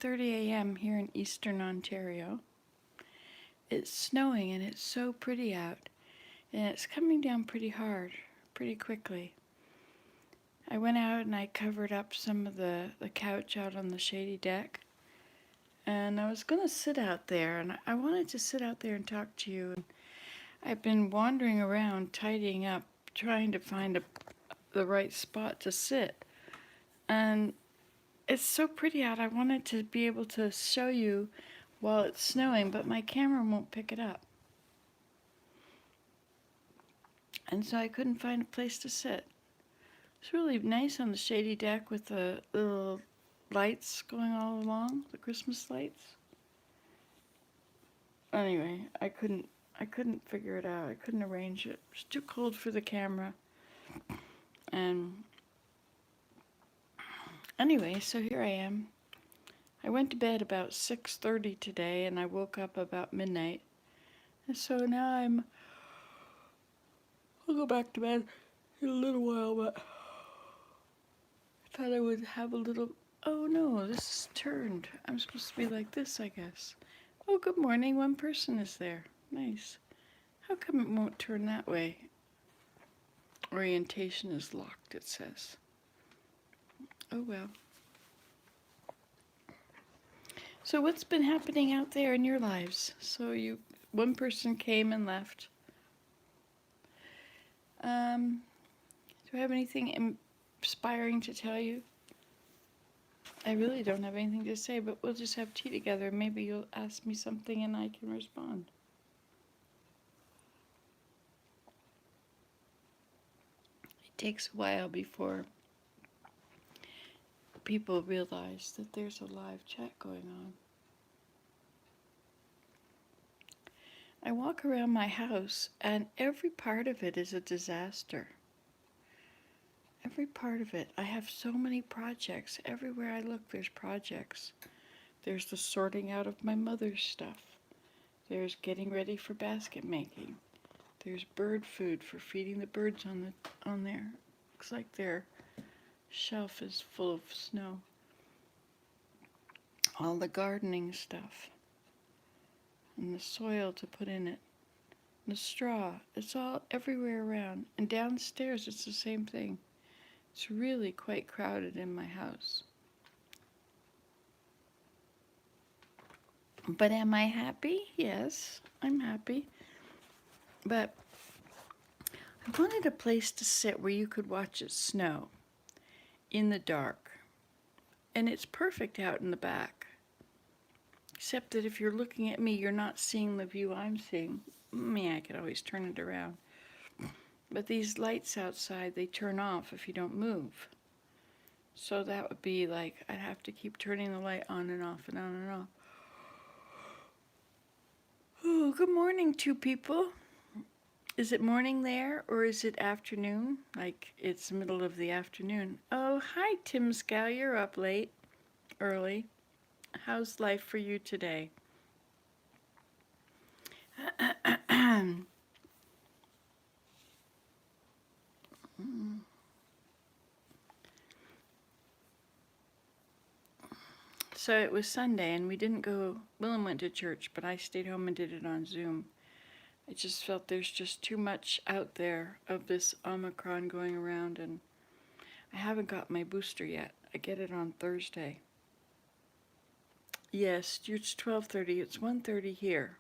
8:30 a.m. here in eastern Ontario. It's snowing and it's so pretty out, and it's coming down pretty hard, pretty quickly. I went out and I covered up some of the couch out on the shady deck, and I was going to sit out there, and I wanted to sit out there and talk to you. And I've been wandering around tidying up, trying to find the right spot to sit. And it's so pretty out. I wanted to be able to show you while it's snowing, but my camera won't pick it up. And so I couldn't find a place to sit. It's really nice on the shady deck with the little lights going all along, the Christmas lights. Anyway, I couldn't figure it out. I couldn't arrange it. It was too cold for the camera. And anyway, so here I am. I went to bed about 6:30 today, and I woke up about midnight. And so now I'll go back to bed in a little while, but I thought I would have a little. Oh no, this is turned. I'm supposed to be like this, I guess. Oh, good morning. One person is there. Nice. How come it won't turn that way? Orientation is locked, it says. Oh well. So what's been happening out there in your lives? So one person came and left. Do I have anything inspiring to tell you? I really don't have anything to say, but we'll just have tea together. Maybe you'll ask me something and I can respond. It takes a while before people realize that there's a live chat going on. I walk around my house and every part of it is a disaster. Every part of it. I have so many projects. Everywhere I look, there's projects. There's the sorting out of my mother's stuff. There's getting ready for basket making. There's bird food for feeding the birds on there. Looks like their shelf is full of snow. All the gardening stuff. And the soil to put in it. And the straw. It's all everywhere around. And downstairs it's the same thing. It's really quite crowded in my house. But am I happy? Yes, I'm happy. But I wanted a place to sit where you could watch it snow in the dark. And it's perfect out in the back. Except that if you're looking at me, you're not seeing the view I'm seeing. I could always turn it around. But these lights outside, they turn off if you don't move. So that would be like, I'd have to keep turning the light on and off and on and off. Oh, good morning, two people. Is it morning there or is it afternoon? Like it's middle of the afternoon. Oh, hi, Tim Scal, you're up late, early. How's life for you today? So it was Sunday and we didn't go, Willem went to church, but I stayed home and did it on Zoom. I just felt there's just too much out there of this Omicron going around, and I haven't got my booster yet. I get it on Thursday. Yes, it's 12:30. It's 1:30 here.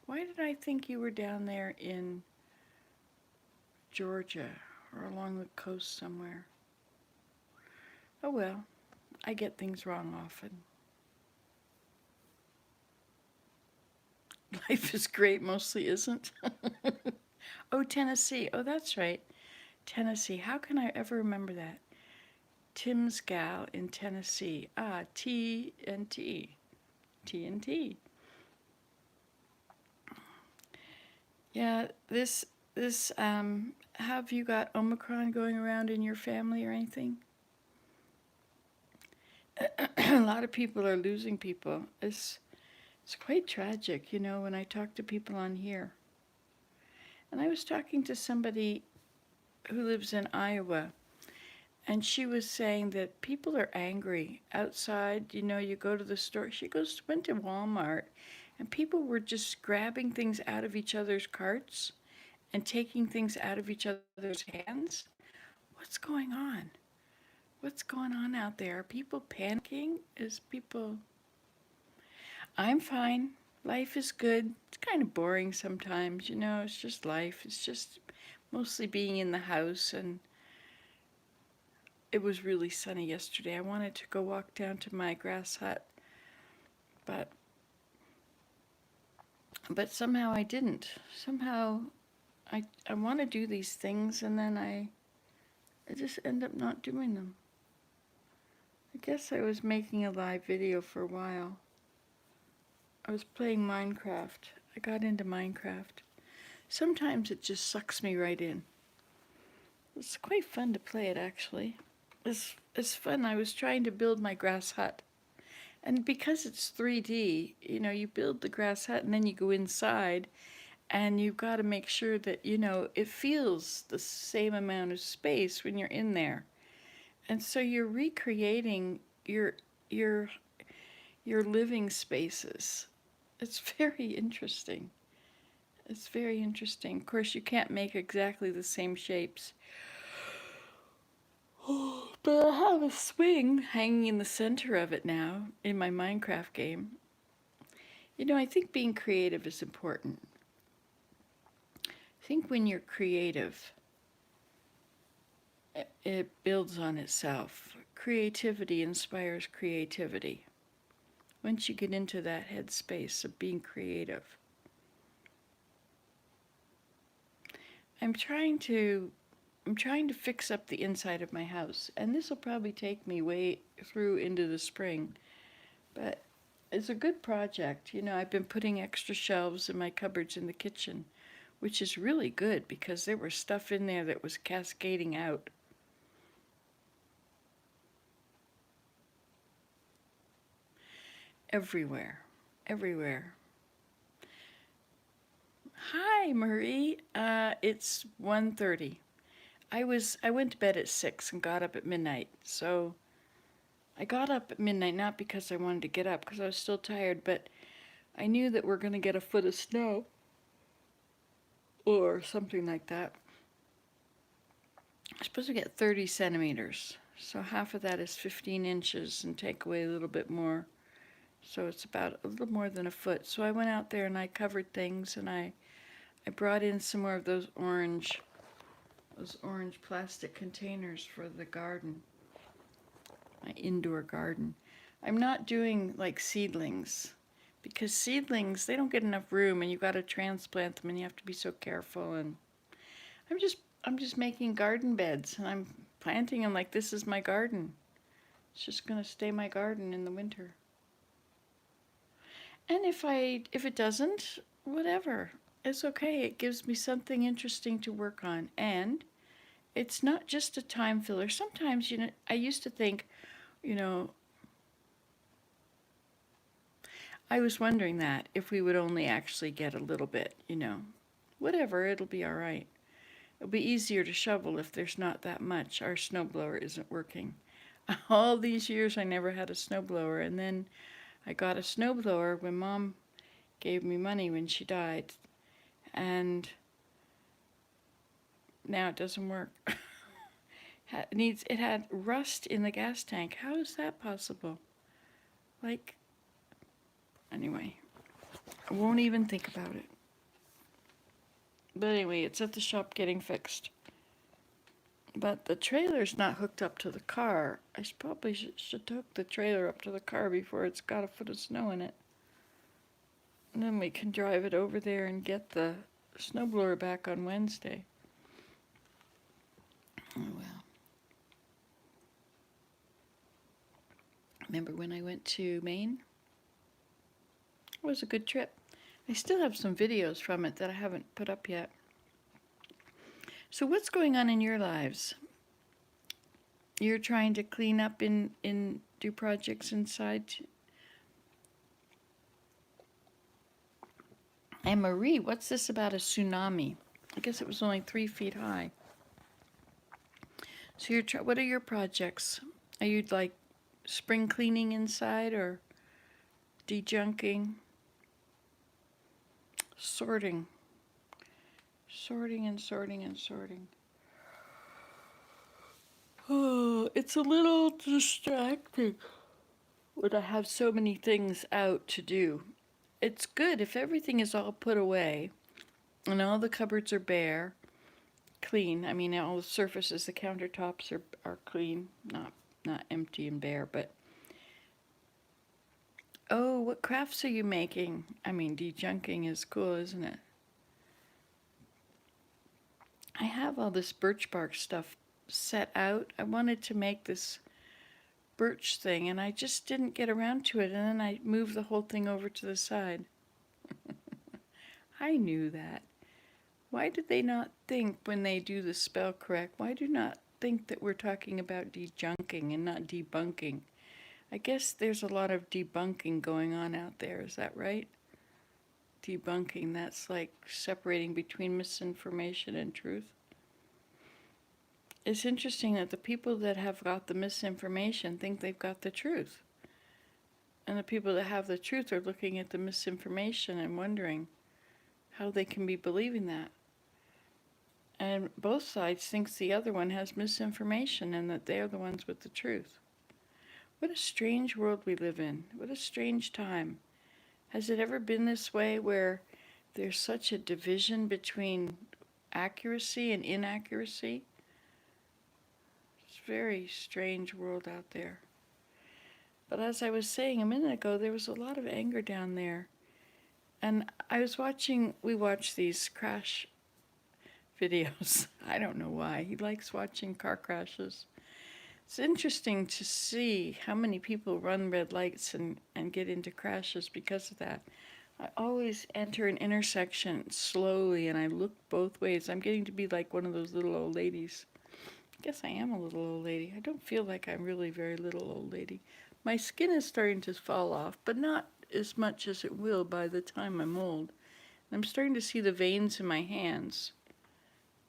Why did I think you were down there in Georgia or along the coast somewhere? Oh well, I get things wrong often. Life is great, mostly isn't. Oh, Tennessee. Oh, that's right. Tennessee. How can I ever remember that? Tim's Gal in Tennessee. Ah, T&T. T&T. Yeah, have you got Omicron going around in your family or anything? A lot of people are losing people. It's quite tragic, when I talk to people on here. And I was talking to somebody who lives in Iowa, And she was saying that people are angry outside. You know, you go to the store. Went to Walmart, and people were just grabbing things out of each other's carts and taking things out of each other's hands. What's going on? What's going on out there? Are people panicking? Is people. I'm fine. Life is good. It's kind of boring sometimes, you know, it's just life. It's just mostly being in the house, and it was really sunny yesterday. I wanted to go walk down to my grass hut, but somehow I didn't. Somehow I want to do these things, and then I just end up not doing them. I guess I was making a live video for a while. I was playing Minecraft. I got into Minecraft. Sometimes it just sucks me right in. It's quite fun to play it, actually. It's fun. I was trying to build my grass hut. And because it's 3D, you know, you build the grass hut and then you go inside, and you've got to make sure that, you know, it feels the same amount of space when you're in there. And so you're recreating your your living spaces. It's very interesting. It's very interesting. Of course, you can't make exactly the same shapes. But I have a swing hanging in the center of it now in my Minecraft game. You know, I think being creative is important. I think when you're creative, it builds on itself. Creativity inspires creativity. Once you get into that headspace of being creative. I'm trying to fix up the inside of my house, and this will probably take me way through into the spring, but it's a good project. You know, I've been putting extra shelves in my cupboards in the kitchen, which is really good because there was stuff in there that was cascading out. Everywhere, everywhere. Hi, Marie. It's 1:30. I went to bed at 6 and got up at midnight. So I got up at midnight not because I wanted to get up because I was still tired, but I knew that we're going to get a foot of snow or something like that. I'm supposed to get 30 centimeters. So half of that is 15 inches and take away a little bit more. So it's about a little more than a foot. So I went out there and I covered things, and I brought in some more of those orange plastic containers for the garden, my indoor garden. I'm not doing like seedlings, because seedlings, they don't get enough room, and you've got to transplant them, and you have to be so careful. And I'm just making garden beds, and I'm planting them like this is my garden. It's just going to stay my garden in the winter. And if it doesn't, whatever. It's okay. It gives me something interesting to work on, and it's not just a time filler. Sometimes, you know, I used to think, you know, I was wondering that if we would only actually get a little bit, you know, whatever, it'll be all right. It'll be easier to shovel if there's not that much. Our snowblower isn't working. All these years I never had a snowblower, and then I got a snowblower when Mom gave me money when she died, and now it doesn't work. It had rust in the gas tank. How is that possible? Like, anyway, I won't even think about it. But anyway, it's at the shop getting fixed. But the trailer's not hooked up to the car. I probably should hook the trailer up to the car before it's got a foot of snow in it. And then we can drive it over there and get the snowblower back on Wednesday. Oh well. Remember when I went to Maine? It was a good trip. I still have some videos from it that I haven't put up yet. So what's going on in your lives? You're trying to clean up do projects inside. And Marie, what's this about a tsunami? I guess it was only 3 feet high. So what are your projects? Are you like spring cleaning inside or dejunking, sorting, sorting and sorting and sorting? Oh, it's a little distracting when I have so many things out to do. It's good if everything is all put away and all the cupboards are bare, clean. I mean, all the surfaces, the countertops are clean, not empty and bare, but oh, what crafts are you making? I mean, dejunking is cool, isn't it? I have all this birch bark stuff set out. I wanted to make this birch thing and I just didn't get around to it, and then I moved the whole thing over to the side. I knew that. Why did they not think when they do the spell correct? Why do not think that we're talking about dejunking and not debunking? I guess there's a lot of debunking going on out there. Is that right? Debunking, that's like separating between misinformation and truth. It's interesting that the people that have got the misinformation think they've got the truth. And the people that have the truth are looking at the misinformation and wondering how they can be believing that. And both sides thinks the other one has misinformation and that they're the ones with the truth. What a strange world we live in. What a strange time. Has it ever been this way where there's such a division between accuracy and inaccuracy? It's a very strange world out there. But as I was saying a minute ago, there was a lot of anger down there. And we watch these crash videos. I don't know why. He likes watching car crashes. It's interesting to see how many people run red lights and get into crashes because of that. I always enter an intersection slowly and I look both ways. I'm getting to be like one of those little old ladies. I guess I am a little old lady. I don't feel like I'm really very little old lady. My skin is starting to fall off, but not as much as it will by the time I'm old. I'm starting to see the veins in my hands,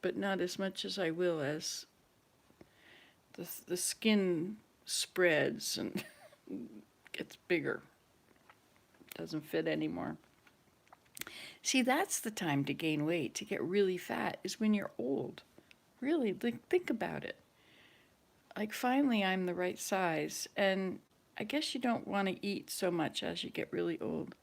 but not as much as I will as the skin spreads and gets bigger. Doesn't fit anymore. See, that's the time to gain weight, to get really fat, is when you're old. Really, think about it. Like, finally, I'm the right size, and I guess you don't want to eat so much as you get really old.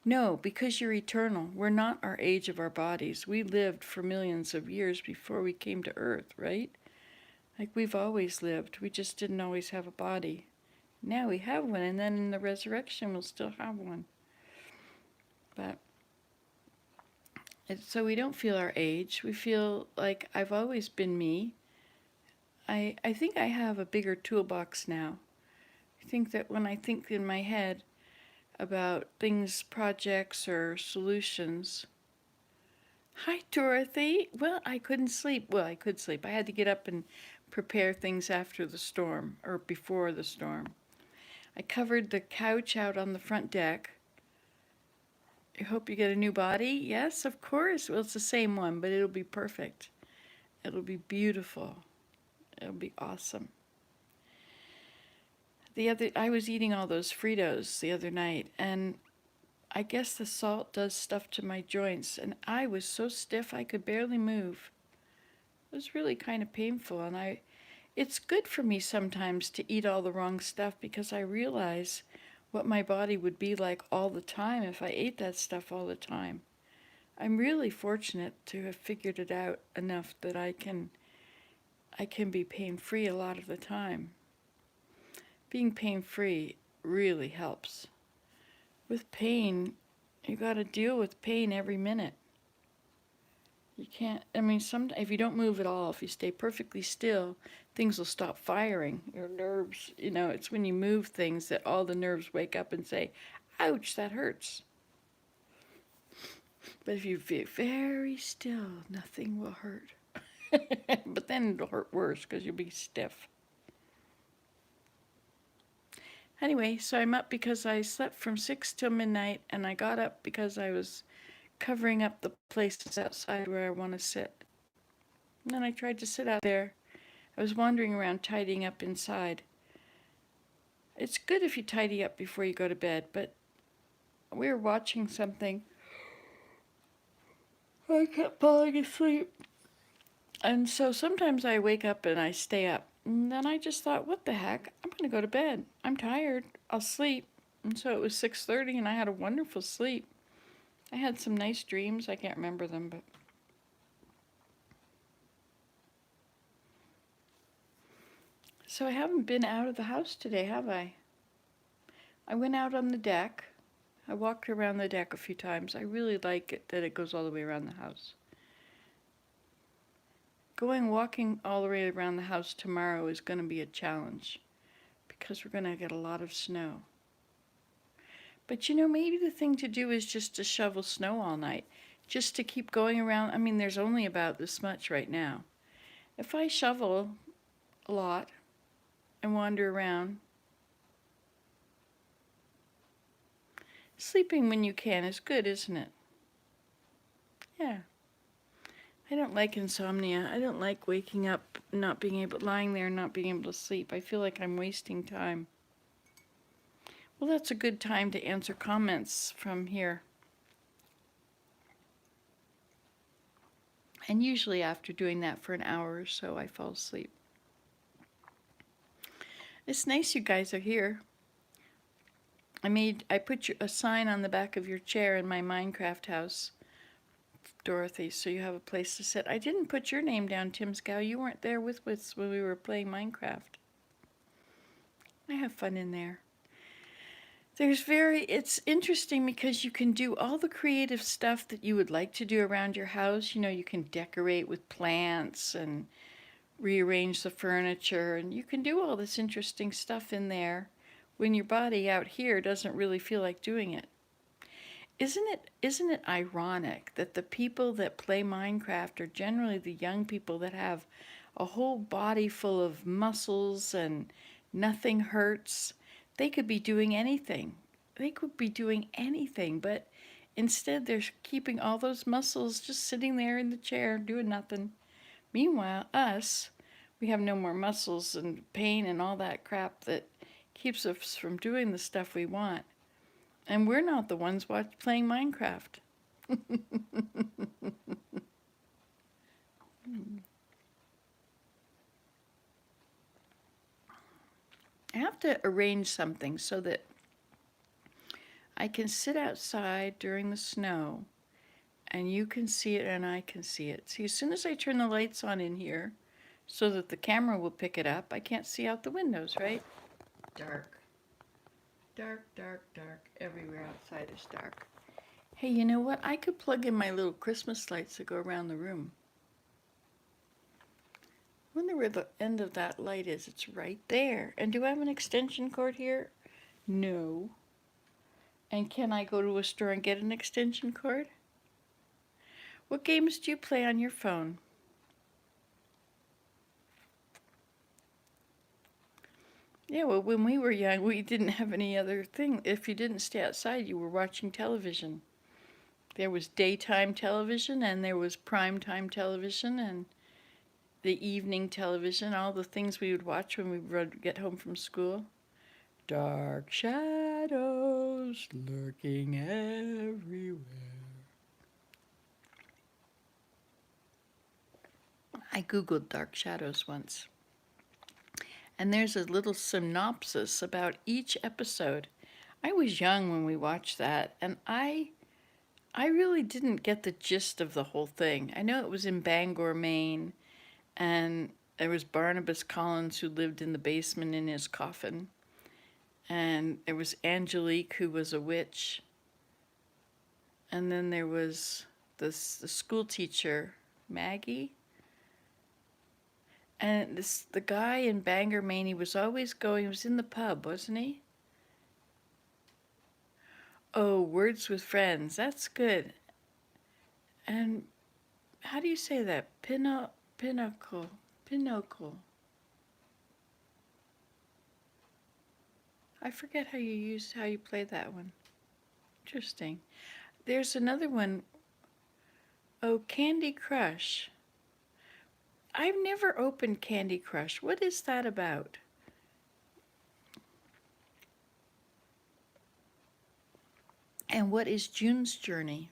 No, because you're eternal. We're not our age of our bodies. We lived for millions of years before we came to Earth, right? Like, we've always lived. We just didn't always have a body. Now we have one, and then in the resurrection we'll still have one. But so we don't feel our age. We feel like I've always been me. I think I have a bigger toolbox now. I think that when I think in my head about things, projects, or solutions. Hi, Dorothy. Well, I couldn't sleep. Well, I could sleep. I had to get up and prepare things after the storm, or before the storm. I covered the couch out on the front deck. I hope you get a new body. Yes, of course. Well, it's the same one, but it'll be perfect. It'll be beautiful. It'll be awesome. I was eating all those Fritos the other night, and I guess the salt does stuff to my joints, and I was so stiff I could barely move. It was really kind of painful, and it's good for me sometimes to eat all the wrong stuff because I realize what my body would be like all the time if I ate that stuff all the time. I'm really fortunate to have figured it out enough that I can be pain-free a lot of the time. Being pain-free really helps. With pain, you got to deal with pain every minute. You can't, if you don't move at all, if you stay perfectly still, things will stop firing. Your nerves, it's when you move things that all the nerves wake up and say, ouch, that hurts. But if you be very still, nothing will hurt. But then it'll hurt worse because you'll be stiff. Anyway, so I'm up because I slept from 6 till midnight, and I got up because I was covering up the places outside where I want to sit. And then I tried to sit out there. I was wandering around tidying up inside. It's good if you tidy up before you go to bed, but we were watching something. I kept falling asleep. And so sometimes I wake up and I stay up. And then I just thought, what the heck? I'm going to go to bed. I'm tired. I'll sleep. And so it was 6:30 and I had a wonderful sleep. I had some nice dreams. I can't remember them, but so I haven't been out of the house today, have I? I went out on the deck. I walked around the deck a few times. I really like it that it goes all the way around the house. Walking all the way around the house tomorrow is going to be a challenge because we're going to get a lot of snow. But maybe the thing to do is just to shovel snow all night, just to keep going around. I mean, there's only about this much right now. If I shovel a lot and wander around, sleeping when you can is good, isn't it? Yeah. I don't like insomnia. I don't like waking up, lying there and not being able to sleep. I feel like I'm wasting time. Well, that's a good time to answer comments from here. And usually after doing that for an hour or so, I fall asleep. It's nice you guys are here. I put a sign on the back of your chair in my Minecraft house, Dorothy, so you have a place to sit. I didn't put your name down, Tim Scow. You weren't there with us when we were playing Minecraft. I have fun in there. It's interesting because you can do all the creative stuff that you would like to do around your house. You can decorate with plants and rearrange the furniture, and you can do all this interesting stuff in there when your body out here doesn't really feel like doing it. Isn't it ironic that the people that play Minecraft are generally the young people that have a whole body full of muscles and nothing hurts? They could be doing anything. But instead they're keeping all those muscles just sitting there in the chair doing nothing. Meanwhile, us, we have no more muscles and pain and all that crap that keeps us from doing the stuff we want. And we're not the ones playing Minecraft. I have to arrange something so that I can sit outside during the snow and you can see it and I can see it. See, as soon as I turn the lights on in here so that the camera will pick it up, I can't see out the windows, right? Dark. Dark, dark, dark. Everywhere outside is dark. Hey, you know what? I could plug in my little Christmas lights that go around the room. I wonder where the end of that light is. It's right there. And do I have an extension cord here? No. And can I go to a store and get an extension cord? What games do you play on your phone? Yeah, well, when we were young, we didn't have any other thing. If you didn't stay outside, you were watching television. There was daytime television, and there was primetime television, and the evening television, all the things we would watch when we would get home from school. Dark shadows lurking everywhere. I Googled dark shadows once. And there's a little synopsis about each episode. I was young when we watched that, and I really didn't get the gist of the whole thing. I know it was in Bangor, Maine, and there was Barnabas Collins who lived in the basement in his coffin. And there was Angelique, who was a witch. And then there was the school teacher, Maggie. And the guy in Bangor, Maine, he was in the pub, wasn't he? Oh, Words with Friends, that's good. And how do you say that? Pinnacle. I forget how you play that one. Interesting. There's another one. Oh, Candy Crush. I've never opened Candy Crush. What is that about? And what is June's Journey?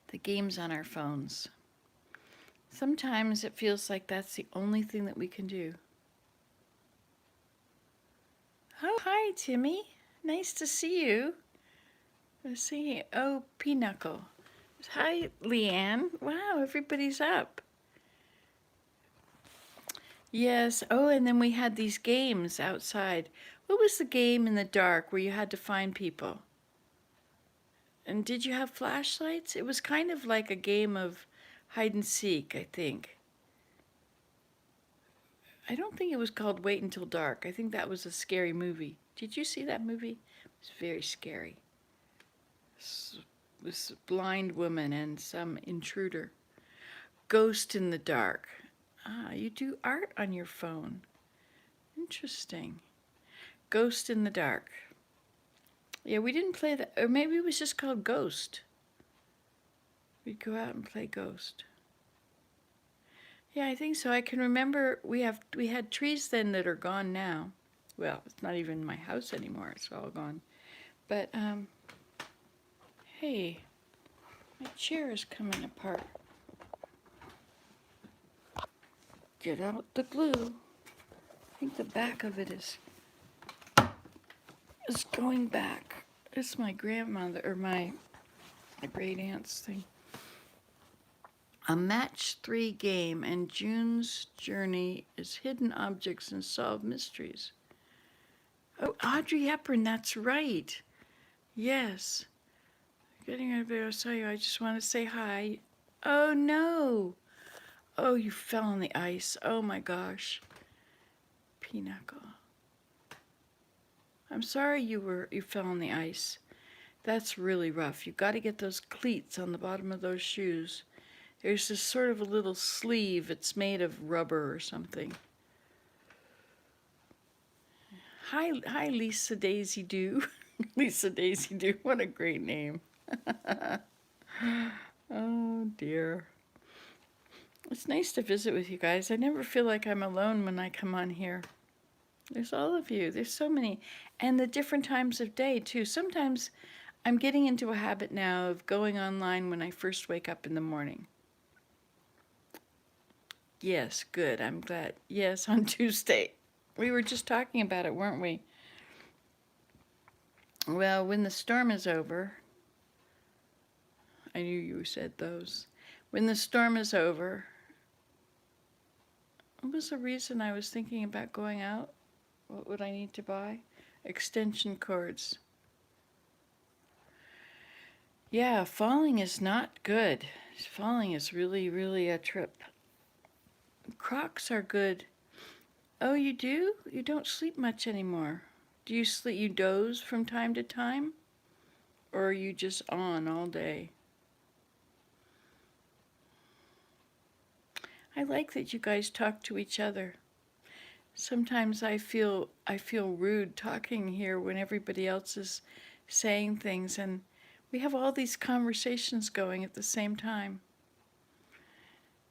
The games on our phones. Sometimes it feels like that's the only thing that we can do. Oh, hi, Timmy. Nice to see you. Let's see. Oh, Pinochle. Hi, Leanne. Wow, everybody's up. Yes. Oh, and then we had these games outside. What was the game in the dark where you had to find people? And did you have flashlights? It was kind of like a game of hide and seek, I think. I don't think it was called Wait Until Dark. I think that was a scary movie. Did you see that movie? It was very scary. This blind woman and some intruder. Ghost in the Dark. Ah, you do art on your phone. Interesting. Ghost in the Dark. Yeah, we didn't play that. Or maybe it was just called Ghost. We'd go out and play Ghost. Yeah, I think so. I can remember we had trees then that are gone now. Well, it's not even my house anymore. It's all gone. But hey, my chair is coming apart. Get out the glue. I think the back of it is going back. It's my grandmother or my great aunt's thing. A match 3 game, and June's Journey is hidden objects and solve mysteries. Oh, Audrey Hepburn, that's right. Yes. Getting out there, I saw you. I just want to say hi. Oh no. Oh, you fell on the ice. Oh my gosh. Pinochle. I'm sorry you fell on the ice. That's really rough. You've got to get those cleats on the bottom of those shoes. There's this sort of a little sleeve. It's made of rubber or something. Hi, Lisa Daisy Doo. Lisa Daisy Doo. What a great name. Oh dear. It's nice to visit with you guys. I never feel like I'm alone when I come on here. There's all of you. There's so many. And the different times of day, too. Sometimes I'm getting into a habit now of going online when I first wake up in the morning. Yes, good. I'm glad. Yes, on Tuesday. We were just talking about it, weren't we? Well, when the storm is over, I knew you said those. When the storm is over, what was the reason I was thinking about going out? What would I need to buy? Extension cords. Yeah, falling is not good. Falling is really, really a trip. Crocs are good. Oh, you do? You don't sleep much anymore. Do you sleep? You doze from time to time? Or are you just on all day? I like that you guys talk to each other. Sometimes I feel rude talking here when everybody else is saying things, and we have all these conversations going at the same time.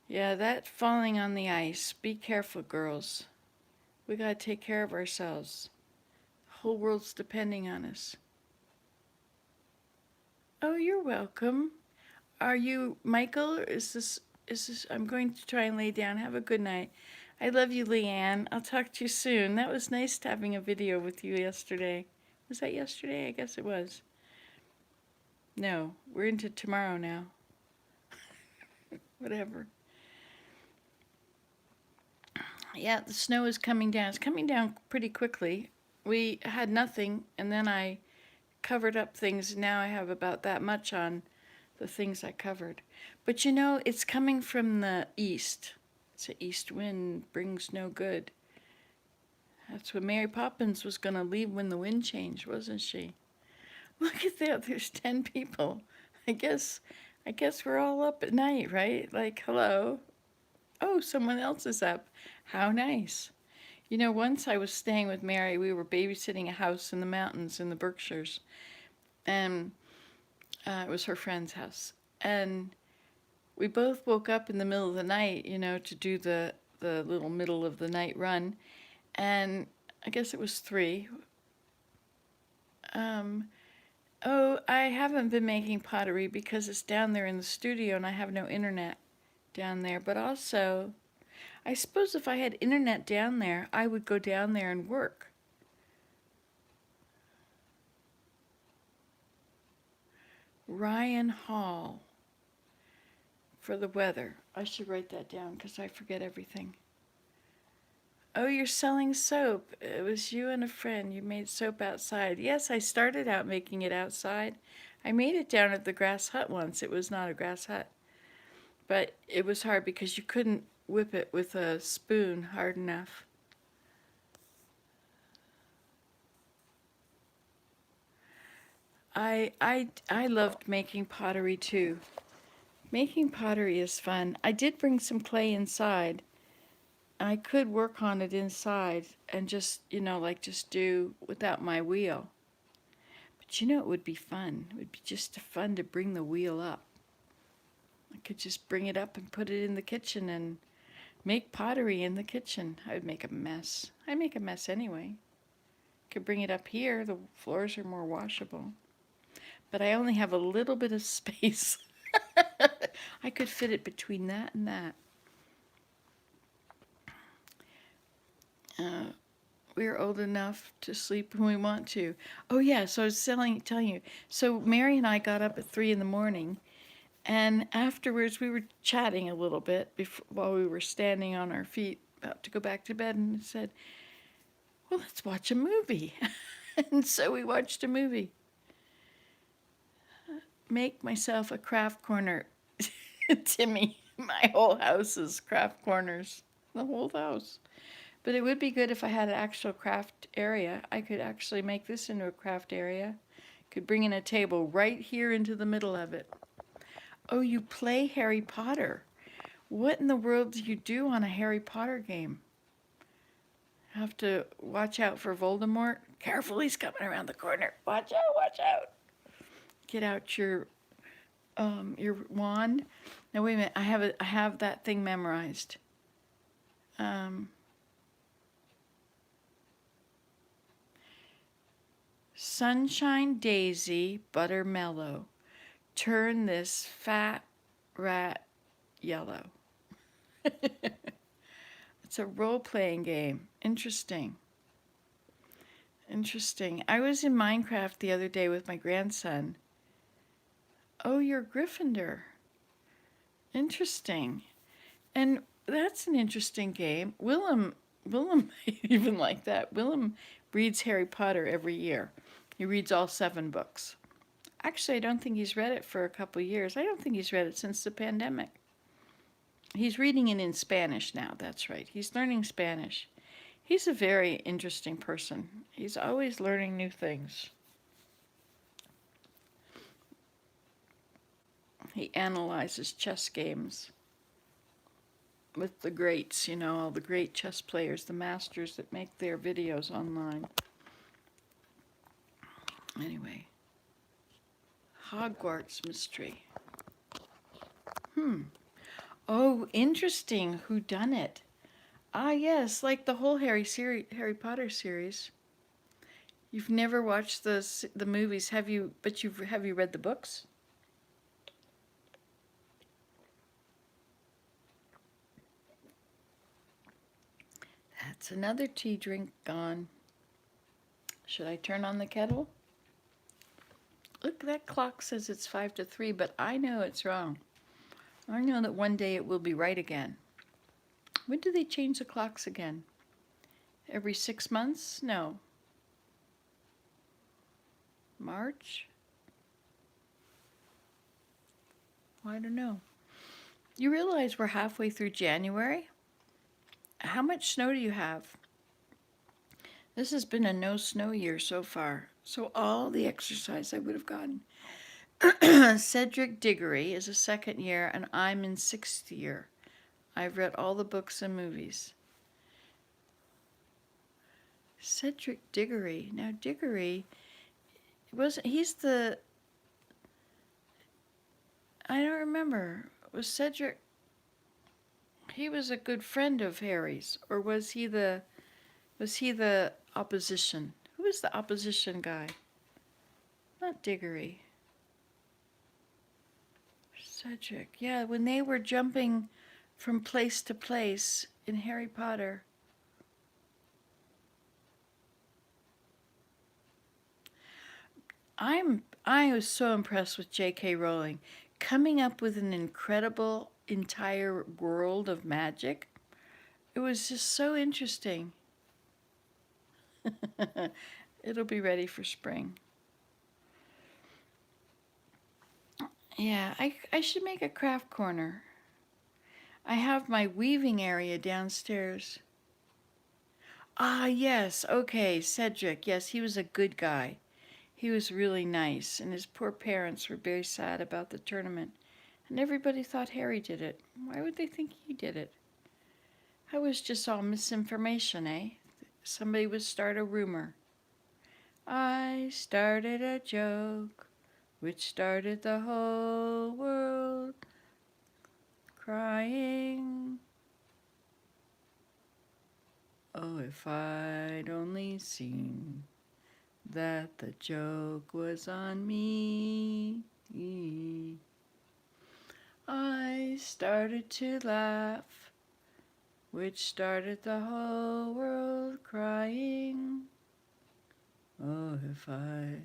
Yeah, that falling on the ice. Be careful, girls. We gotta take care of ourselves. The whole world's depending on us. Oh, you're welcome. Are you Michael? Or is this? I'm going to try and lay down. Have a good night. I love you, Leanne. I'll talk to you soon. That was nice having a video with you yesterday. Was that yesterday? I guess it was. No, we're into tomorrow now. Whatever. Yeah, the snow is coming down. It's coming down pretty quickly. We had nothing, and then I covered up things. Now I have about that much on the things I covered. But you know, it's coming from the east. It's an east wind, brings no good. That's what Mary Poppins was going to leave when the wind changed, wasn't she? Look at that, there's 10 people. I guess we're all up at night, right? Like, hello. Oh, someone else is up. How nice. You know, once I was staying with Mary, we were babysitting a house in the mountains in the Berkshires. And it was her friend's house. And we both woke up in the middle of the night, to do the little middle of the night run. And I guess it was 3. Oh, I haven't been making pottery because it's down there in the studio and I have no internet down there. But also, I suppose if I had internet down there, I would go down there and work. Ryan Hall for the weather. I should write that down because I forget everything. Oh, you're selling soap. It was you and a friend. You made soap outside. Yes, I started out making it outside. I made it down at the grass hut once. It was not a grass hut. But it was hard because you couldn't whip it with a spoon hard enough. I loved making pottery too. Making pottery is fun. I did bring some clay inside. I could work on it inside and just, just do without my wheel. But it would be fun. It would be just fun to bring the wheel up. I could just bring it up and put it in the kitchen and make pottery in the kitchen. I would make a mess. I make a mess anyway. Could bring it up here. The floors are more washable. But I only have a little bit of space. I could fit it between that and that. We're old enough to sleep when we want to. Oh yeah, so I was telling you. So Mary and I got up at 3 in the morning, and afterwards we were chatting a little bit while we were standing on our feet about to go back to bed, and said, well, let's watch a movie. And so we watched a movie. Make myself a craft corner. Timmy, my whole house is craft corners. The whole house. But it would be good if I had an actual craft area. I could actually make this into a craft area. Could bring in a table right here into the middle of it. Oh, you play Harry Potter. What in the world do you do on a Harry Potter game? Have to watch out for Voldemort. Careful, he's coming around the corner. Watch out, watch out. Get out your wand. Now wait a minute. I have that thing memorized. Sunshine Daisy Buttermellow, turn this fat rat yellow. It's a role-playing game. Interesting. I was in Minecraft the other day with my grandson. Oh, you're Gryffindor. Interesting. And that's an interesting game. Willem even like that. Willem reads Harry Potter every year. He reads all 7 books. Actually, I don't think he's read it for a couple of years. I don't think he's read it since the pandemic. He's reading it in Spanish now, that's right. He's learning Spanish. He's a very interesting person. He's always learning new things. He analyzes chess games with the greats, all the great chess players, the masters that make their videos online. Anyway, Hogwarts mystery. Oh, interesting. Who done it? Ah, yes, like the whole Harry Potter series. You've never watched the movies, have you? But have you read the books? That's another tea drink gone. Should I turn on the kettle? Look, that clock says it's 5 to 3, but I know it's wrong. I know that one day it will be right again. When do they change the clocks again? Every 6 months? No. March? I don't know. You realize we're halfway through January? How much snow do you have? This has been a no snow year so far. So all the exercise I would have gotten. Cedric Diggory is a 2nd year and I'm in 6th year. I've read all the books and movies. Cedric Diggory. Now Diggory, he's the, I don't remember. Was Cedric, he was a good friend of Harry's, or was he the opposition? Who was the opposition guy? Not Diggory. Cedric. Yeah, when they were jumping from place to place in Harry Potter. I was so impressed with J.K. Rowling coming up with an incredible entire world of magic. It was just so interesting. It'll be ready for spring. Yeah, I should make a craft corner. I have my weaving area downstairs. Ah, yes, okay, Cedric. Yes, he was a good guy. He was really nice, and his poor parents were very sad about the tournament. And everybody thought Harry did it. Why would they think he did it? That was just all misinformation, eh? Somebody would start a rumor. I started a joke, which started the whole world crying. Oh, if I'd only seen that the joke was on me. I started to laugh, which started the whole world crying. Oh, if I...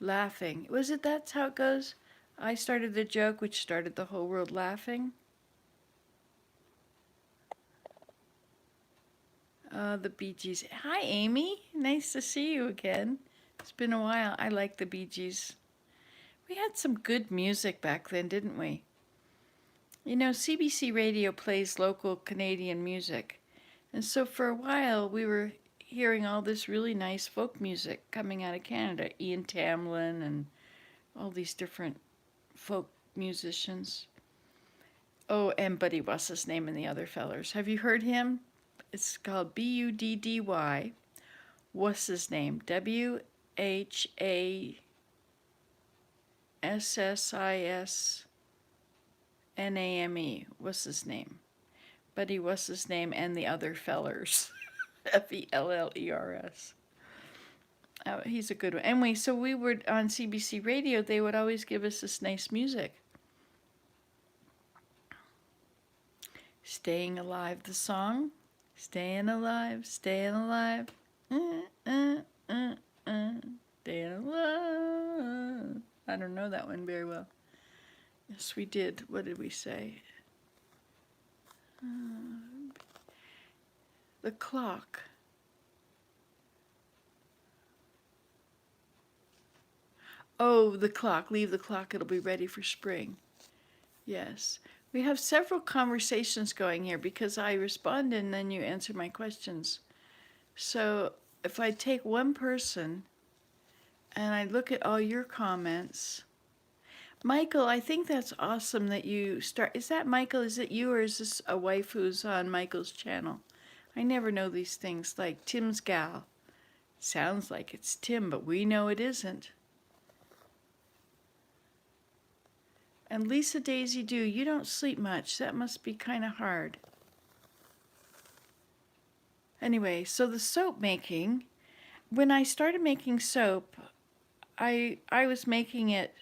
Laughing. Was it that's how it goes? I started the joke, which started the whole world laughing. The Bee Gees. Hi, Amy. Nice to see you again. It's been a while. I like the Bee Gees. We had some good music back then, didn't we? You know, CBC Radio plays local Canadian music. And so for a while, we were hearing all this really nice folk music coming out of Canada. Ian Tamlin and all these different folk musicians. Oh, and Buddy, what's his name, and the other fellers. Have you heard him? It's called Buddy. What's his name? WHASSISNAME. What's his name? Buddy, what's his name, and the other fellers. FELLERS. He's a good one. Anyway, so we were on CBC Radio. They would always give us this nice music. Staying Alive, the song. Staying alive, staying alive. Staying alive. I don't know that one very well. Yes, we did. What did we say? The clock. Oh, the clock. Leave the clock. It'll be ready for spring. Yes. We have several conversations going here because I respond and then you answer my questions. So if I take one person and I look at all your comments, Michael, I think that's awesome that you start. Is that Michael? Is it you, or is this a wife who's on Michael's channel? I never know these things, like Tim's gal. Sounds like it's Tim, but we know it isn't. And Lisa Daisy Dew, you don't sleep much. That must be kind of hard. Anyway, so the soap making, when I started making soap, I was making it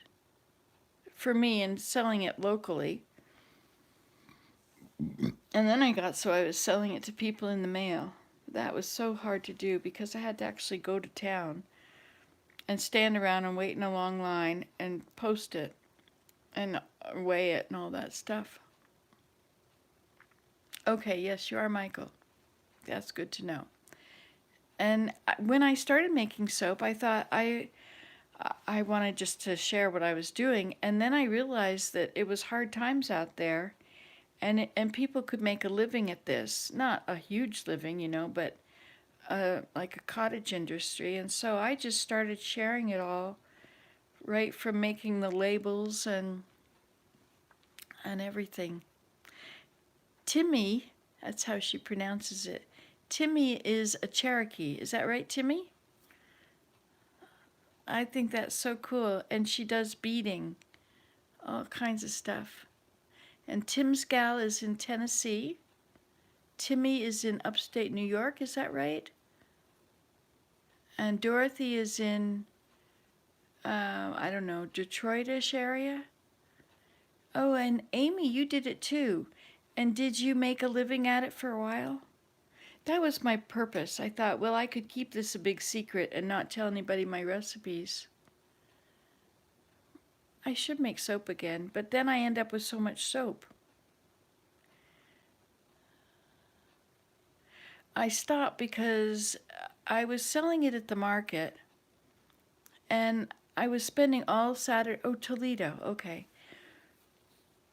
for me and selling it locally. And then I got so I was selling it to people in the mail. That was so hard to do because I had to actually go to town and stand around and wait in a long line and post it and weigh it and all that stuff. Okay, yes, you are Michael. That's good to know. And when I started making soap, I thought I wanted just to share what I was doing. And then I realized that it was hard times out there, and people could make a living at this. Not a huge living, you know, but like a cottage industry. And so I just started sharing it all, right from making the labels and everything. Timmy, that's how she pronounces it. Timmy is a Cherokee. Is that right, Timmy? I think that's so cool. And she does beading, all kinds of stuff. And Tim's gal is in Tennessee. Timmy is in upstate New York, is that right? And Dorothy is in, I don't know, Detroitish area? Oh, and Amy, you did it too. And did you make a living at it for a while? That was my purpose. I thought, well, I could keep this a big secret and not tell anybody my recipes. I should make soap again, but then I end up with so much soap. I stopped because I was selling it at the market and I was spending all Saturday. Oh, Toledo, okay.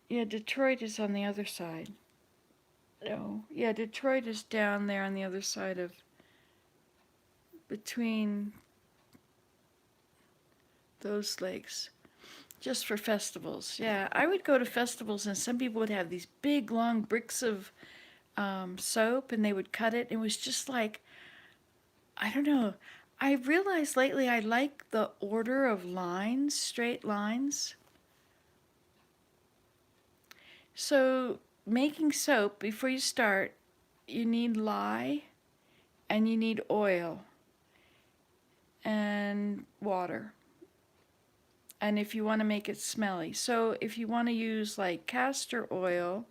Yeah, Detroit is on the other side. No, yeah, Detroit is down there on the other side of between those lakes. Just for festivals. Yeah, I would go to festivals and some people would have these big long bricks of soap and they would cut it. It was just like, I don't know. I realized lately I like the order of lines, straight lines. So, making soap, before you start, you need lye and you need oil and water. And if you want to make it smelly. So, if you want to use like castor oil,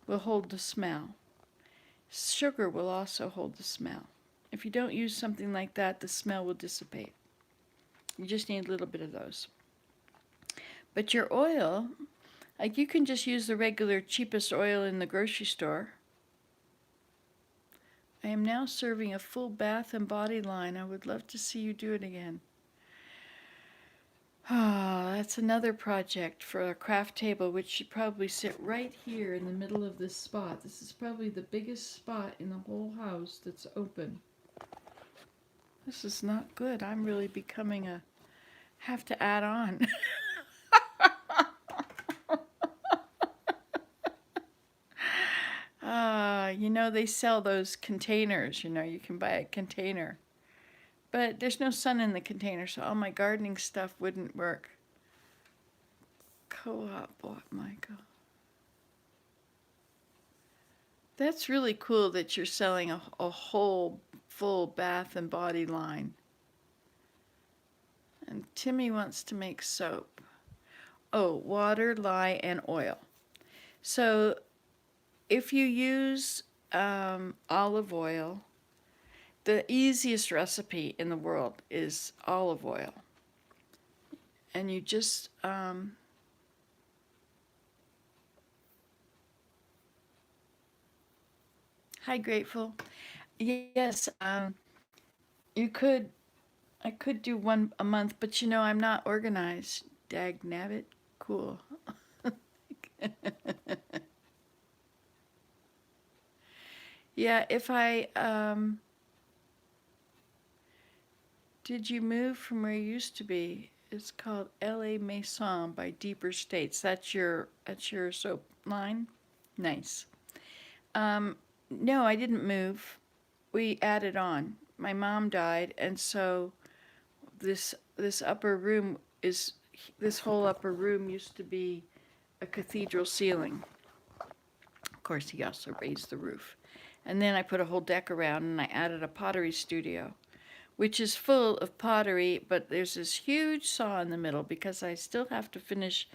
will hold the smell. Sugar will also hold the smell. If you don't use something like that, the smell will dissipate. You just need a little bit of those. But your oil, like you can just use the regular cheapest oil in the grocery store. I am now serving a full bath and body line. I would love to see you do it again. Ah, that's another project for a craft table, which should probably sit right here in the middle of this spot. This is probably the biggest spot in the whole house that's open. This is not good. I'm really becoming a have to add on. You know, they sell those containers. You know, you can buy a container. But there's no sun in the container, so all my gardening stuff wouldn't work. Co-op bought Michael. That's really cool that you're selling a whole full bath and body line. And Timmy wants to make soap. Oh, water, lye, and oil. So if you use olive oil, the easiest recipe in the world is olive oil. And you just hi, Grateful. Yes, you could. I could do one a month, but you know I'm not organized. Dag nabbit. Cool. Yeah, if I did you move from where you used to be? It's called L.A. Maison by Deeper States. That's your soap line. Nice. No, I didn't move. We added on. My mom died, and so this upper room is this whole upper room used to be a cathedral ceiling. Of course, he also raised the roof. And then I put a whole deck around and I added a pottery studio, which is full of pottery, but there's this huge saw in the middle because I still have to finish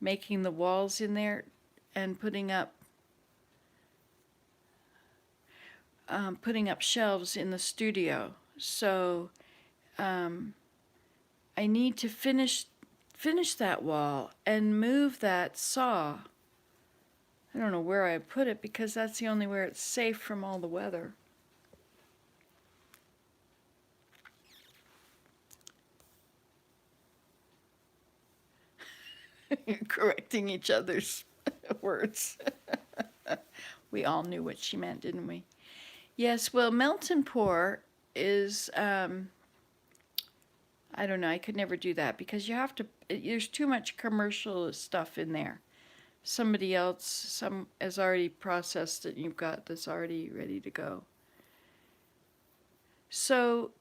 making the walls in there and putting up shelves in the studio. So I need to finish that wall and move that saw. I don't know where I put it because that's the only where it's safe from all the weather. You're correcting each other's words. We all knew what she meant, didn't we? Yes, well, melt and pour is, I don't know, I could never do that because you have to, there's too much commercial stuff in there. Somebody else has already processed it and you've got this already ready to go. So,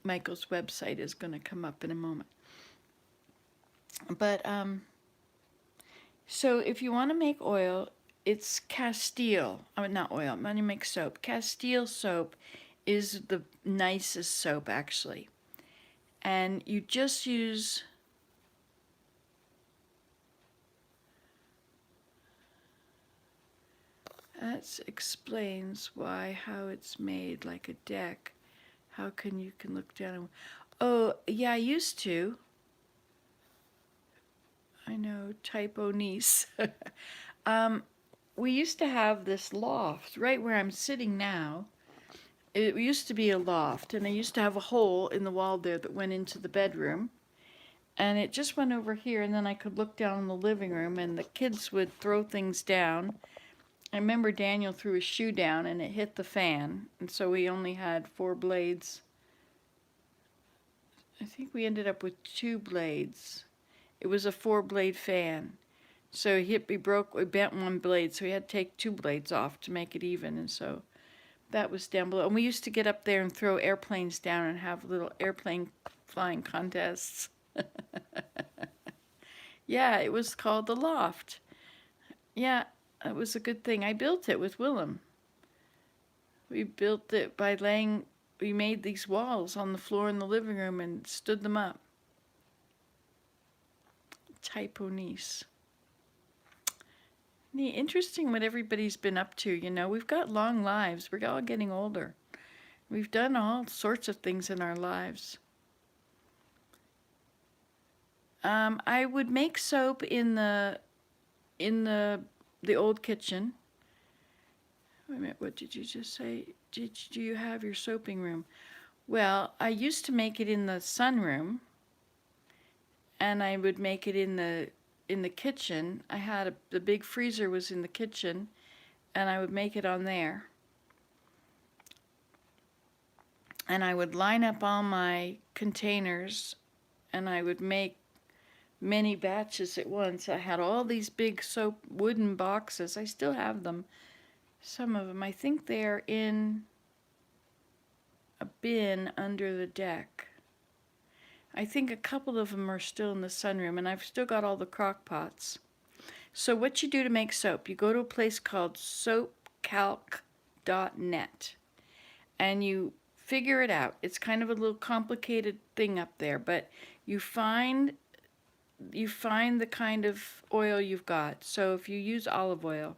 Michael's website is going to come up in a moment. But So if you want to make oil, it's Castile. I mean, not oil. I'm going to make soap. Castile soap is the nicest soap, actually. And you just use... That explains how it's made like a deck. How you can look down and... Oh, yeah, I used to. I know, typo niece. We used to have this loft right where I'm sitting now. It used to be a loft, and I used to have a hole in the wall there that went into the bedroom. And it just went over here, and then I could look down in the living room, and the kids would throw things down. I remember Daniel threw his shoe down, and it hit the fan, and so we only had 4 blades. I think we ended up with 2 blades. It was a 4-blade fan. So we bent 1 blade, so we had to take 2 blades off to make it even, and so that was down below. And we used to get up there and throw airplanes down and have little airplane flying contests. Yeah, it was called the loft. Yeah, it was a good thing. I built it with Willem. We built it by we made these walls on the floor in the living room and stood them up. Typo niece. Interesting what everybody's been up to, you know. We've got long lives. We're all getting older. We've done all sorts of things in our lives. I would make soap in the old kitchen. Wait a minute, what did you just say? Do you have your soaping room? Well, I used to make it in the sunroom, and I would make it in the kitchen. I had the big freezer was in the kitchen, and I would make it on there. And I would line up all my containers, and I would make many batches at once. I had all these big soap wooden boxes. I still have them. Some of them. I think they're in a bin under the deck. I think a couple of them are still in the sunroom, and I've still got all the crock pots. So what you do to make soap, you go to a place called soapcalc.net, and you figure it out. It's kind of a little complicated thing up there, but you find the kind of oil you've got. So if you use olive oil,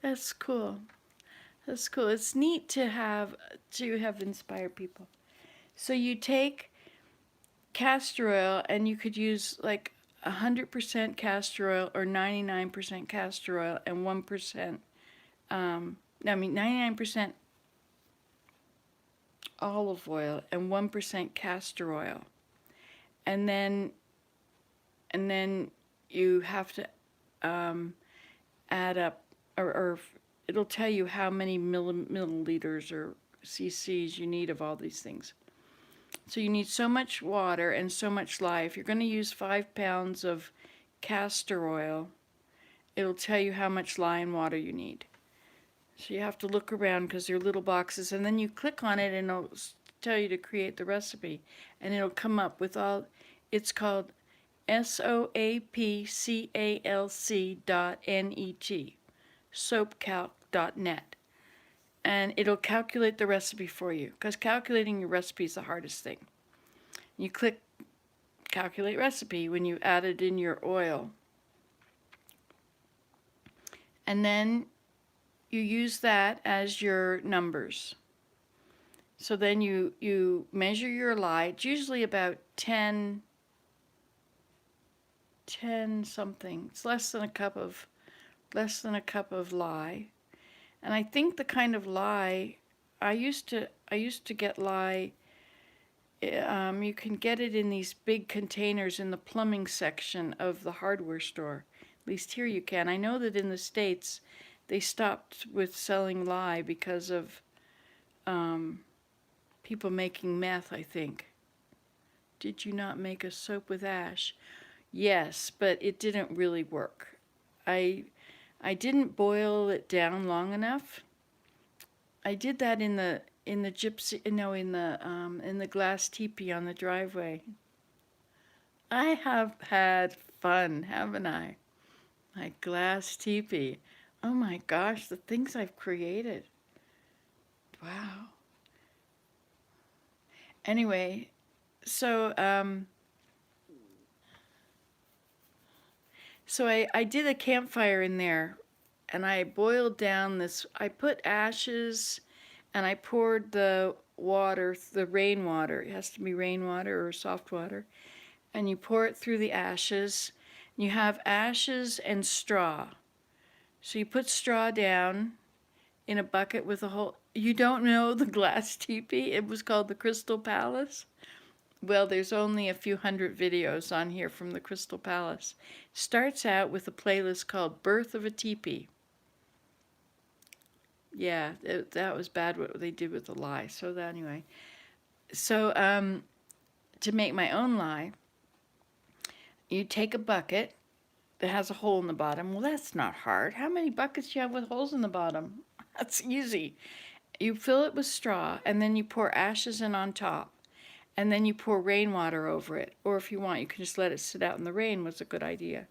that's cool. That's cool. It's neat to have inspired people. So you take castor oil, and you could use like 100% castor oil or 99% castor oil and 1%. 99% olive oil and 1% castor oil, and then you have to add up, or it'll tell you how many milliliters or cc's you need of all these things. So you need so much water and so much lye. If you're going to use 5 pounds of castor oil, it'll tell you how much lye and water you need. So you have to look around because they're little boxes, and then you click on it and it'll tell you to create the recipe, and it'll come up with all. It's called soapcalc.net, soapcalc.net, and it'll calculate the recipe for you, because calculating your recipe is the hardest thing. You click calculate recipe when you added in your oil, and then you use that as your numbers. So then you measure your lye. It's usually about 10 something. It's less than a cup of lye. And I think the kind of lye I used to get lye. You can get it in these big containers in the plumbing section of the hardware store. At least here you can. I know that in the States they stopped with selling lye because of people making meth, I think. Did you not make a soap with ash? Yes, but it didn't really work. I didn't boil it down long enough. I did that in the glass teepee on the driveway. I have had fun, haven't I? My glass teepee. Oh my gosh, the things I've created. Wow. Anyway, so I did a campfire in there, and I boiled down this. I put ashes, and I poured the water, the rainwater. It has to be rainwater or soft water, and you pour it through the ashes. You have ashes and straw. So you put straw down in a bucket with a hole. You don't know the glass teepee? It was called the Crystal Palace. Well, there's only a few hundred videos on here from the Crystal Palace. Starts out with a playlist called Birth of a Teepee. Yeah, that was bad what they did with the lie. So that anyway. So to make my own lie, you take a bucket that has a hole in the bottom. Well, that's not hard. How many buckets do you have with holes in the bottom? That's easy. You fill it with straw, and then you pour ashes in on top. And then you pour rainwater over it. Or if you want, you can just let it sit out in the rain, was a good idea.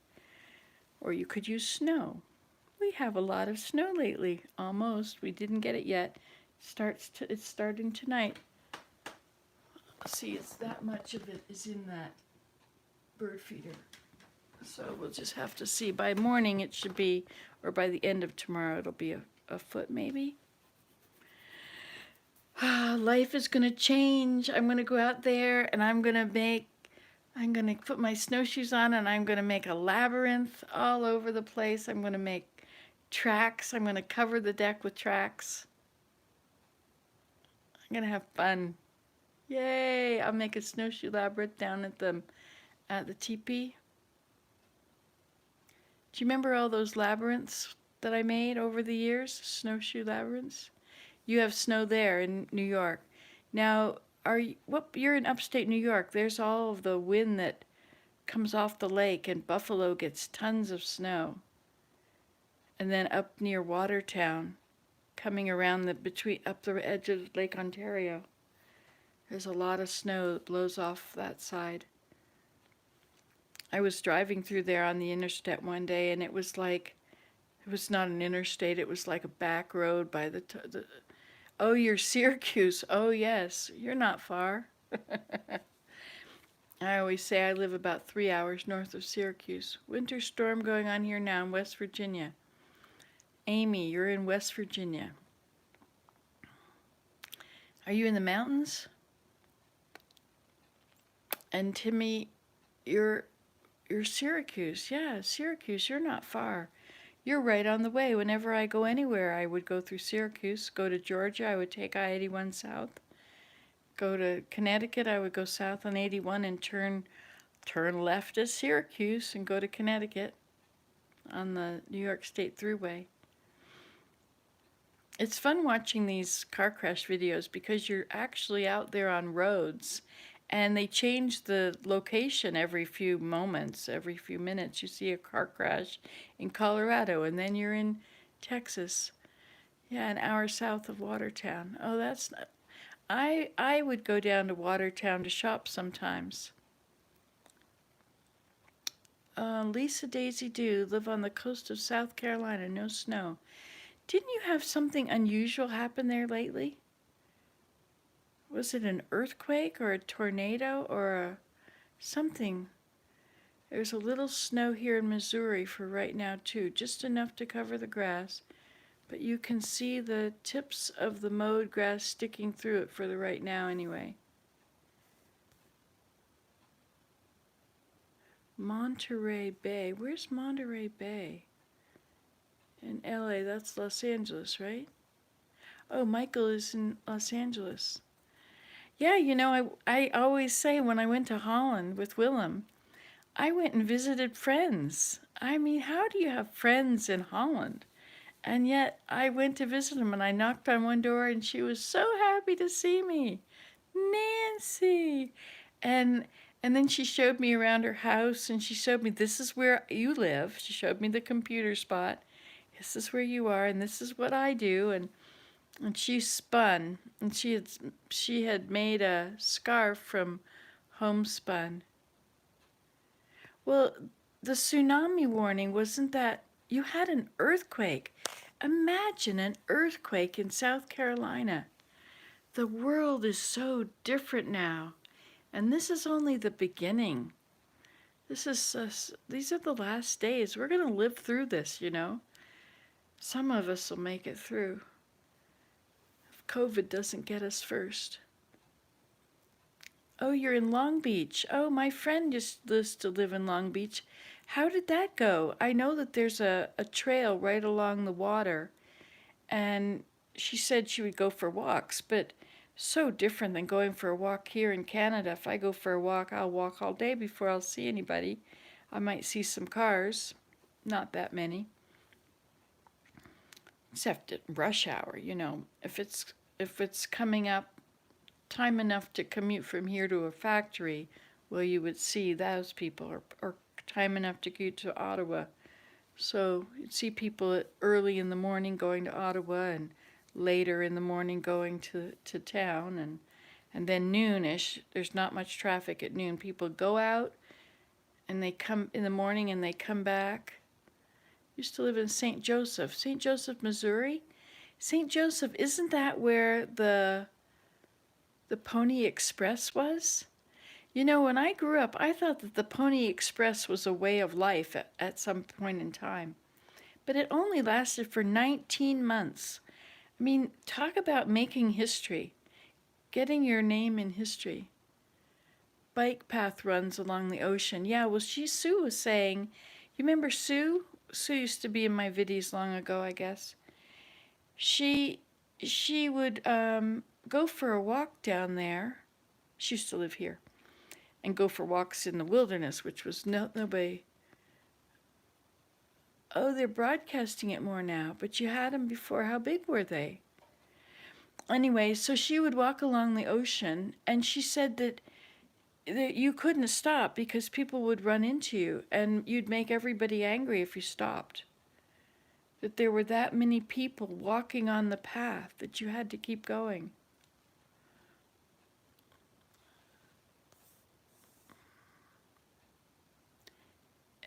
Or you could use snow. We have a lot of snow lately, almost. We didn't get it yet. It's starting tonight. See, it's that much of it is in that bird feeder. So we'll just have to see. By morning it should be, or by the end of tomorrow it'll be a foot maybe. Life is going to change. I'm going to go out there and I'm going to put my snowshoes on and I'm going to make a labyrinth all over the place. I'm going to make tracks. I'm going to cover the deck with tracks. I'm going to have fun. Yay! I'll make a snowshoe labyrinth down at the teepee. Do you remember all those labyrinths that I made over the years? Snowshoe labyrinths? You have snow there in New York. Now, you're in upstate New York. There's all of the wind that comes off the lake, and Buffalo gets tons of snow. And then up near Watertown, coming around up the edge of Lake Ontario, there's a lot of snow that blows off that side. I was driving through there on the interstate one day, and it was not an interstate. It was like a back road by the oh, you're Syracuse. Oh, yes, you're not far. I always say I live about 3 hours north of Syracuse. Winter storm going on here now in West Virginia. Amy, you're in West Virginia. Are you in the mountains? And Timmy, you're Syracuse. Yeah, Syracuse, you're not far. You're right on the way. Whenever I go anywhere, I would go through Syracuse. Go to Georgia, I would take I-81 south. Go to Connecticut, I would go south on 81 and turn left at Syracuse and go to Connecticut on the New York State Thruway. It's fun watching these car crash videos because you're actually out there on roads, and they change the location every few moments, every few minutes. You see a car crash in Colorado, and then you're in Texas. Yeah, an hour south of Watertown. Oh, that's not... I would go down to Watertown to shop sometimes. Lisa Daisy Dew, live on the coast of South Carolina, no snow. Didn't you have something unusual happen there lately? Was it an earthquake or a tornado or something? There's a little snow here in Missouri for right now too, just enough to cover the grass. But you can see the tips of the mowed grass sticking through it for the right now anyway. Monterey Bay. Where's Monterey Bay? In LA, that's Los Angeles, right? Oh, Michael is in Los Angeles. Yeah, I always say when I went to Holland with Willem, I went and visited friends. I mean, how do you have friends in Holland? And yet I went to visit him and I knocked on one door and she was so happy to see me. Nancy. And then she showed me around her house and she showed me, this is where you live. She showed me the computer spot. This is where you are and this is what I do. And she spun and she had made a scarf from homespun. Well, the tsunami warning wasn't that you had an earthquake. Imagine an earthquake in South Carolina. The world is so different now, and this is only the beginning. These are the last days. We're going to live through this, you know. Some of us will make it through if COVID doesn't get us first. Oh, you're in Long Beach. Oh, my friend just used to live in Long Beach. How did that go? I know that there's a trail right along the water, and she said she would go for walks, but so different than going for a walk here in Canada. If I go for a walk, I'll walk all day before I'll see anybody. I might see some cars, not that many, except at rush hour, you know. If it's coming up time enough to commute from here to a factory, well, you would see those people, or time enough to go to Ottawa. So you'd see people early in the morning going to Ottawa and later in the morning going to town, and then noonish, there's not much traffic at noon. People go out and they come in the morning and they come back. Used to live in St. Joseph, Missouri. St. Joseph, isn't that where the Pony Express was? You know, when I grew up, I thought that the Pony Express was a way of life at some point in time. But it only lasted for 19 months. I mean, talk about making history, getting your name in history. Bike path runs along the ocean. Yeah, well, Sue was saying, you remember Sue? Sue used to be in my videos long ago, I guess. She would go for a walk down there. She used to live here. And go for walks in the wilderness, which was nobody. Oh, they're broadcasting it more now, but you had them before. How big were they? Anyway, so she would walk along the ocean, and she said that you couldn't stop because people would run into you, and you'd make everybody angry if you stopped. That there were that many people walking on the path that you had to keep going.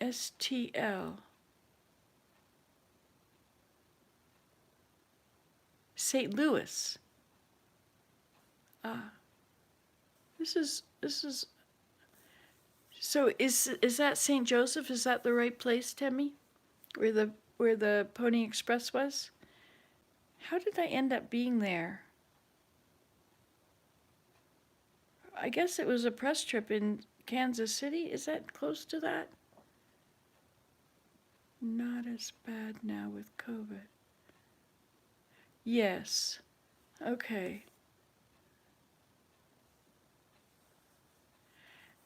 STL. St. Louis. This is so is that St. Joseph? Is that the right place, Temmie? Where the Pony Express was? How did I end up being there? I guess it was a press trip in Kansas City. Is that close to that? Not as bad now with COVID. Yes. Okay.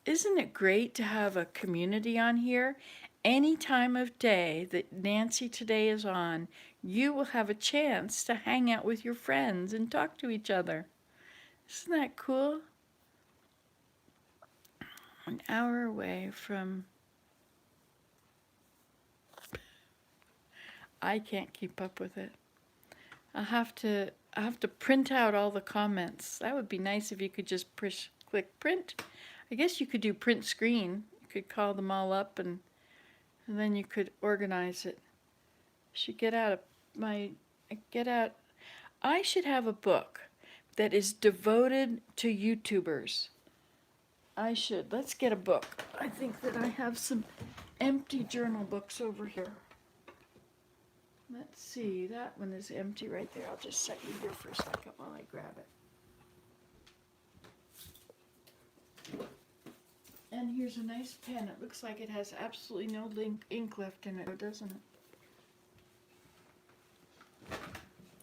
Isn't it great to have a community on here? Any time of day that Nancy today is on, you will have a chance to hang out with your friends and talk to each other. Isn't that cool? An hour away from... I can't keep up with it. I have to print out all the comments. That would be nice if you could just click print. I guess you could do print screen. You could call them all up and then you could organize it. I should have a book that is devoted to YouTubers. I should. Let's get a book. I think that I have some empty journal books over here. Let's see, that one is empty right there. I'll just set you here for a second while I grab it. And here's a nice pen. It looks like it has absolutely no ink left in it, doesn't it?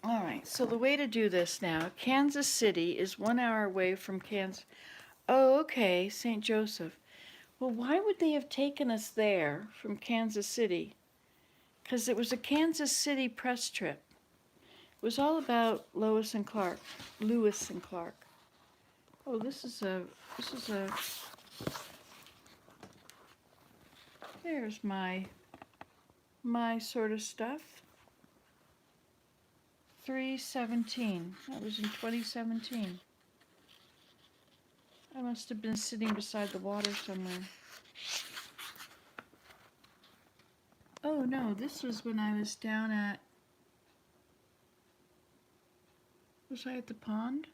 All right, so the way to do this now, Kansas City is 1 hour away from Kansas. Oh, okay, St. Joseph. Well, why would they have taken us there from Kansas City? Because it was a Kansas City press trip. It was all about Lewis and Clark. Oh, this is a, there's my sort of stuff. 3/17, that was in 2017. I must have been sitting beside the water somewhere. Oh no, this was when I was down at, was I at the pond?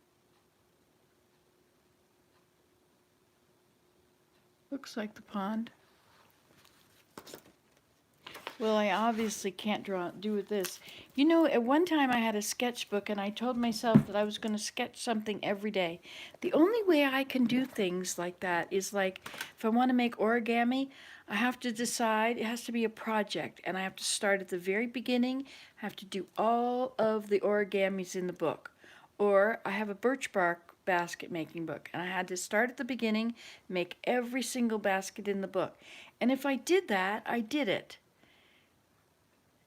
Looks like the pond. Well, I obviously can't do with this. You know, at one time I had a sketchbook and I told myself that I was going to sketch something every day. The only way I can do things like that is like if I want to make origami, I have to decide it has to be a project and I have to start at the very beginning. I have to do all of the origamis in the book. Or I have a birch bark basket making book and I had to start at the beginning, make every single basket in the book. And if I did that, I did it.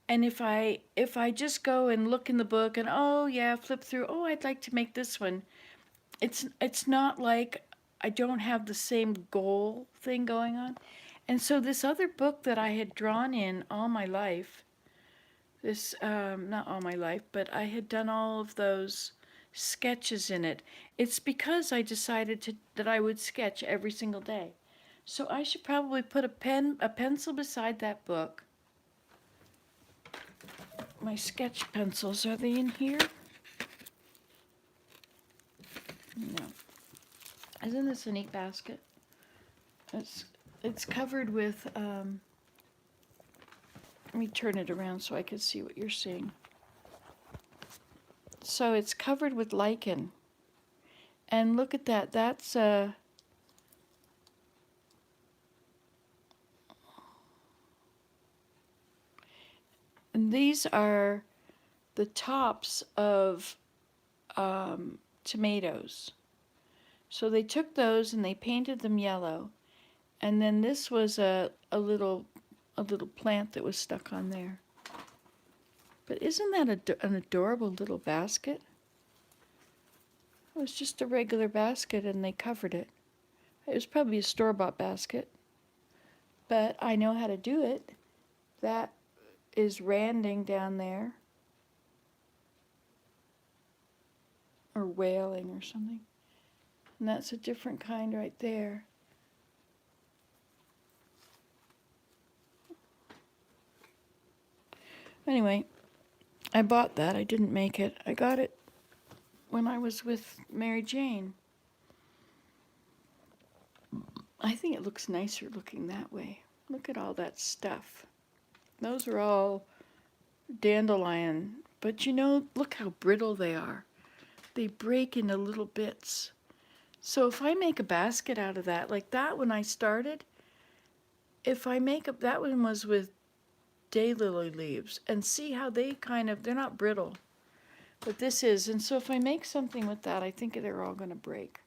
And if I just go and look in the book and oh yeah, flip through, oh I'd like to make this one. It's not like I don't have the same goal thing going on. And so this other book that I had drawn in all my life, this not all my life, but I had done all of those sketches in it. It's because I decided that I would sketch every single day. So I should probably put a pencil beside that book. My sketch pencils, are they in here? No. Isn't this a neat basket? It's covered with, let me turn it around so I can see what you're seeing. So it's covered with lichen. And look at that, that's and these are the tops of tomatoes. So they took those and they painted them yellow. And then this was a little plant that was stuck on there. But isn't that an adorable little basket? It was just a regular basket and they covered it. It was probably a store-bought basket. But I know how to do it. That is randing down there. Or whaling or something. And that's a different kind right there. Anyway, I bought that. I didn't make it. I got it when I was with Mary Jane. I think it looks nicer looking that way. Look at all that stuff. Those are all dandelion. But you know, look how brittle they are. They break into little bits. So if I make a basket out of that, like that when I started, if I make up, that one was with daylily leaves. And see how they they're not brittle. But this is, and so if I make something with that, I think they're all going to break.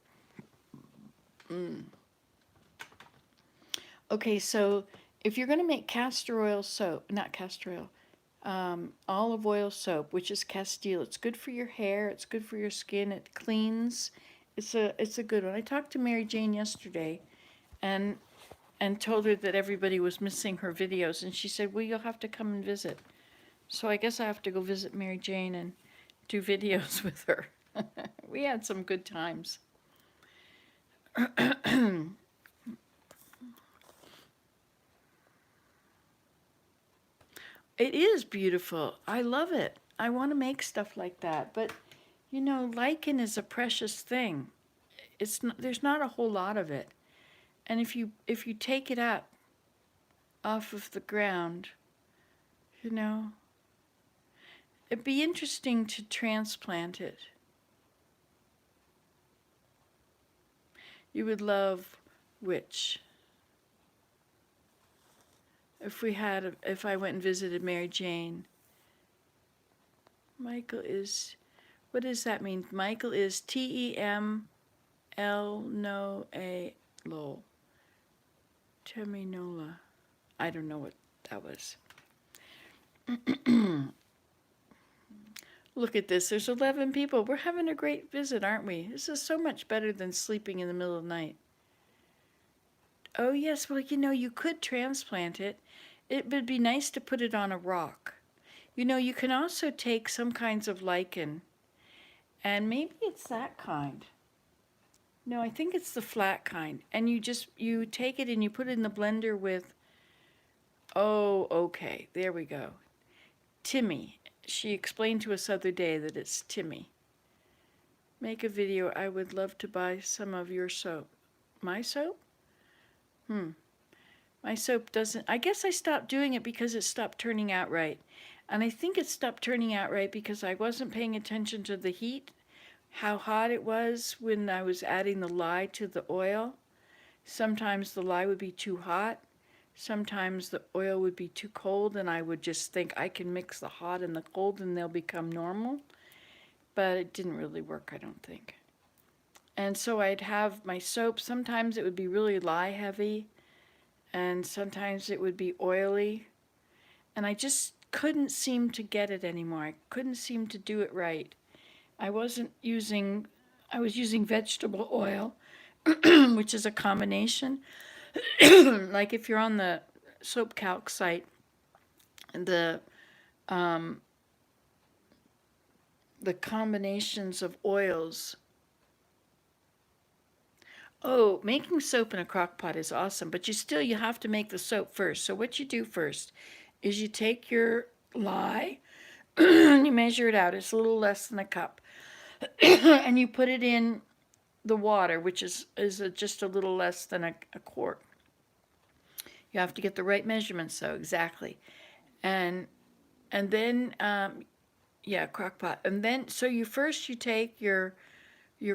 Okay, so if you're going to make castor oil soap, not castor oil, olive oil soap, which is Castile, it's good for your hair, it's good for your skin, it cleans. It's a good one. I talked to Mary Jane yesterday, and told her that everybody was missing her videos, and she said, well, you'll have to come and visit. So I guess I have to go visit Mary Jane and do videos with her. We had some good times. It is beautiful. I love it. I want to make stuff like that. But, you know, lichen is a precious thing. It's not, there's not a whole lot of it. And if you take it up off of the ground, you know, it'd be interesting to transplant it. You would love which? If I went and visited Mary Jane. Michael is, what does that mean? Michael is Teml no a lol. Teminola. I don't know what that was. Look at this. There's 11 people. We're having a great visit, aren't we? This is so much better than sleeping in the middle of the night. Oh, yes. Well, you know, you could transplant it. It would be nice to put it on a rock. You know, you can also take some kinds of lichen, and maybe it's that kind. No, I think it's the flat kind. And you take it and you put it in the blender with Oh, okay. There we go. Timmy. She explained to us the other day that it's Timmy. Make a video. I would love to buy some of your soap. My soap? My soap doesn't. I guess I stopped doing it because it stopped turning out right. And I think it stopped turning out right because I wasn't paying attention to the heat, how hot it was when I was adding the lye to the oil. Sometimes the lye would be too hot. Sometimes the oil would be too cold, and I would just think I can mix the hot and the cold and they'll become normal. But it didn't really work, I don't think. And so I'd have my soap. Sometimes it would be really lye heavy, and sometimes it would be oily. And I just couldn't seem to get it anymore. I couldn't seem to do it right. I was using vegetable oil, which is a combination. Like if you're on the soap calc site, the combinations of oils. Oh, making soap in a crock pot is awesome, but you have to make the soap first. So what you do first is you take your lye, you measure it out. It's a little less than a cup. And you put it in the water, which is just a little less than a quart. You have to get the right measurements, though, exactly. And then, crock pot. And then, so you take your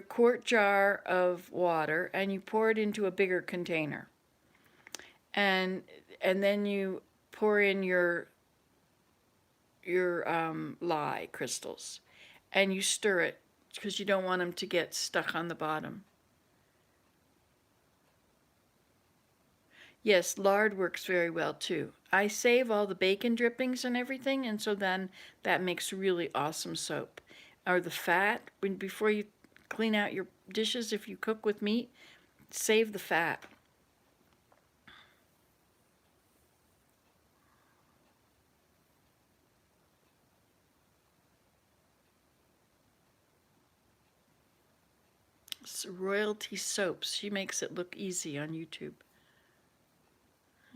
quart jar of water and you pour it into a bigger container. And then you pour in your lye crystals, and you stir it because you don't want them to get stuck on the bottom. Yes, lard works very well too. I save all the bacon drippings and everything, and so then that makes really awesome soap. Or the fat, before you clean out your dishes, if you cook with meat, save the fat. It's Royalty Soaps. She makes it look easy on YouTube.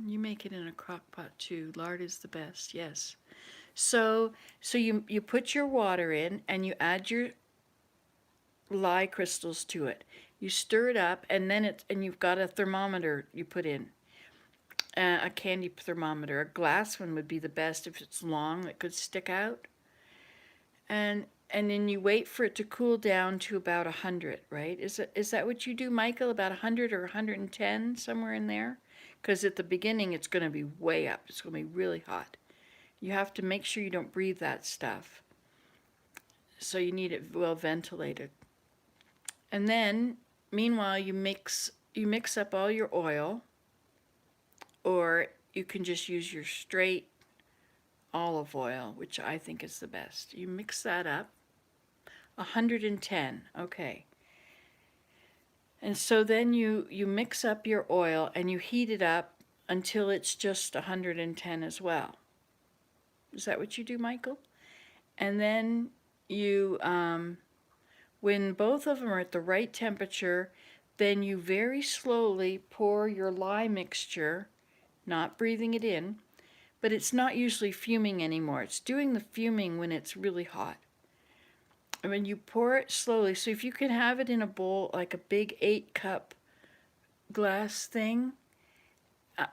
You make it in a crock pot too. Lard is the best, yes. So you put your water in and you add your lye crystals to it. You stir it up, and then you've got a thermometer you put in. A candy thermometer. A glass one would be the best if it's long, it could stick out. And then you wait for it to cool down to about 100, right? Is that what you do, Michael? About 100 or 110, somewhere in there? Because at the beginning it's going to be way up. It's going to be really hot. You have to make sure you don't breathe that stuff. So you need it well ventilated. And then, meanwhile, you mix up all your oil, or you can just use your straight olive oil, which I think is the best. You mix that up. 110, okay. And so then you mix up your oil and you heat it up until it's just 110 as well. Is that what you do, Michael? And then you, when both of them are at the right temperature, then you very slowly pour your lye mixture, not breathing it in, but it's not usually fuming anymore. It's doing the fuming when it's really hot. And when you pour it slowly, so if you can have it in a bowl, like a big 8-cup glass thing,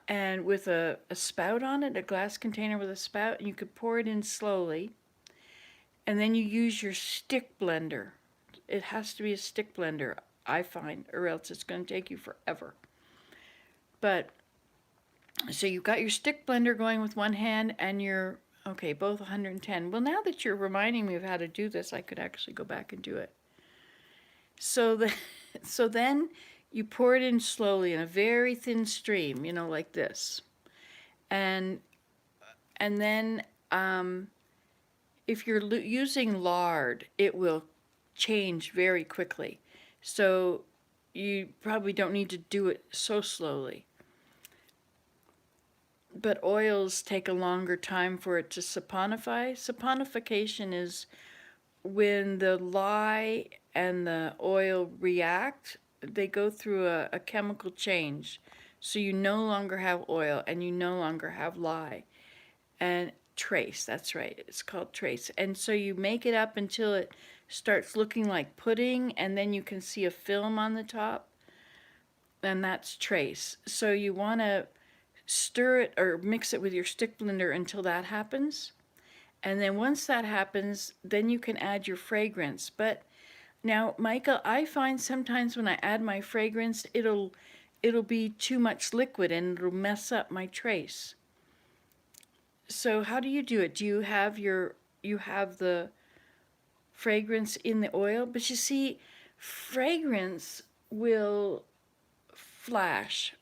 and with a spout on it, a glass container with a spout, and you could pour it in slowly. And then you use your stick blender. It has to be a stick blender, I find, or else it's going to take you forever. But, so you've got your stick blender going with one hand and your, okay, both 110. Well, now that you're reminding me of how to do this, I could actually go back and do it. So then you pour it in slowly in a very thin stream, like this. And then if you're using lard, it will change very quickly. So you probably don't need to do it so slowly. But oils take a longer time for it to saponify. Saponification is when the lye and the oil react, they go through a chemical change. So you no longer have oil and you no longer have lye. And trace, that's right, it's called trace. And so you make it up until it starts looking like pudding, and then you can see a film on the top, and that's trace. So you want to stir it or mix it with your stick blender until that happens. And then once that happens, then you can add your fragrance. But now, Michael, I find sometimes when I add my fragrance, it'll be too much liquid and it'll mess up my trace. So how do you do it? Do you have the fragrance in the oil? But you see, fragrance will flash,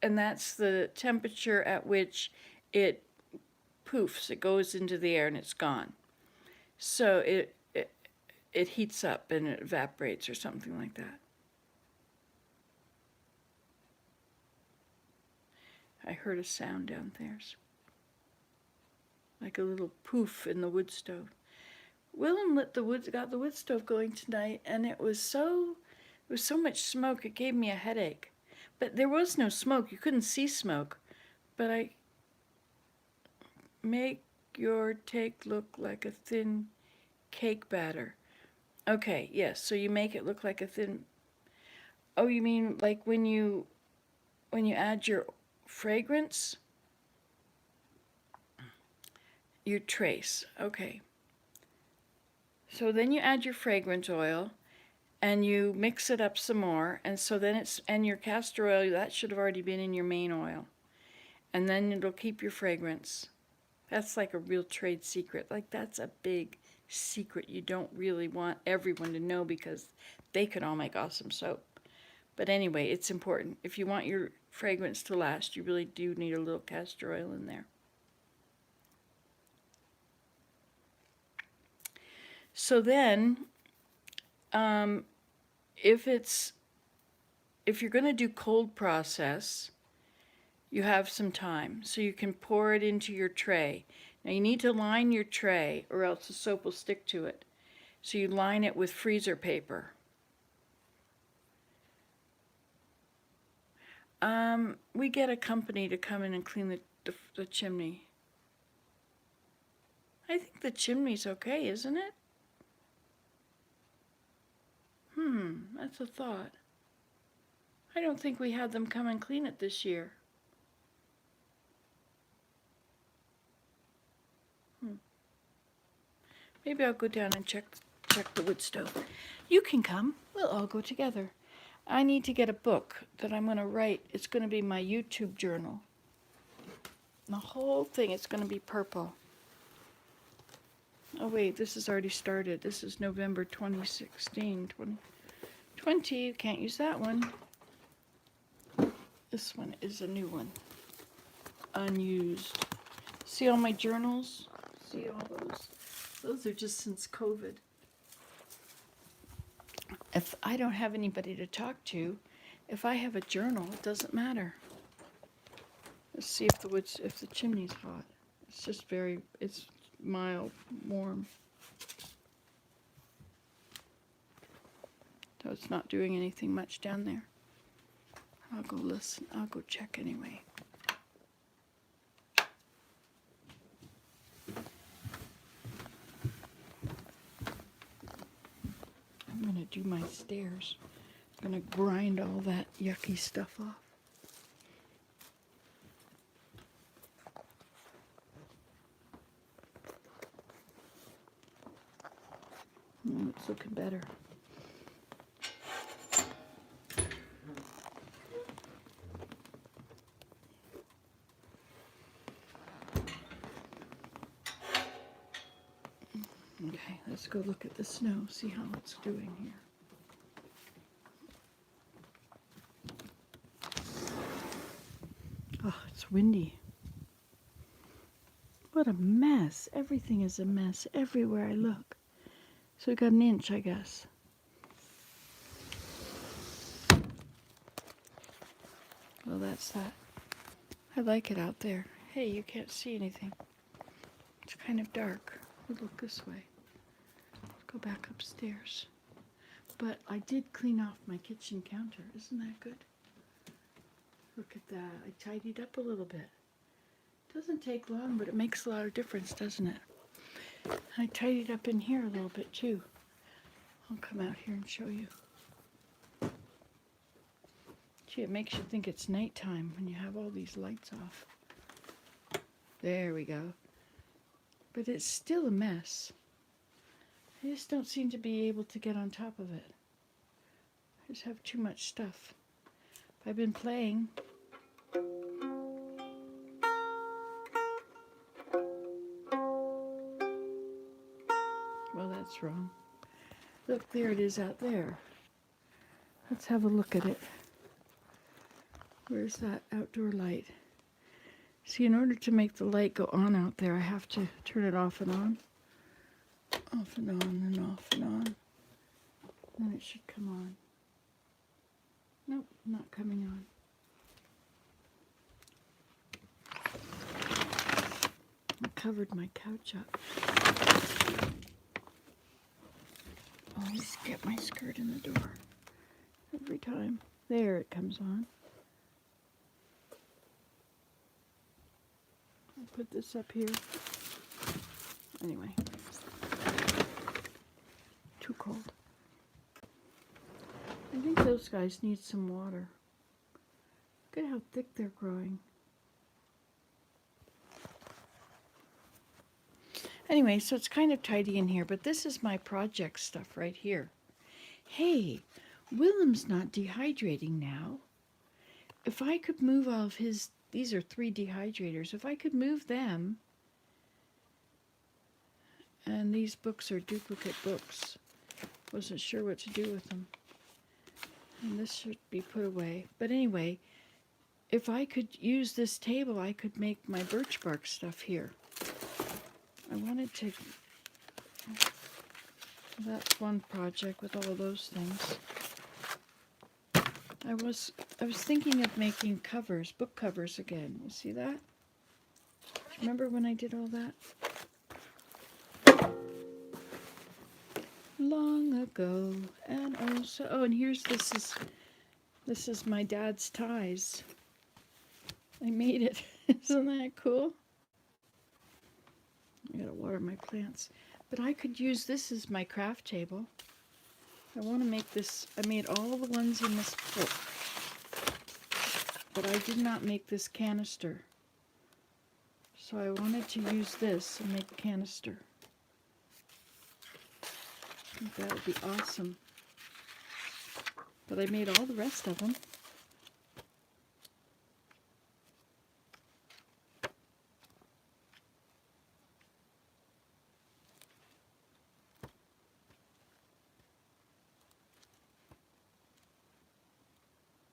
and that's the temperature at which it poofs. It goes into the air and it's gone. So it heats up and it evaporates or something like that. I heard a sound downstairs, like a little poof in the wood stove. Willem got the wood stove going tonight, and it was so much smoke, it gave me a headache. But there was no smoke, you couldn't see smoke. But I make your cake look like a thin cake batter. Okay, yes, so you make it look like a thin. Oh, you mean like when you add your fragrance? Your trace, okay. So then you add your fragrance oil and you mix it up some more, and so then and your castor oil, that should have already been in your main oil. And then it'll keep your fragrance. That's like a real trade secret. Like, that's a big secret you don't really want everyone to know because they could all make awesome soap. But anyway, it's important. If you want your fragrance to last, you really do need a little castor oil in there. So then, if you're going to do cold process, you have some time, so you can pour it into your tray. Now you need to line your tray or else the soap will stick to it. So you line it with freezer paper. We get a company to come in and clean the chimney. I think the chimney's okay, isn't it? That's a thought. I don't think we had them come and clean it this year. Maybe I'll go down and check the wood stove. You can come. We'll all go together. I need to get a book that I'm going to write. It's going to be my YouTube journal. The whole thing, it's going to be purple. Oh wait, this has already started. This is November 2016. 2020, you can't use that one. This one is a new one. Unused. See all my journals? See all those? Those are just since COVID. If I don't have anybody to talk to, if I have a journal, it doesn't matter. Let's see if the chimney's hot. It's just it's mild, warm. So it's not doing anything much down there. I'll go listen. I'll go check anyway. I'm going to do my stairs. I'm going to grind all that yucky stuff off. It's looking better. Okay, let's go look at the snow, see how it's doing here. Oh, it's windy. What a mess. Everything is a mess everywhere I look. So we got an inch, I guess. Well, that's that. I like it out there. Hey, you can't see anything. It's kind of dark. We'll look this way. Go back upstairs. But I did clean off my kitchen counter. Isn't that good? Look at that. I tidied up a little bit. Doesn't take long, but it makes a lot of difference, doesn't it? I tidied up in here a little bit too. I'll come out here and show you. Gee, it makes you think it's nighttime when you have all these lights off. There we go. But it's still a mess. I just don't seem to be able to get on top of it. I just have too much stuff. I've been playing. Well, that's wrong. Look, there it is out there. Let's have a look at it. Where's that outdoor light? See, in order to make the light go on out there, I have to turn it off and on. Off and on and off and on. Then it should come on. Nope, not coming on. I covered my couch up. Always get my skirt in the door. Every time. There it comes on. I'll put this up here. Anyway. Too cold. I think those guys need some water. Look at how thick they're growing. Anyway, so it's kind of tidy in here, but this is my project stuff right here. Hey, Willem's not dehydrating now. If I could move all of his, these are 3 dehydrators, if I could move them, and these books are duplicate books, wasn't sure what to do with them. And this should be put away. But anyway, if I could use this table, I could make my birch bark stuff here. I wanted to, that's one project with all of those things. I was thinking of making covers, book covers again. You see that? Remember when I did all that? Long ago, and also, oh, and here's, this is my dad's ties. I made it. Isn't that cool? I gotta water my plants. But I could use this as my craft table. I want to make this, I made all the ones in this book. But I did not make this canister. So I wanted to use this and make a canister. I think that would be awesome. But I made all the rest of them.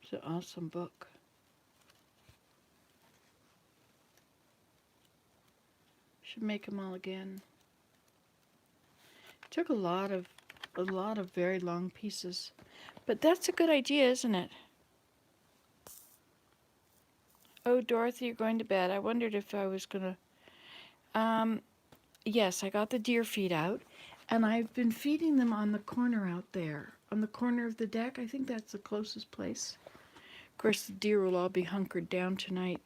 It's an awesome book. Should make them all again. Took a lot of very long pieces, but that's a good idea, isn't it? Oh, Dorothy, you're going to bed. I wondered if I was gonna. Yes, I got the deer feed out, and I've been feeding them on the corner out there, on the corner of the deck. I think that's the closest place. Of course, the deer will all be hunkered down tonight.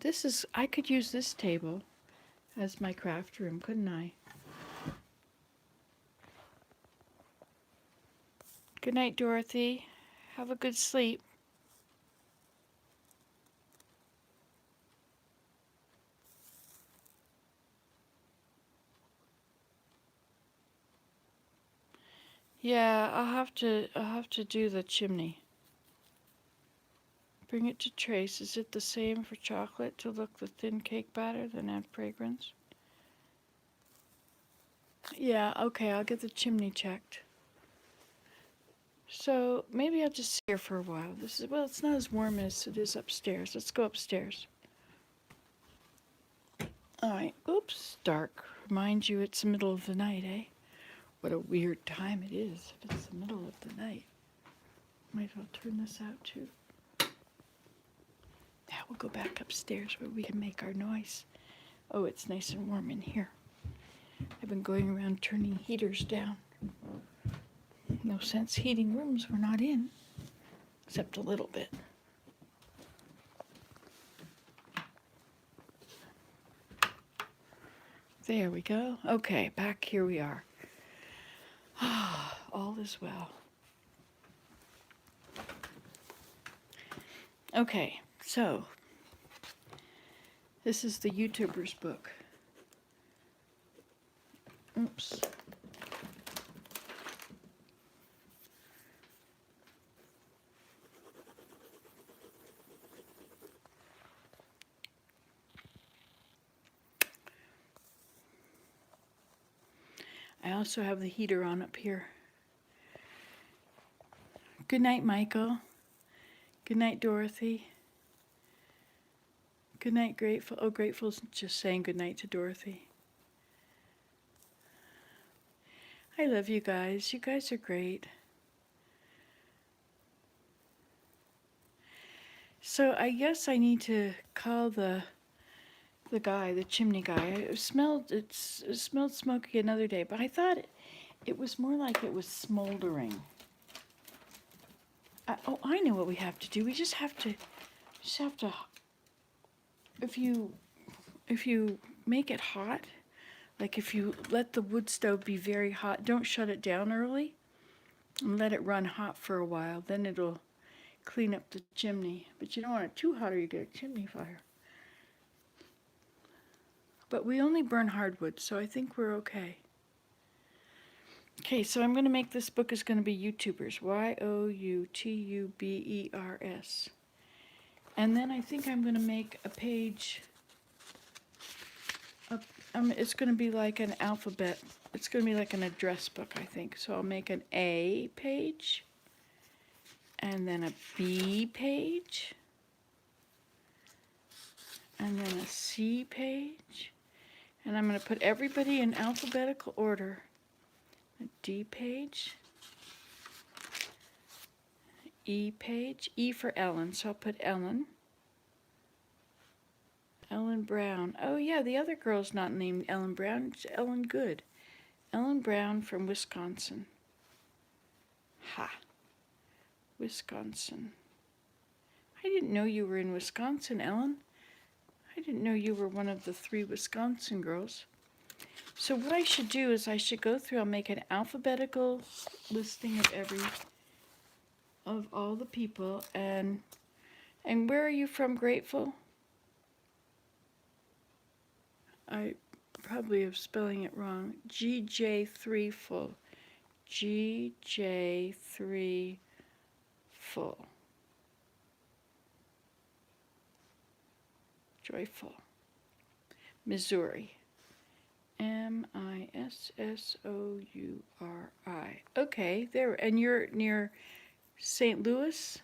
This is, I could use this table as my craft room, couldn't I? Good night, Dorothy. Have a good sleep. Yeah, I'll have to do the chimney. Bring it to trace. Is it the same for chocolate to look the thin cake batter than add fragrance? Yeah, okay, I'll get the chimney checked. So maybe I'll just sit here for a while. This is, well, it's not as warm as it is upstairs. Let's go upstairs. All right. Oops, dark. Remind you it's the middle of the night, eh? What a weird time it is if it's the middle of the night. Might as well turn this out too. Now we'll go back upstairs where we can make our noise. Oh, it's nice and warm in here. I've been going around turning heaters down. No sense heating rooms we're not in. except a little bit. There we go. Okay, back here we are. All is well. Okay, so this is the YouTuber's book. Oops. I also have the heater on up here. Good night, Michael. Good night, Dorothy. Good night, Grateful. Oh, Grateful's just saying good night to Dorothy. I love you guys. You guys are great. So I guess I need to call the guy, the chimney guy. It smelled smoky another day, but I thought it was more like it was smoldering. I know what we have to do. We just have to, if you make it hot, like if you let the wood stove be very hot, don't shut it down early, and let it run hot for a while. Then it'll clean up the chimney. But you don't want it too hot or you get a chimney fire. But we only burn hardwood, so I think we're okay. Okay, so I'm going to make this book is going to be YouTubers. YOUTUBERS. And then I think I'm going to make a page. It's going to be like an alphabet. It's going to be like an address book, I think. So I'll make an A page. And then a B page. And then a C page. And I'm going to put everybody in alphabetical order. A D page. E page. E for Ellen, so I'll put Ellen. Ellen Brown. Oh yeah, the other girl's not named Ellen Brown. It's Ellen Good. Ellen Brown from Wisconsin. Ha. Wisconsin. I didn't know you were in Wisconsin, Ellen. I didn't know you were one of the 3 Wisconsin girls. So what I should do is I should go through, I'll make an alphabetical listing of all the people, and where are you from, Grateful? I probably am spelling it wrong. GJ3 full. GJ3 full. Joyful. Missouri. Missouri. Okay, there. And you're near St. Louis?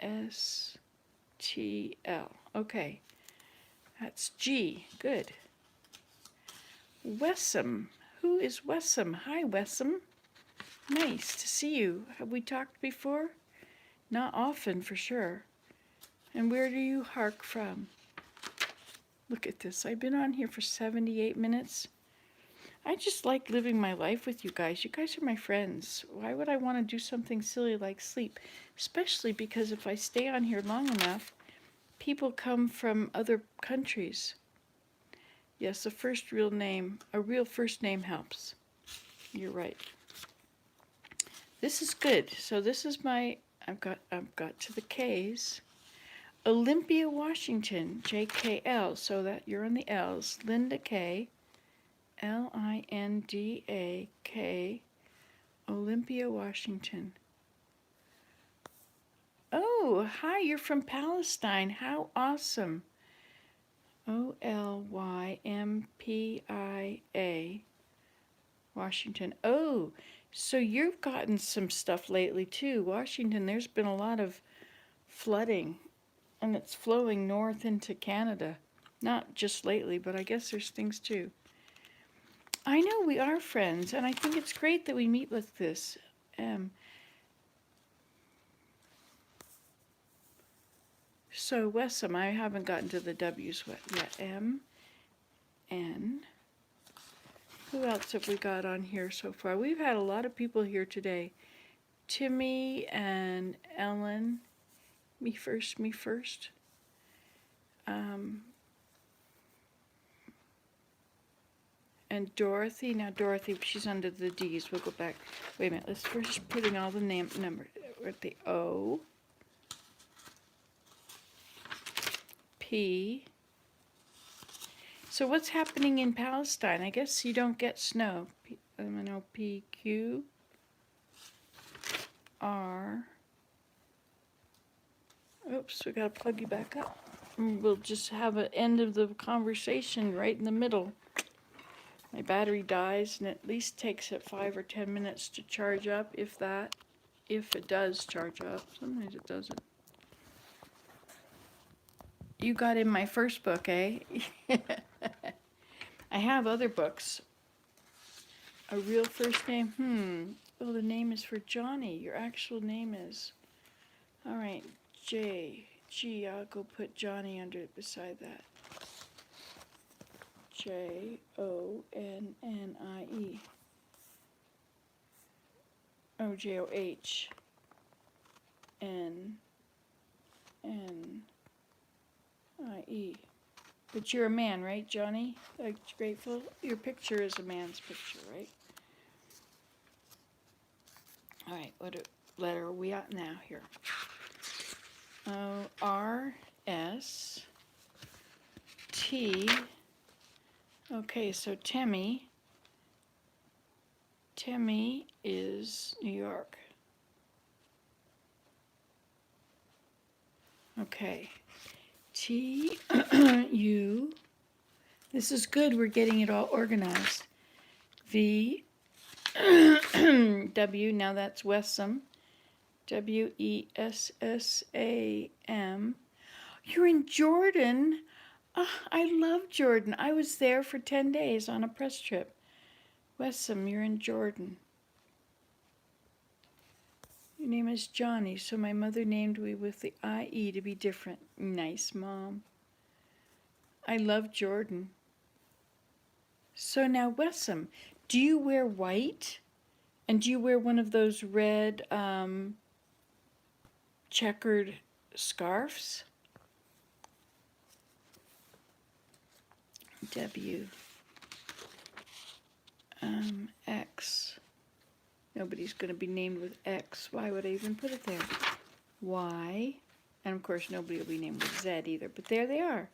STL. Okay. That's G. Good. Wessam. Who is Wessam? Hi, Wessam. Nice to see you. Have we talked before? Not often, for sure. And where do you hark from? Look at this. I've been on here for 78 minutes. I just like living my life with you guys. You guys are my friends. Why would I want to do something silly like sleep? Especially because if I stay on here long enough, people come from other countries. Yes, a real first name helps. You're right. This is good. So this is I've got to the K's. Olympia, Washington, JKL, so that you're on the L's. Linda K, LINDA-K, Olympia, Washington. Oh, hi, you're from Palestine. How awesome. OLYMPIA, Washington. Oh, so you've gotten some stuff lately too. Washington, there's been a lot of flooding. And it's flowing north into Canada. Not just lately, but I guess there's things too. I know we are friends, and I think it's great that we meet like this. So Wessam, I haven't gotten to the W's yet. M, N. Who else have we got on here so far? We've had a lot of people here today. Timmy and Ellen. Me first, me first. And Dorothy. Now Dorothy, she's under the D's. We'll go back. Wait a minute. Let's first put in all the numbers. We're at the O. P. So what's happening in Palestine? I guess you don't get snow. I'm going to P, Q, R. Oops, we got to plug you back up. And we'll just have an end of the conversation right in the middle. My battery dies, and it at least takes it 5 or 10 minutes to charge up, if that. If it does charge up. Sometimes it doesn't. You got in my first book, eh? I have other books. A real first name? Well, the name is for Johnny. Your actual name is. All right, J. G, I'll go put Johnny under it beside that. Jonnie. Oh, Johnnnie. But you're a man, right, Johnny? Grateful? Your picture is a man's picture, right? All right, what letter are we at now here? R, S, T. Okay, so Timmy. Timmy is New York. Okay. T, U. This is good. We're getting it all organized. V, W. Now that's Wessam. Wessam. You're in Jordan. I love Jordan. I was there for 10 days on a press trip. Wessam, you're in Jordan. Your name is Johnny, so my mother named me with the I-E to be different. Nice, Mom. I love Jordan. So now, Wessam, do you wear white? And do you wear one of those red checkered scarves? W. X. Nobody's going to be named with X. Why would I even put it there? Y. And of course nobody will be named with Z either, but there they are.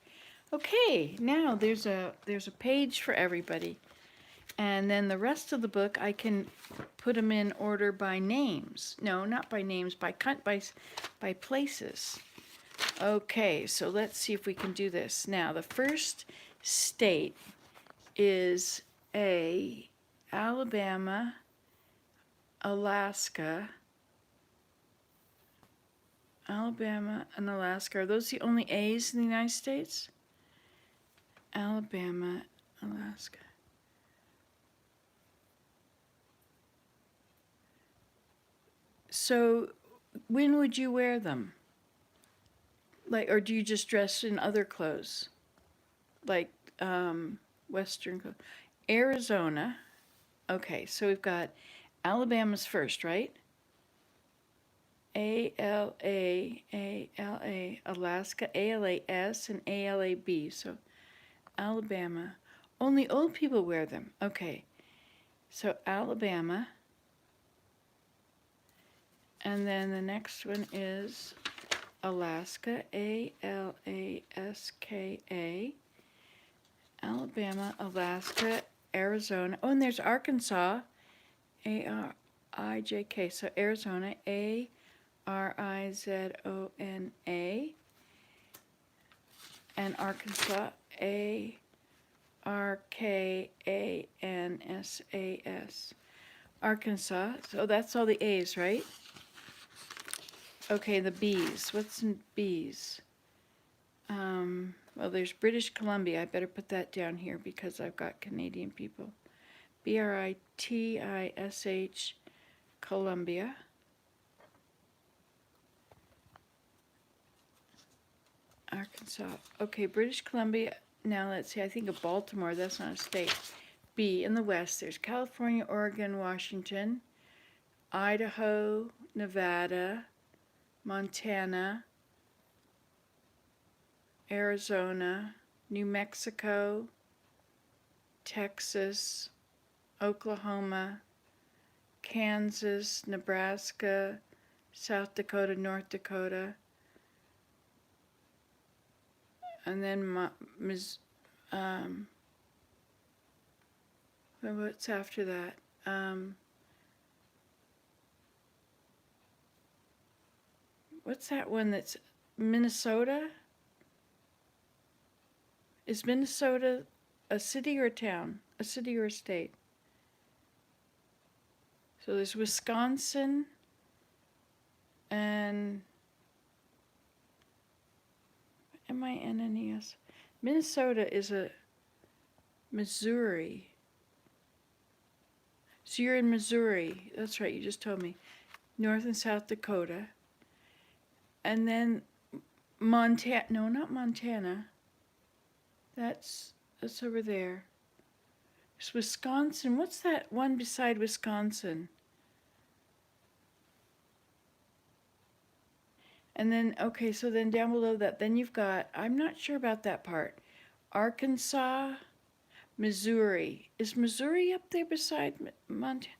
Okay, now there's a page for everybody. And then the rest of the book I can put them in order by names. No, not by names, by places. Okay, so let's see if we can do this. Now, the first state is A, Alabama, Alaska. Alabama and Alaska. Are those the only A's in the United States? Alabama, Alaska. So, when would you wear them? Like, or do you just dress in other clothes? Like, Western clothes. Arizona. Okay, so we've got Alabama's first, right? A-L-A, Alaska, A-L-A-S, and A-L-A-B. So, Alabama. Only old people wear them. Okay. So, Alabama. And then the next one is Alaska, A-L-A-S-K-A. Alabama, Alaska, Arizona. Oh, and there's Arkansas, A-R-I-J-K. So Arizona, A-R-I-Z-O-N-A. And Arkansas, A-R-K-A-N-S-A-S. Arkansas. So that's all the A's, right? Okay, the B's. What's in B's? Well, there's British Columbia. I better put that down here because I've got Canadian people. B-R-I-T-I-S-H, Columbia. Arkansas. Okay, British Columbia. Now let's see. I think of Baltimore. That's not a state. B, in the west, there's California, Oregon, Washington. Idaho, Nevada, Montana, Arizona, New Mexico, Texas, Oklahoma, Kansas, Nebraska, South Dakota, North Dakota, and then what's after that? What's that one that's Minnesota? Is Minnesota a city or a town? A city or a state? So there's Wisconsin and Minnes. Minnesota is a Missouri. So you're in Missouri. That's right, you just told me. North and South Dakota. And then Montana. No, not Montana. That's over there. It's Wisconsin. What's that one beside Wisconsin? And then, okay, so then down below that, then you've got, I'm not sure about that part, Arkansas, Missouri. Is Missouri up there beside Montana?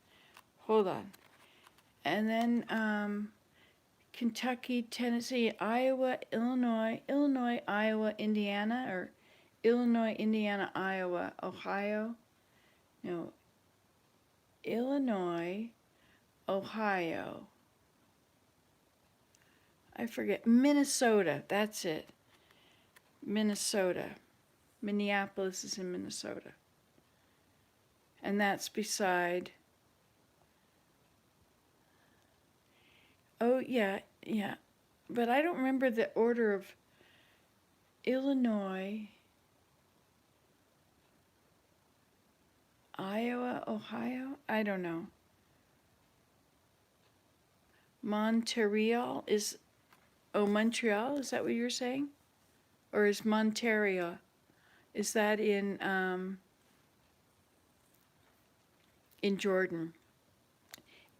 Hold on. And then Kentucky, Tennessee, Iowa, Illinois, Iowa, Indiana, or Illinois, Indiana, Iowa, Ohio. No, Illinois, Ohio. I forget. Minnesota, that's it. Minnesota. Minneapolis is in Minnesota. And that's beside. Oh, yeah. But I don't remember the order of Illinois, Iowa, Ohio. I don't know. Montreal is. Oh, Montreal? Is that what you're saying? Or is Monteria? Is that in Jordan?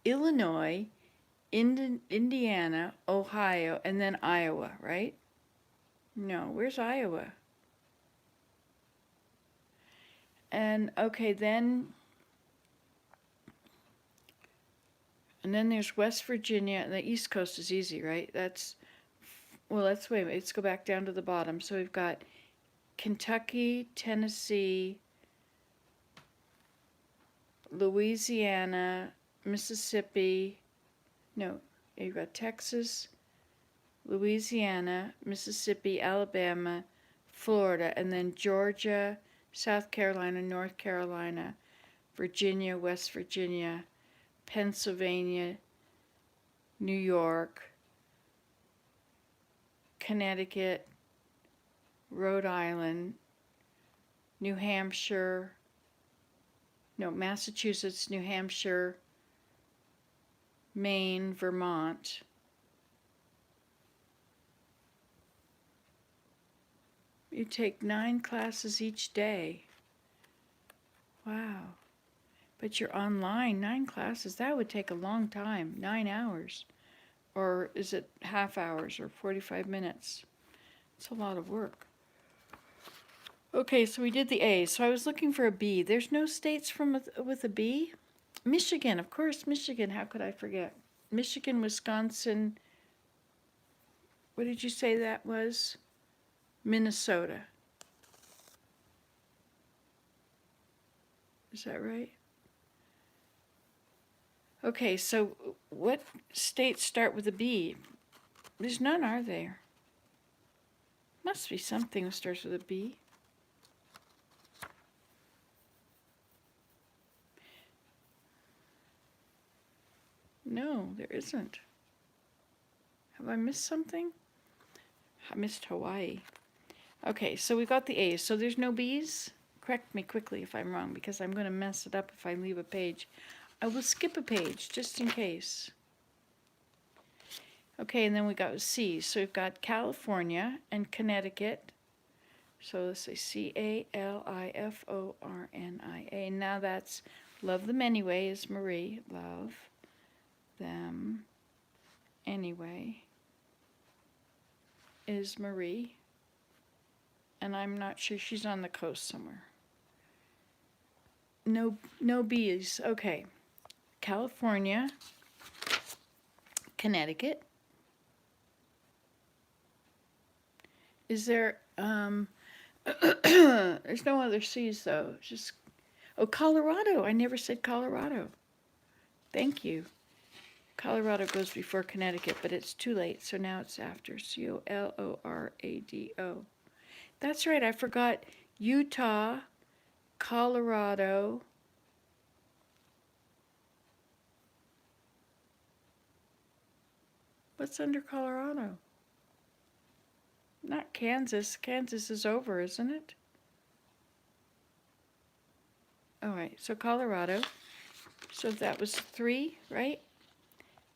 Illinois, Indiana, Ohio, and then Iowa, right? No, where's Iowa? And okay, then there's West Virginia, and the East Coast is easy, right? Let's wait a minute, let's go back down to the bottom. So we've got Kentucky, Tennessee, Louisiana, Mississippi. No, you've got Texas, Louisiana, Mississippi, Alabama, Florida, and then Georgia, South Carolina, North Carolina, Virginia, West Virginia, Pennsylvania, New York, Connecticut, Rhode Island, New Hampshire, no, Massachusetts, New Hampshire, Maine, Vermont. You take 9 classes each day. Wow. But you're online, 9 classes. That would take a long time, 9 hours. Or is it half hours or 45 minutes? It's a lot of work. Okay, so we did the A. So I was looking for a B. There's no states with a B? Michigan, of course, Michigan. How could I forget? Michigan, Wisconsin. What did you say that was? Minnesota. Is that right? Okay, so what states start with a B? There's none, are there? Must be something that starts with a B. No, there isn't. Have I missed something? I missed Hawaii. Okay, so we got the A's. So there's no B's? Correct me quickly if I'm wrong, because I'm going to mess it up if I leave a page. I will skip a page, just in case. Okay, and then we got C. So we've got California and Connecticut. So let's say California. Now that's love them anyway is Marie. Love them anyway is Marie, and I'm not sure, she's on the coast somewhere. No bees. Okay. California, Connecticut. Is there there's no other C's though. Just Colorado. I never said Colorado. Thank you. Colorado goes before Connecticut, but it's too late, so now it's after. Colorado. That's right, I forgot Utah, Colorado. What's under Colorado? Not Kansas. Kansas is over, isn't it? All right, so Colorado. So that was 3, right?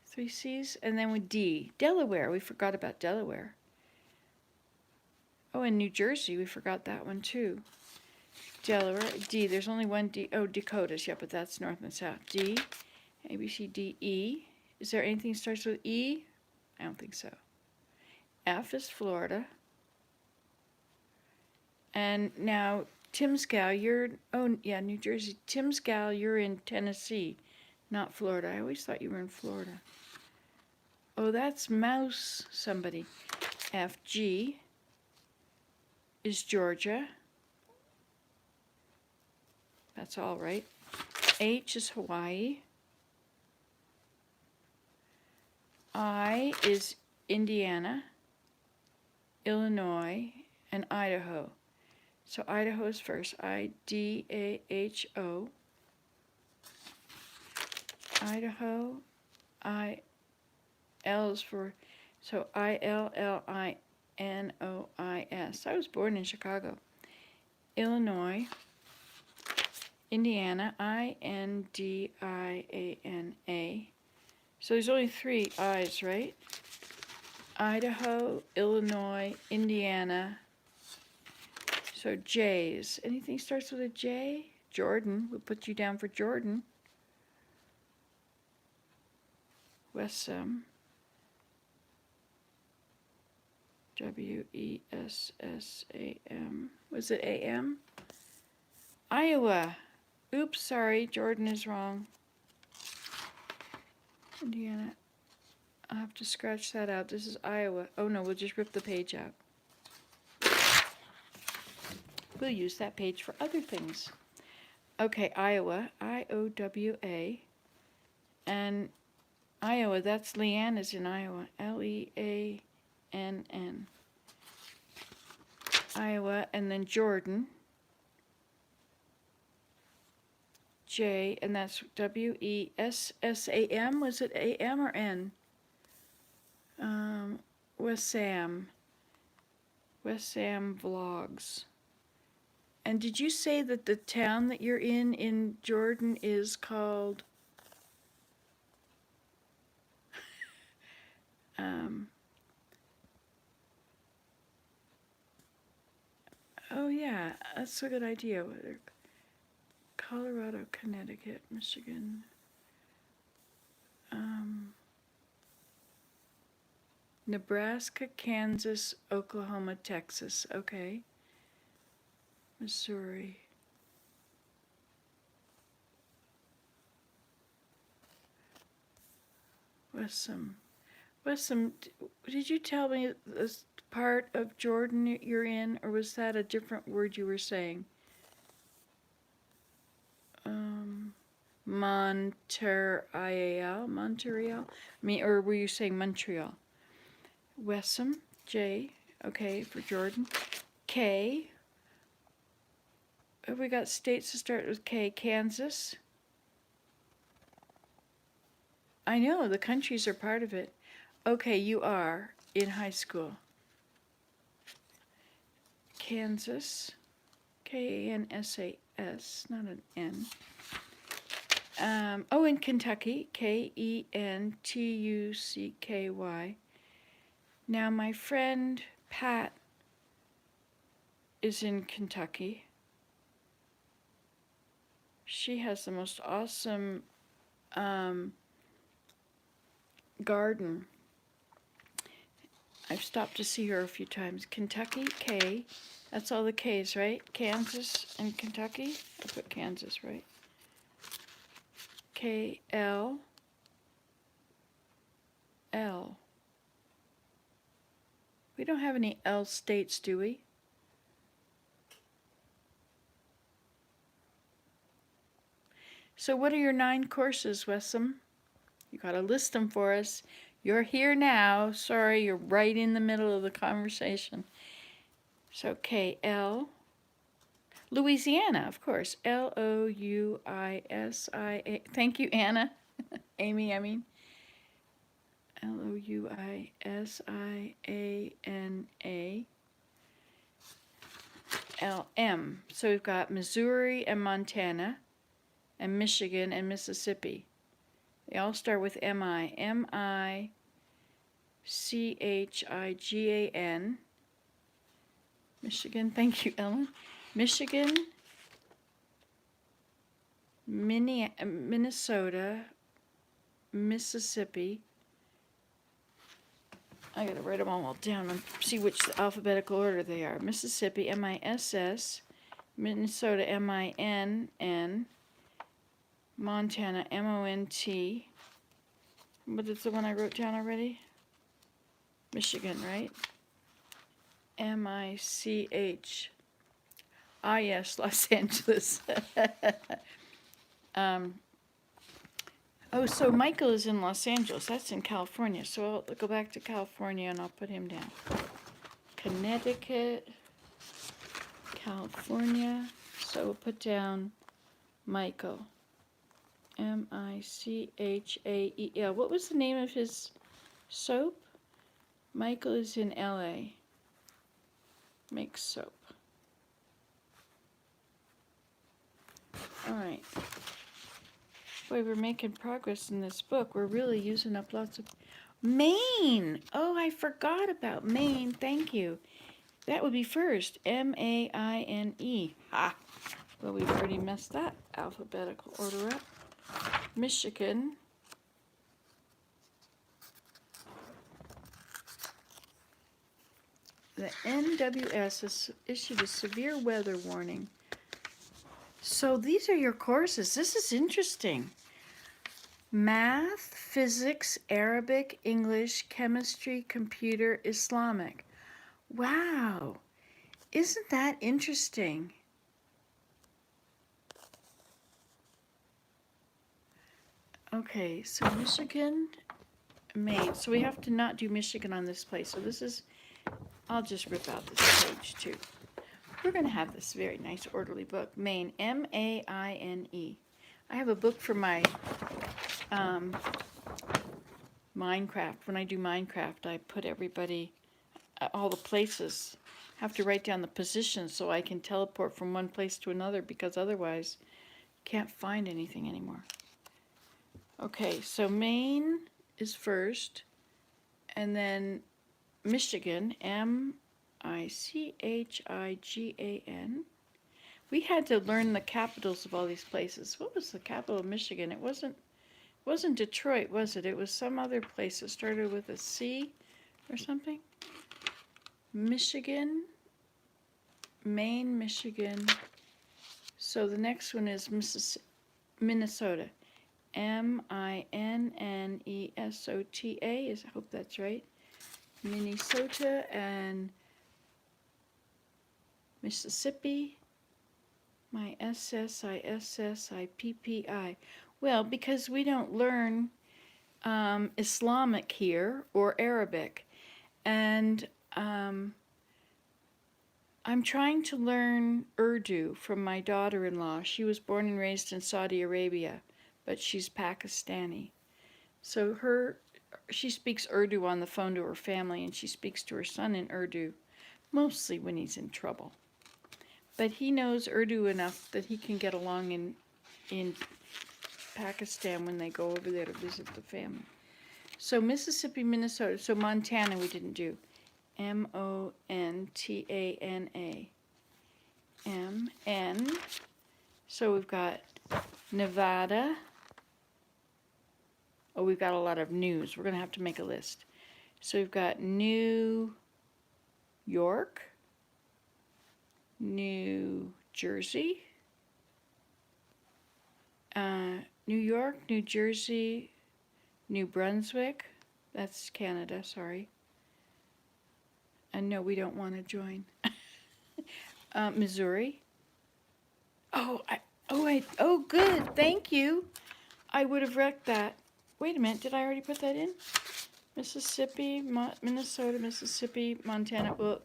3 C's. And then with D, Delaware. We forgot about Delaware. Oh, and New Jersey. We forgot that one too. Delaware. D. There's only one D. Oh, Dakotas. Yeah, but that's north and south. D. A, B, C, D, E. Is there anything that starts with E? I don't think so. F is Florida. And now, Timscow, you're, oh, yeah, New Jersey. Timscow, you're in Tennessee, not Florida. I always thought you were in Florida. Oh, that's mouse somebody. F, G is Georgia. That's all right. H is Hawaii. I is Indiana, Illinois, and Idaho. So Idaho is first. Idaho. Idaho. L is for, so Illinois. I was born in Chicago. Illinois. Indiana. Indiana. So there's only 3 I's, right? Idaho, Illinois, Indiana. So J's. Anything starts with a J? Jordan. We'll put you down for Jordan. Wessam. Wessam. Was it AM? Iowa. Oops, sorry. Jordan is wrong. Indiana. I'll have to scratch that out. This is Iowa. Oh no, we'll just rip the page out. We'll use that page for other things. Okay, Iowa. Iowa. And Iowa, that's Leanne is in Iowa. Leann. Iowa, and then Jordan. J, and that's Wessam. Was it AM or N? Wessam Vlogs. And did you say that the town that you're in Jordan is called oh yeah, that's a good idea. Colorado, Connecticut, Michigan. Nebraska, Kansas, Oklahoma, Texas. Okay. Missouri. Wessam. Did you tell me this part of Jordan you're in, or was that a different word you were saying? Montreal? Or were you saying Montreal? Wessam, J, okay, for Jordan. K, have we got states to start with K? Kansas. I know, the countries are part of it. Okay, you are in high school. Kansas, Kansas, not an N. In Kentucky, Kentucky. Now my friend Pat is in Kentucky. She has the most awesome garden. I've stopped to see her a few times. Kentucky, K. That's all the K's, right? Kansas and Kentucky. I put Kansas, right? K, L, L. We don't have any L states, do we? So what are your 9 courses, Wessam? You got to list them for us. You're here now. Sorry, you're right in the middle of the conversation. So K-L. Louisiana, of course. Louisia. Thank you, Anna. Amy, I mean. Louisiana. LM. So we've got Missouri and Montana, and Michigan and Mississippi. They all start with MI. Michigan. Michigan, thank you, Ellen. Michigan, Minnesota, Mississippi. I gotta write them all down and see which alphabetical order they are. Mississippi, MISS, Minnesota, MINN, Montana, MONT. What is the one I wrote down already? Michigan, right? MICH. Ah, yes, Los Angeles. Oh, so Michael is in Los Angeles. That's in California. So I'll go back to California and I'll put him down. Connecticut, California. So we'll put down Michael. Michael. What was the name of his soap? Michael is in LA. Makes soap. All right. Boy, we're making progress in this book. We're really using up lots of... Maine! Oh, I forgot about Maine. Thank you. That would be first. M-A-I-N-E. Ha! Well, we've already messed that alphabetical order up. Michigan. The NWS has issued a severe weather warning. So these are your courses. This is interesting. Math, physics, Arabic, English, chemistry, computer, Islamic. Wow. Isn't that interesting? Okay, so Michigan, Maine. So we have to not do Michigan on this place. So this is, I'll just rip out this page too. We're going to have this very nice orderly book. Maine, M-A-I-N-E. I have a book for my Minecraft. When I do Minecraft, I put everybody, all the places. I have to write down the positions so I can teleport from one place to another because otherwise you can't find anything anymore. Okay, so Maine is first, and then Michigan, M-I-C-H-I-G-A-N. We had to learn the capitals of all these places. What was the capital of Michigan? It wasn't Detroit, was it? It was some other place that started with a C or something. Michigan, Maine, Michigan. So the next one is Minnesota. M-I-N-N-E-S-O-T-A. I hope that's right. Minnesota and Mississippi. My S-S-I-S-S-I-P-P-I. Well, because we don't learn Islamic here or Arabic. And I'm trying to learn Urdu from my daughter-in-law. She was born and raised in Saudi Arabia, but she's Pakistani. So she speaks Urdu on the phone to her family, and she speaks to her son in Urdu, mostly when he's in trouble. But he knows Urdu enough that he can get along in Pakistan when they go over there to visit the family. So Mississippi, Minnesota. So Montana we didn't do. M-O-N-T-A-N-A. M-N. So we've got Nevada, Oh, we've got a lot of news. We're going to have to make a list. So we've got New York, New Jersey, New York, New Jersey, New Brunswick. That's Canada, sorry. And no, we don't want to join. Missouri. Oh, good. Thank you. I would have wrecked that. Wait a minute. Did I already put that in? Mississippi, Minnesota, Mississippi, Montana. Well,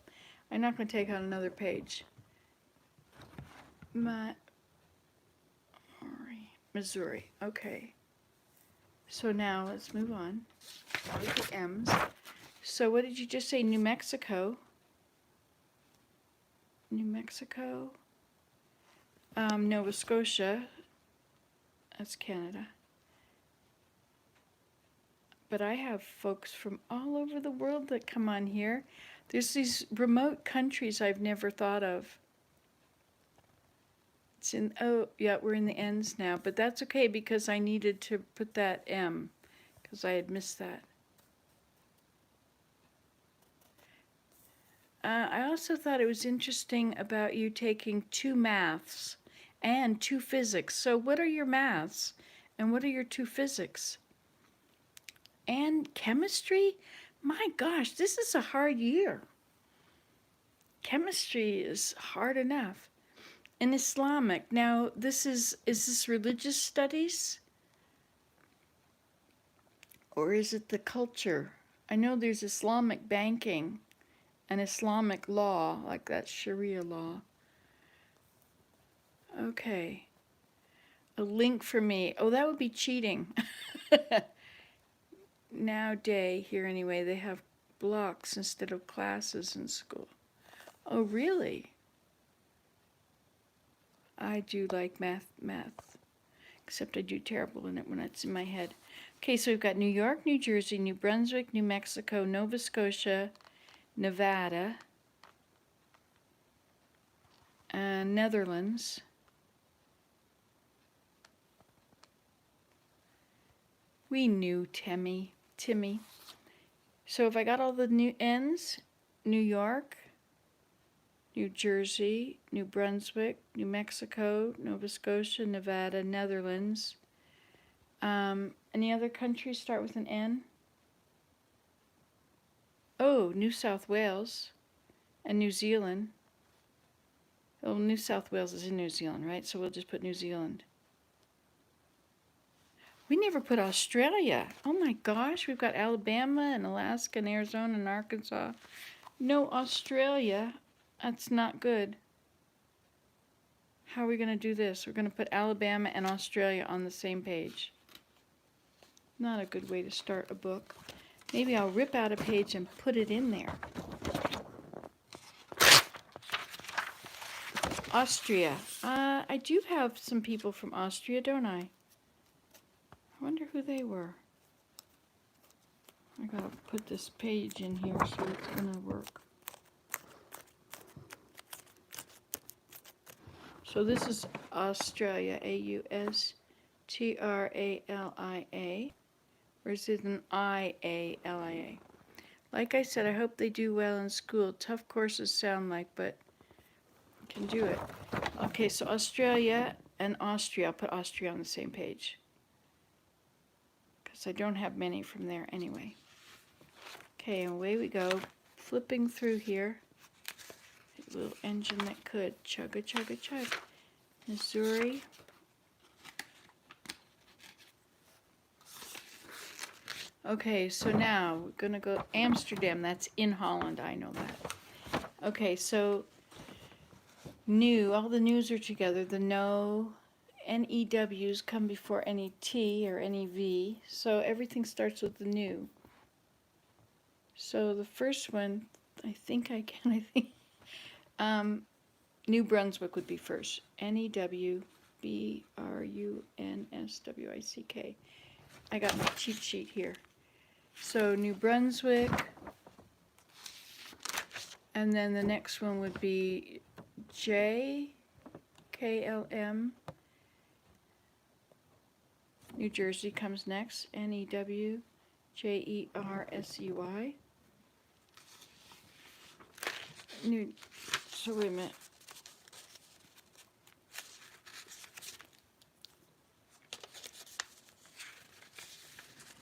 I'm not going to take out another page. Missouri. Okay. So now let's move on. With the M's. So what did you just say? New Mexico. New Mexico. Nova Scotia. That's Canada. But I have folks from all over the world that come on here. There's these remote countries I've never thought of. It's in, oh, yeah, we're in the N's now. But that's okay because I needed to put that M because I had missed that. I also thought it was interesting about you taking 2 maths and 2 physics. So what are your maths and what are your 2 physics? And chemistry? My gosh, this is a hard year. Chemistry is hard enough. And Islamic, now is this religious studies? Or is it the culture? I know there's Islamic banking and Islamic law, like that Sharia law. Okay. A link for me. Oh, that would be cheating. Nowadays, here anyway, they have blocks instead of classes in school. Oh, really? I do like math, except I do terrible in it when it's in my head. Okay, so we've got New York, New Jersey, New Brunswick, New Mexico, Nova Scotia, Nevada, and Netherlands. We knew Timmy. So if I got all the new N's, New York, New Jersey, New Brunswick, New Mexico, Nova Scotia, Nevada, Netherlands. Any other countries start with an N? Oh, New South Wales and New Zealand. Oh, New South Wales is in New Zealand, right? So we'll just put New Zealand. We never put Australia. Oh my gosh, we've got Alabama and Alaska and Arizona and Arkansas. No Australia. That's not good. How are we going to do this? We're going to put Alabama and Australia on the same page. Not a good way to start a book. Maybe I'll rip out a page and put it in there. Austria. I do have some people from Austria, don't I? I wonder who they were. I gotta put this page in here so it's gonna work. So this is Australia, Australia, or is it an IALIA? Like I said, I hope they do well in school. Tough courses sound like, but can do it. Okay, so Australia and Austria. I'll put Austria on the same page because I don't have many from there anyway. Okay, away we go. Flipping through here. A little engine that could. Chugga, chugga, chug. Missouri. Okay, so now we're going to go Amsterdam. That's in Holland. I know that. Okay, so new. All the news are together. The no, N-E-W's come before any T or any V. So everything starts with the new. So the first one, I think I can. New Brunswick would be first. N-E-W-B-R-U-N-S-W-I-C-K. I got my cheat sheet here. So New Brunswick. And then the next one would be J-K-L-M. New Jersey comes next. Newjersey. So wait a minute.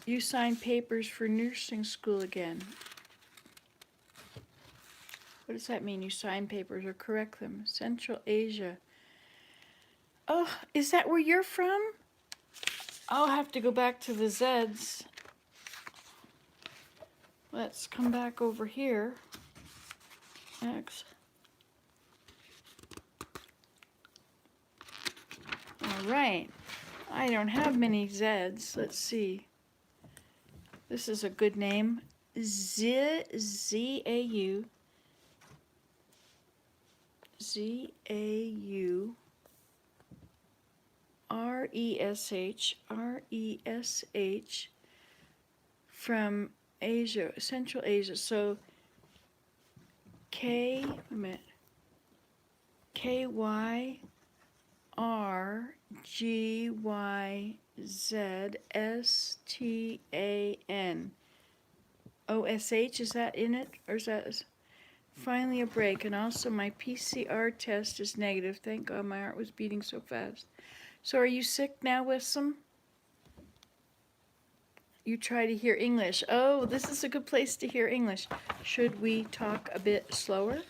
You signed papers for nursing school again. What does that mean? You sign papers or correct them? Central Asia. Oh, is that where you're from? I'll have to go back to the Zeds. Let's come back over here. X. All right. I don't have many Zeds. Let's see. This is a good name. Z-A-U. Z-A-U. R-E-S-H from Asia, Central Asia. So K, wait a minute, K-Y-R-G-Y-Z-S-T-A-N. O-S-H, is that in it? Or is that finally a break? And also my PCR test is negative. Thank God my heart was beating so fast. So are you sick now, Wissam? You try to hear English. Oh, this is a good place to hear English. Should we talk a bit slower?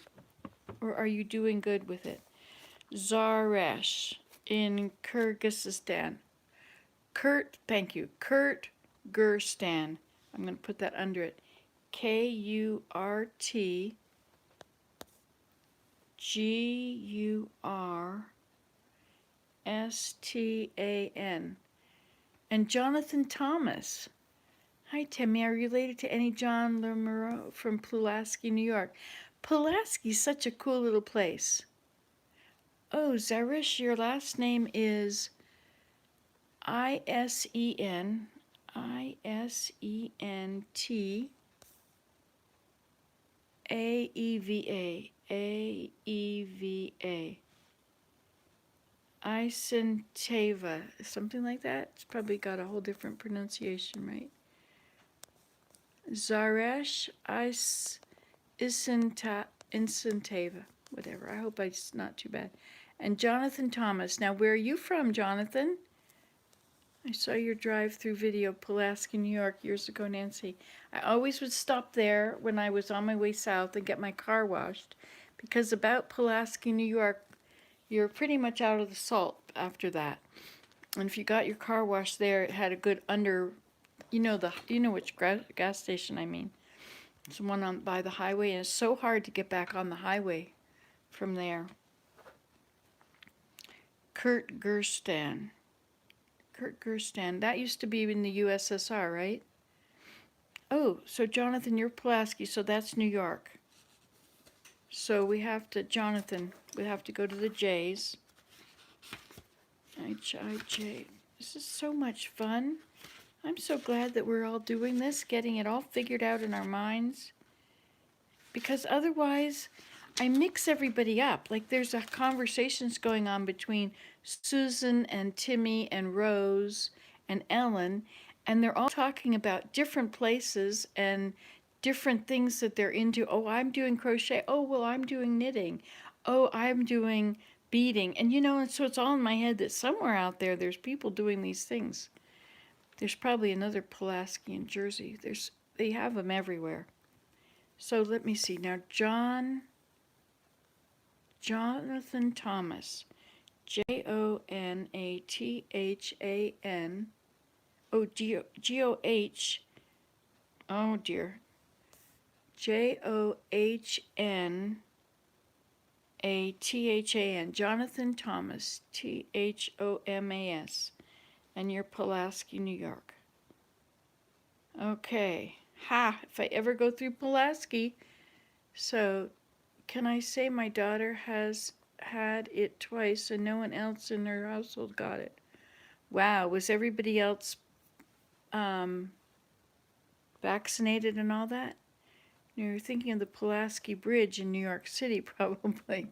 Or are you doing good with it? Zaresh in Kyrgyzstan. Thank you. Kyrgyzstan. I'm going to put that under it. Kurtgurstan. And Jonathan Thomas. Hi, Timmy. Are you related to any John Lemoreau from Pulaski, New York? Pulaski's such a cool little place. Oh, Zarish, your last name is I-S-E-N, I-S-E-N-T-A-E-V-A, A-E-V-A. Isenteva, something like that. It's probably got a whole different pronunciation, right? Zaresh Isenteva, whatever. I hope it's not too bad. And Jonathan Thomas. Now, where are you from, Jonathan? I saw your drive-through video, Pulaski, New York, years ago, Nancy. I always would stop there when I was on my way south and get my car washed, because about Pulaski, New York, you're pretty much out of the salt after that. And if you got your car washed there, it had a good you know which gas station I mean. It's the one by the highway, and it's so hard to get back on the highway from there. Kyrgyzstan. That used to be in the USSR, right? Oh, so Jonathan, you're Pulaski, so that's New York. So we have to go to the J's. H-I-J. This is so much fun. I'm so glad that we're all doing this, getting it all figured out in our minds. Because otherwise, I mix everybody up. Like there's conversations going on between Susan and Timmy and Rose and Ellen, and they're all talking about different places and different things that they're into. Oh, I'm doing crochet. Oh, well, I'm doing knitting. Oh, I'm doing beading. And and so it's all in my head that somewhere out there, there's people doing these things. There's probably another Pulaski in Jersey. They have them everywhere. So let me see. Now, Jonathan Thomas. Jonathan. Oh, G-O-H. Oh, dear. Johnathan. Jonathan Thomas. Thomas. And you're Pulaski, New York. Okay. If I ever go through Pulaski. So, can I say my daughter has had it twice and no one else in her household got it? Wow, was everybody else vaccinated and all that? You're thinking of the Pulaski Bridge in New York City, probably.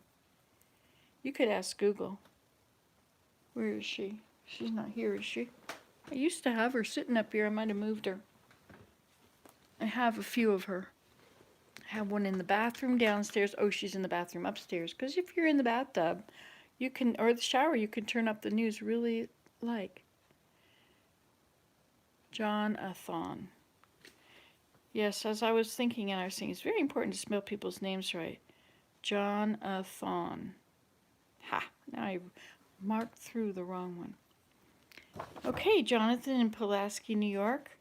You could ask Google. Where is she? She's not here, is she? I used to have her sitting up here. I might have moved her. I have a few of her. I have one in the bathroom downstairs. Oh, she's in the bathroom upstairs. Because if you're in the bathtub, you can, or the shower, you can turn up the news really like. Jonathan. Yes, as I was thinking and I was saying, it's very important to spell people's names right. Jonathan. Ha, now I marked through the wrong one. Okay, Jonathan in Pulaski, New York.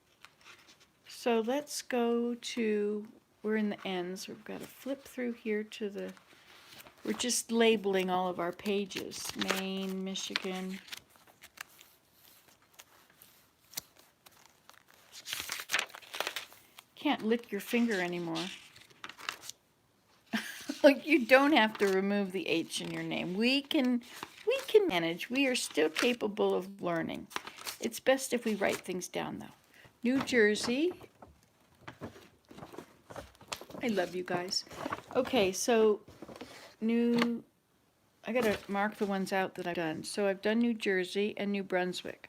So let's go to, we're in the ends. We've got to flip through here to the, we're just labeling all of our pages. Maine, Michigan. Can't lick your finger anymore. Like, you don't have to remove the H in your name. We can manage. We are still capable of learning. It's best if we write things down, though. New Jersey. I love you guys. Okay, so I gotta mark the ones out that I've done. So I've done New Jersey and New Brunswick.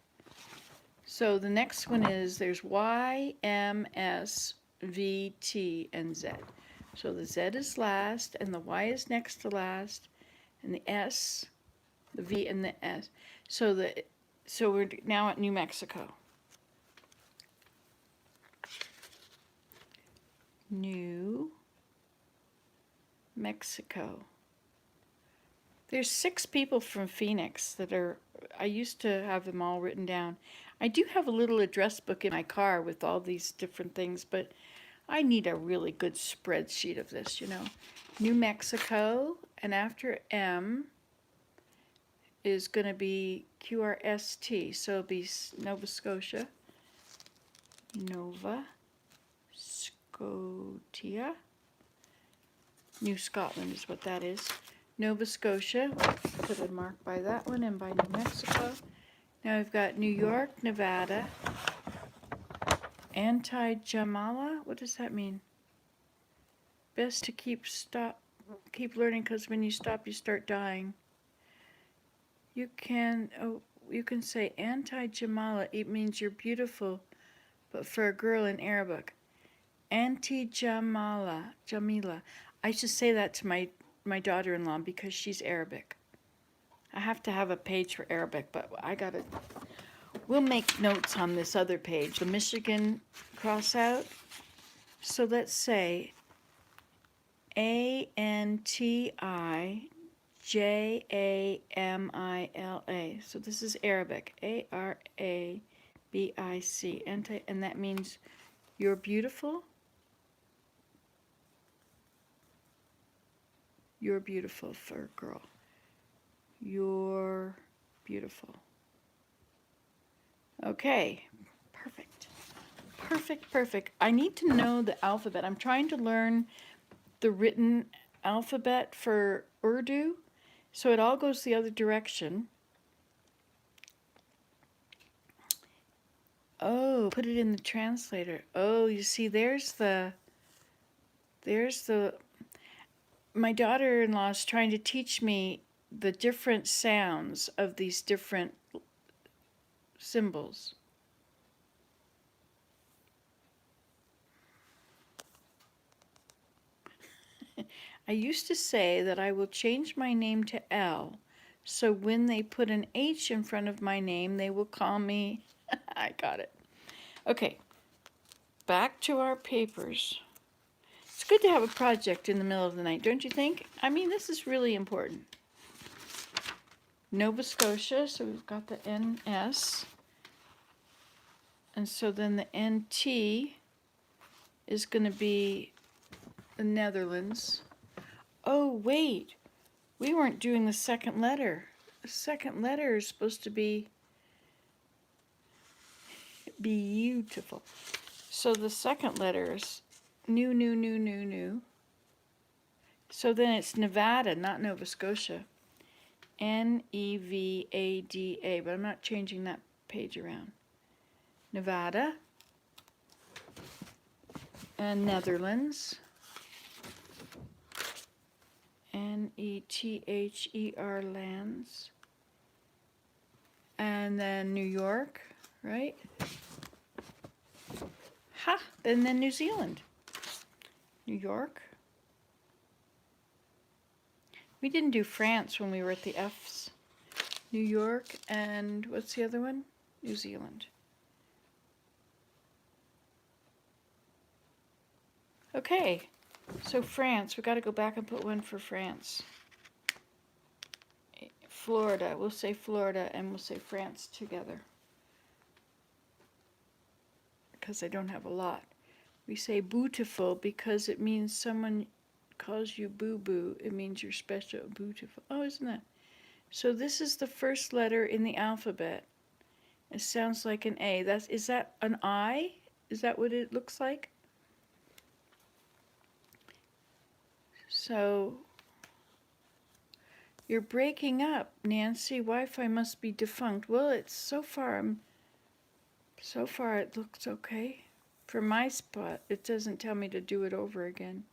So the next one is, there's Y, M, S, V, T, and Z. So the Z is last, and the Y is next to last, and the S, the V, and the S. So we're now at New Mexico. New Mexico. There's 6 people from Phoenix that are, I used to have them all written down. I do have a little address book in my car with all these different things, but I need a really good spreadsheet of this, you know. New Mexico, and after M is going to be QRST, so it'll be Nova Scotia. Nova Scotia. New Scotland is what that is. Nova Scotia, put a mark by that one, and by New Mexico. Now we've got New York, Nevada. Anti-Jamala, what does that mean? Best to keep learning, because when you stop, you start dying. You can say anti-Jamala, it means you're beautiful, but for a girl in Arabic. Anti-Jamila. I should say that to my daughter-in-law because she's Arabic. I have to have a page for Arabic, but we'll make notes on this other page. The Michigan cross out. So let's say Antijamila. So this is Arabic. Arabic. And that means you're beautiful. You're beautiful for a girl. You're beautiful. Okay, perfect. I need to know the alphabet. I'm trying to learn the written alphabet for Urdu, so it all goes the other direction. Oh, put it in the translator. Oh, you see, my daughter-in-law is trying to teach me the different sounds of these different symbols. I used to say that I will change my name to L, so when they put an H in front of my name, they will call me. I got it. Okay, back to our papers. It's good to have a project in the middle of the night, don't you think? I mean, this is really important. Nova Scotia, so we've got the NS. And so then the NT is going to be the Netherlands. Oh, wait. We weren't doing the second letter. The second letter is supposed to be beautiful. So the second letter is new. So then it's Nevada, not Nova Scotia. Nevada, but I'm not changing that page around. Nevada and Netherlands. Nether lands. And then New York, right? Ha! And then New Zealand. New York. We didn't do France when we were at the F's. New York and what's the other one? New Zealand. Okay, so France. We got to go back and put one for France. Florida. We'll say Florida and we'll say France together. Because I don't have a lot. We say beautiful because it means someone calls you boo-boo. It means you're special, beautiful. Oh, isn't that? So this is the first letter in the alphabet. It sounds like an A. Is that an I? Is that what it looks like? So you're breaking up, Nancy. Wi-Fi must be defunct. Well, it's so far it looks okay. For my spot, it doesn't tell me to do it over again.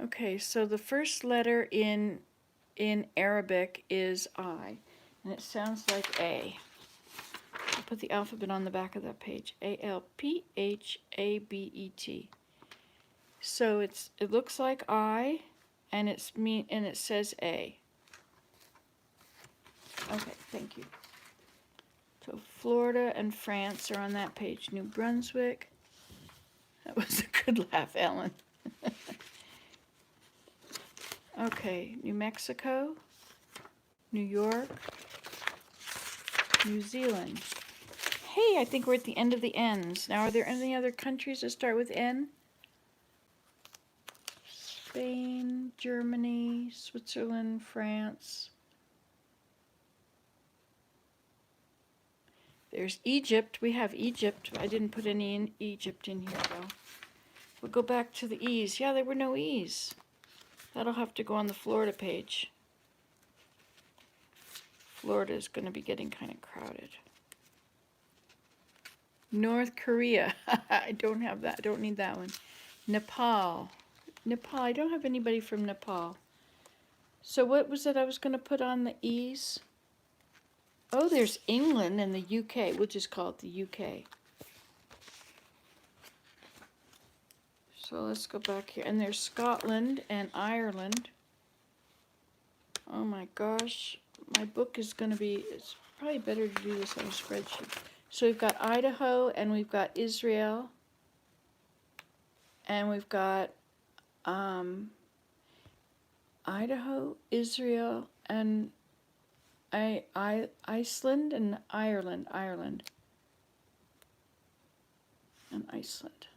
Okay, so the first letter in Arabic is I, and it sounds like A. I'll put the alphabet on the back of that page. Alphabet. So it looks like I, and it says A. Okay, thank you. So Florida and France are on that page. New Brunswick. That was a good laugh, Ellen. Okay, New Mexico, New York, New Zealand. Hey, I think we're at the end of the N's. Now, are there any other countries that start with N? Spain, Germany, Switzerland, France. There's Egypt. We have Egypt. I didn't put any in Egypt in here, though. We'll go back to the E's. Yeah, there were no E's. That'll have to go on the Florida page. Florida is going to be getting kind of crowded. North Korea. I don't have that. I don't need that one. Nepal. I don't have anybody from Nepal. So what was it I was going to put on the E's? Oh, there's England and the UK. We'll just call it the UK. So let's go back here. And there's Scotland and Ireland. Oh my gosh. My book is going to be, it's probably better to do this on a spreadsheet. So we've got Idaho and we've got Israel. And we've got Idaho, Israel, and Iceland and Ireland. And Iceland.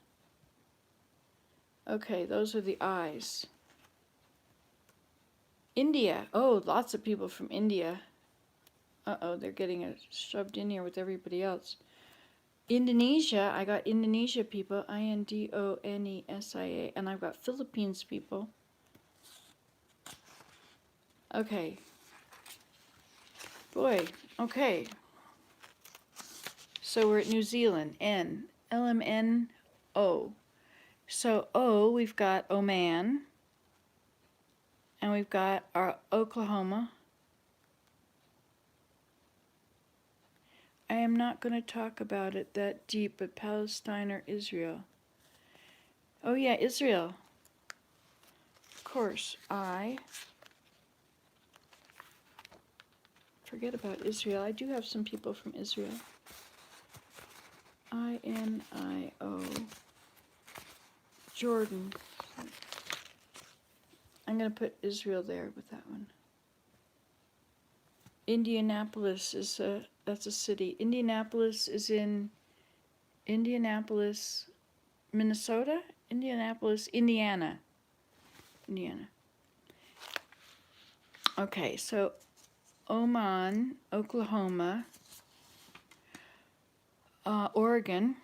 Okay, those are the I's. India. Oh, lots of people from India. Uh-oh, they're getting shoved in here with everybody else. Indonesia, I got Indonesia people, Indonesia, and I've got Philippines people. Okay. Boy, okay. So we're at New Zealand, N, LMNO. So O, we've got Oman, and we've got our Oklahoma. I am not going to talk about it that deep, but Palestine or Israel. Oh yeah, Israel. Of course, I forget about Israel. I do have some people from Israel. INIO. Jordan. I'm going to put Israel there with that one. Indianapolis is that's a city. Indianapolis is in Indianapolis, Minnesota? Indianapolis, Indiana. Okay, so Oman, Oklahoma, Oregon,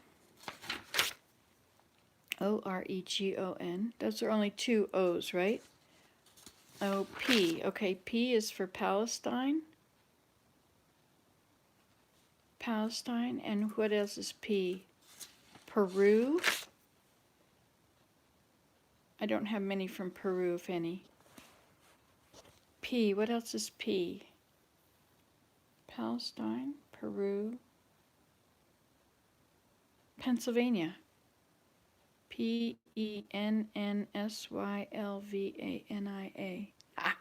Oregon. Those are only two O's, right? Oh, P. Okay, P is for Palestine. And what else is P? Peru. I don't have many from Peru, if any. P, what else is P? Palestine, Peru, Pennsylvania. Pennsylvania. Ah,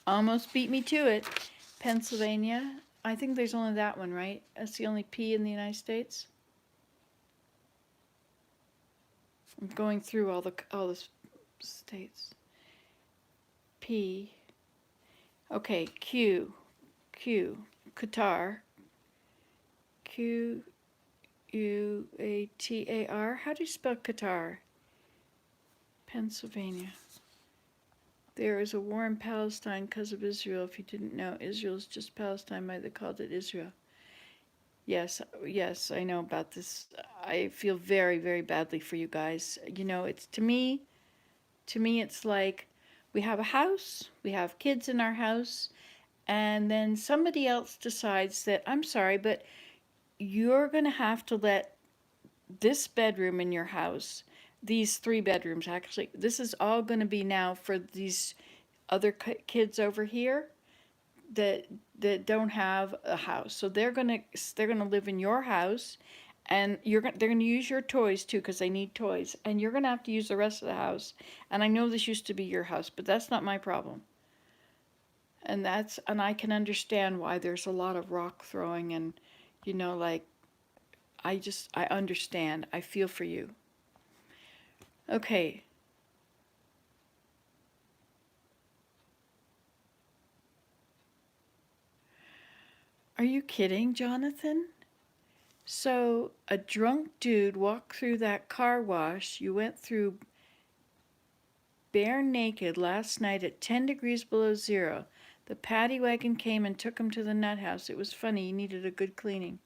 almost beat me to it. Pennsylvania. I think there's only that one, right? That's the only P in the United States. I'm going through all the states. P. Okay, Q. Qatar. Quatar. How do you spell Qatar? Pennsylvania. There is a war in Palestine because of Israel. If you didn't know, Israel is just Palestine, but they called it Israel. Yes, I know about this. I feel very, very badly for you guys. You know, it's to me, it's like we have a house, we have kids in our house, and then somebody else decides that, I'm sorry, but you're going to have to let this bedroom in your house, these 3 bedrooms actually, this is all going to be now for these other kids over here that don't have a house. So they're going to live in your house, and they're going to use your toys too because they need toys, and you're going to have to use the rest of the house. And I know this used to be your house, but that's not my problem. And I can understand why there's a lot of rock throwing, and like I understand. I feel for you. Okay. Are you kidding, Jonathan? So a drunk dude walked through that car wash you went through bare naked last night at 10 degrees below zero. The paddy wagon came and took him to the nut house. It was funny. He needed a good cleaning.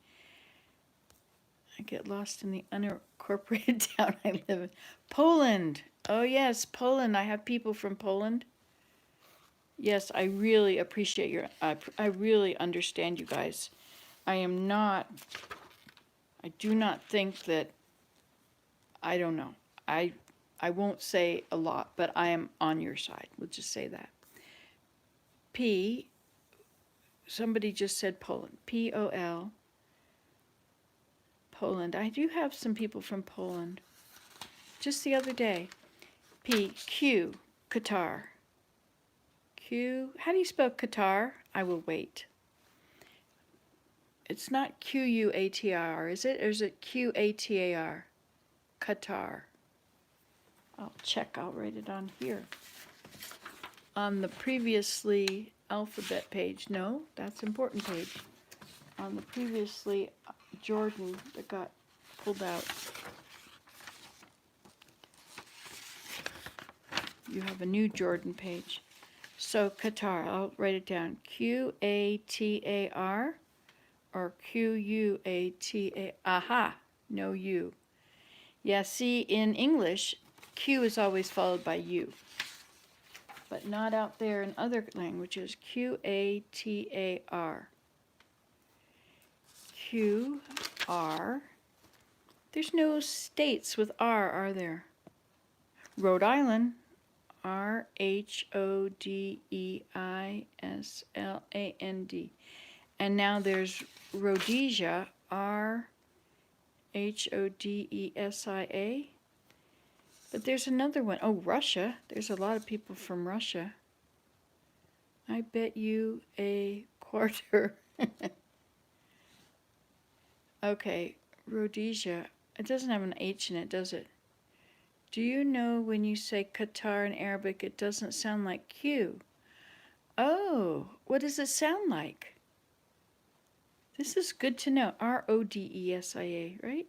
I get lost in the unincorporated town I live in. Poland. Oh, yes, Poland. I have people from Poland. Yes, I really appreciate I really understand you guys. I do not think that, I don't know. I won't say a lot, but I am on your side. We'll just say that. P, somebody just said Poland. P-O-L. Poland. I do have some people from Poland. Just the other day. P, Q, Qatar. Q, how do you spell Qatar? I will wait. It's not Q-U-A-T-R, is it? Or is it Q-A-T-A-R? Qatar. I'll check. I'll write it on here. On the previously alphabet page. No, that's important page. On the previously Jordan that got pulled out. You have a new Jordan page. So Qatar, I'll write it down. Q-A-T-A-R or Q-U-A-T-A. Aha, no U. Yeah, see, in English, Q is always followed by U. But not out there in other languages. Q-A-T-A-R. Q-R. There's no states with R, are there? Rhode Island. R-H-O-D-E-I-S-L-A-N-D. And now there's Rhodesia. R-H-O-D-E-S-I-A. But there's another one. Oh, Russia. There's a lot of people from Russia. I bet you a quarter. Okay, Rhodesia. It doesn't have an H in it, does it? Do you know when you say Qatar in Arabic, it doesn't sound like Q? Oh, what does it sound like? This is good to know. R-O-D-E-S-I-A, right?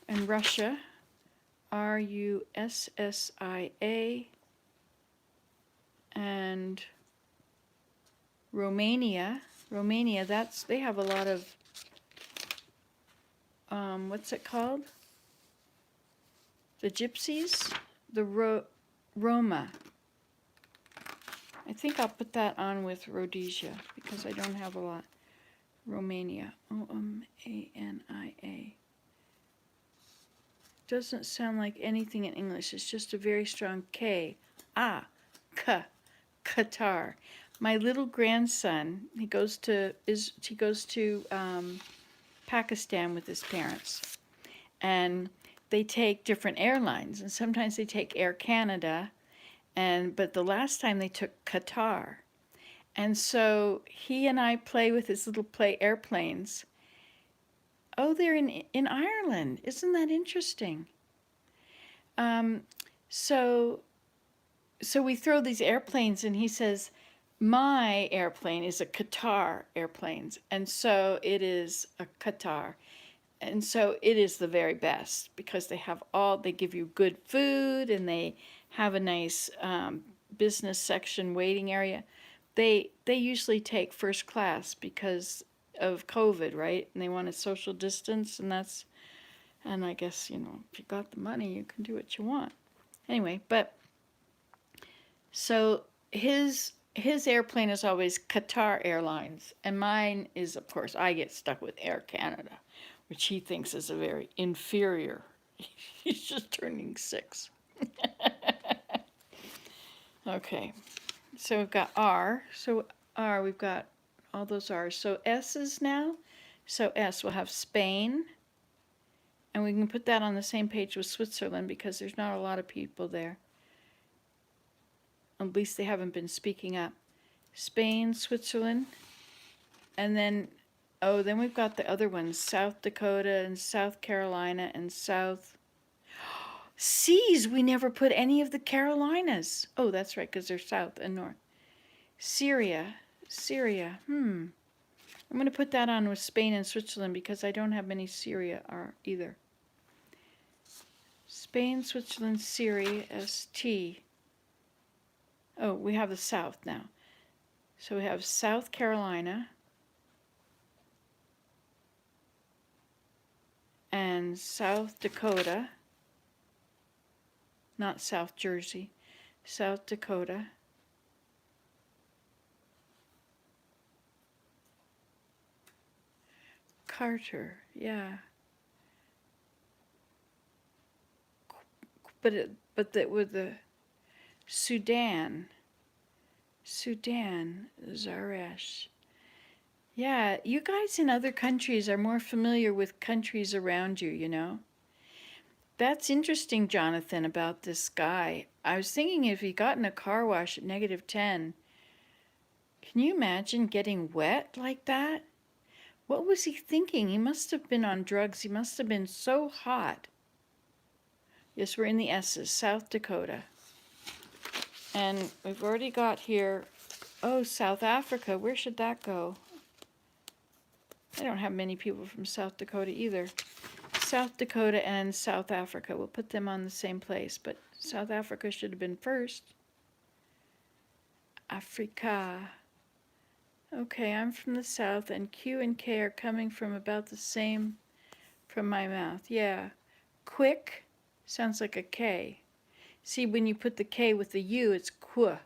And Russia, R-U-S-S-I-A. And Romania, they have a lot of, what's it called? The Gypsies? The Roma. I think I'll put that on with Rhodesia because I don't have a lot. Romania. O-M-A-N-I-A. Doesn't sound like anything in English. It's just a very strong K. Qatar. My little grandson, he goes to Pakistan with his parents, and they take different airlines, and sometimes they take Air Canada, but the last time they took Qatar. And so he and I play with his little play airplanes. Oh, they're in Ireland. Isn't that interesting? Um, so so we throw these airplanes, and he says, my airplane is a Qatar airplanes, and so it is a Qatar. And so it is the very best because they give you good food, and they have a nice business section waiting area. They usually take first class because of COVID, right? And they want a social distance, and I guess, if you got the money, you can do what you want. Anyway, but so his airplane is always Qatar Airlines, and mine is, of course, I get stuck with Air Canada, which he thinks is a very inferior. He's just turning 6. Okay, so we've got R. So R, we've got all those R's. So S's now. So S, we'll have Spain, and we can put that on the same page with Switzerland because there's not a lot of people there. At least they haven't been speaking up. Spain, Switzerland, and then we've got the other ones, South Dakota and South Carolina and South. C's, we never put any of the Carolinas. Oh, that's right, because they're south and north. Syria. I'm going to put that on with Spain and Switzerland because I don't have many Syria either. Spain, Switzerland, Syria, ST. Oh, we have the south now. So we have South Carolina and South Dakota, not South Jersey, South Dakota. Carter, yeah. But with the Sudan, Zaresh. Yeah, you guys in other countries are more familiar with countries around you. That's interesting, Jonathan, about this guy. I was thinking if he got in a car wash at -10, can you imagine getting wet like that? What was he thinking? He must have been on drugs. He must have been so hot. Yes, we're in the S's, South Dakota. And we've already got here, South Africa. Where should that go? I don't have many people from South Dakota either. South Dakota and South Africa. We'll put them on the same place, but South Africa should have been first. Africa. Okay, I'm from the south, and Q and K are coming from about the same from my mouth. Yeah. Quick sounds like a K. See, when you put the K with the U, it's Qu.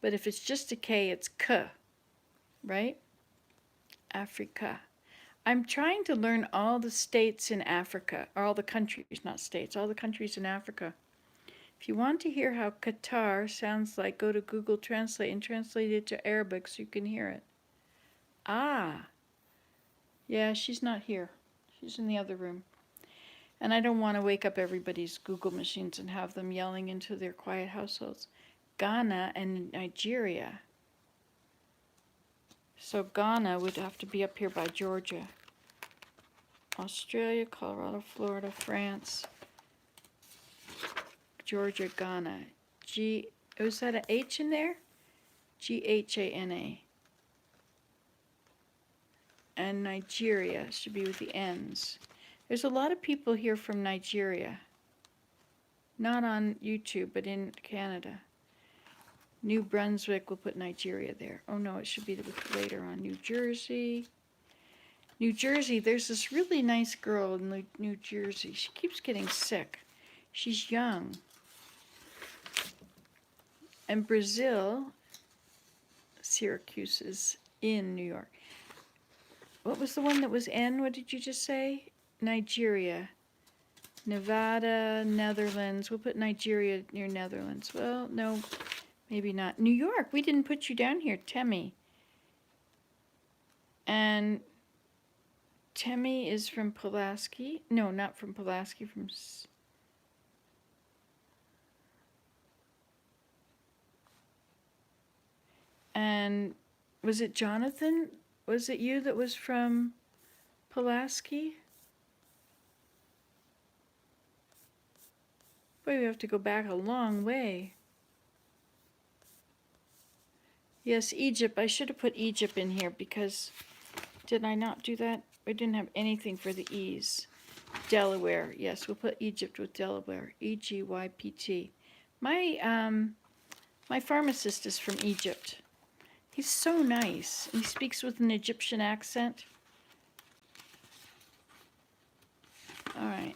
But if it's just a K, it's K. Right? Africa. I'm trying to learn all the states in Africa, or all the countries, not states, all the countries in Africa. If you want to hear how Qatar sounds like, go to Google Translate and translate it to Arabic so you can hear it. Ah. Yeah, she's not here. She's in the other room. And I don't want to wake up everybody's Google machines and have them yelling into their quiet households. Ghana and Nigeria. So Ghana would have to be up here by Georgia. Australia, Colorado, Florida, France, Georgia, Ghana. Was that an H in there? Ghana. And Nigeria should be with the N's. There's a lot of people here from Nigeria. Not on YouTube, but in Canada. New Brunswick, we'll put Nigeria there. Oh no, it should be later on. New Jersey. New Jersey, there's this really nice girl in New Jersey. She keeps getting sick. She's young. And Brazil, Syracuse is in New York. What was the one that was N? What did you just say? Nigeria. Nevada, Netherlands. We'll put Nigeria near Netherlands. Well, no. Maybe not. New York, we didn't put you down here, Temi. And Temi is from Pulaski. No, not from Pulaski, from... And was it Jonathan? Was it you that was from Pulaski? Boy, we have to go back a long way. Yes, Egypt. I should have put Egypt in here because did I not do that? We didn't have anything for the E's. Delaware. Yes, we'll put Egypt with Delaware. Egypt. My pharmacist is from Egypt. He's so nice. He speaks with an Egyptian accent. All right.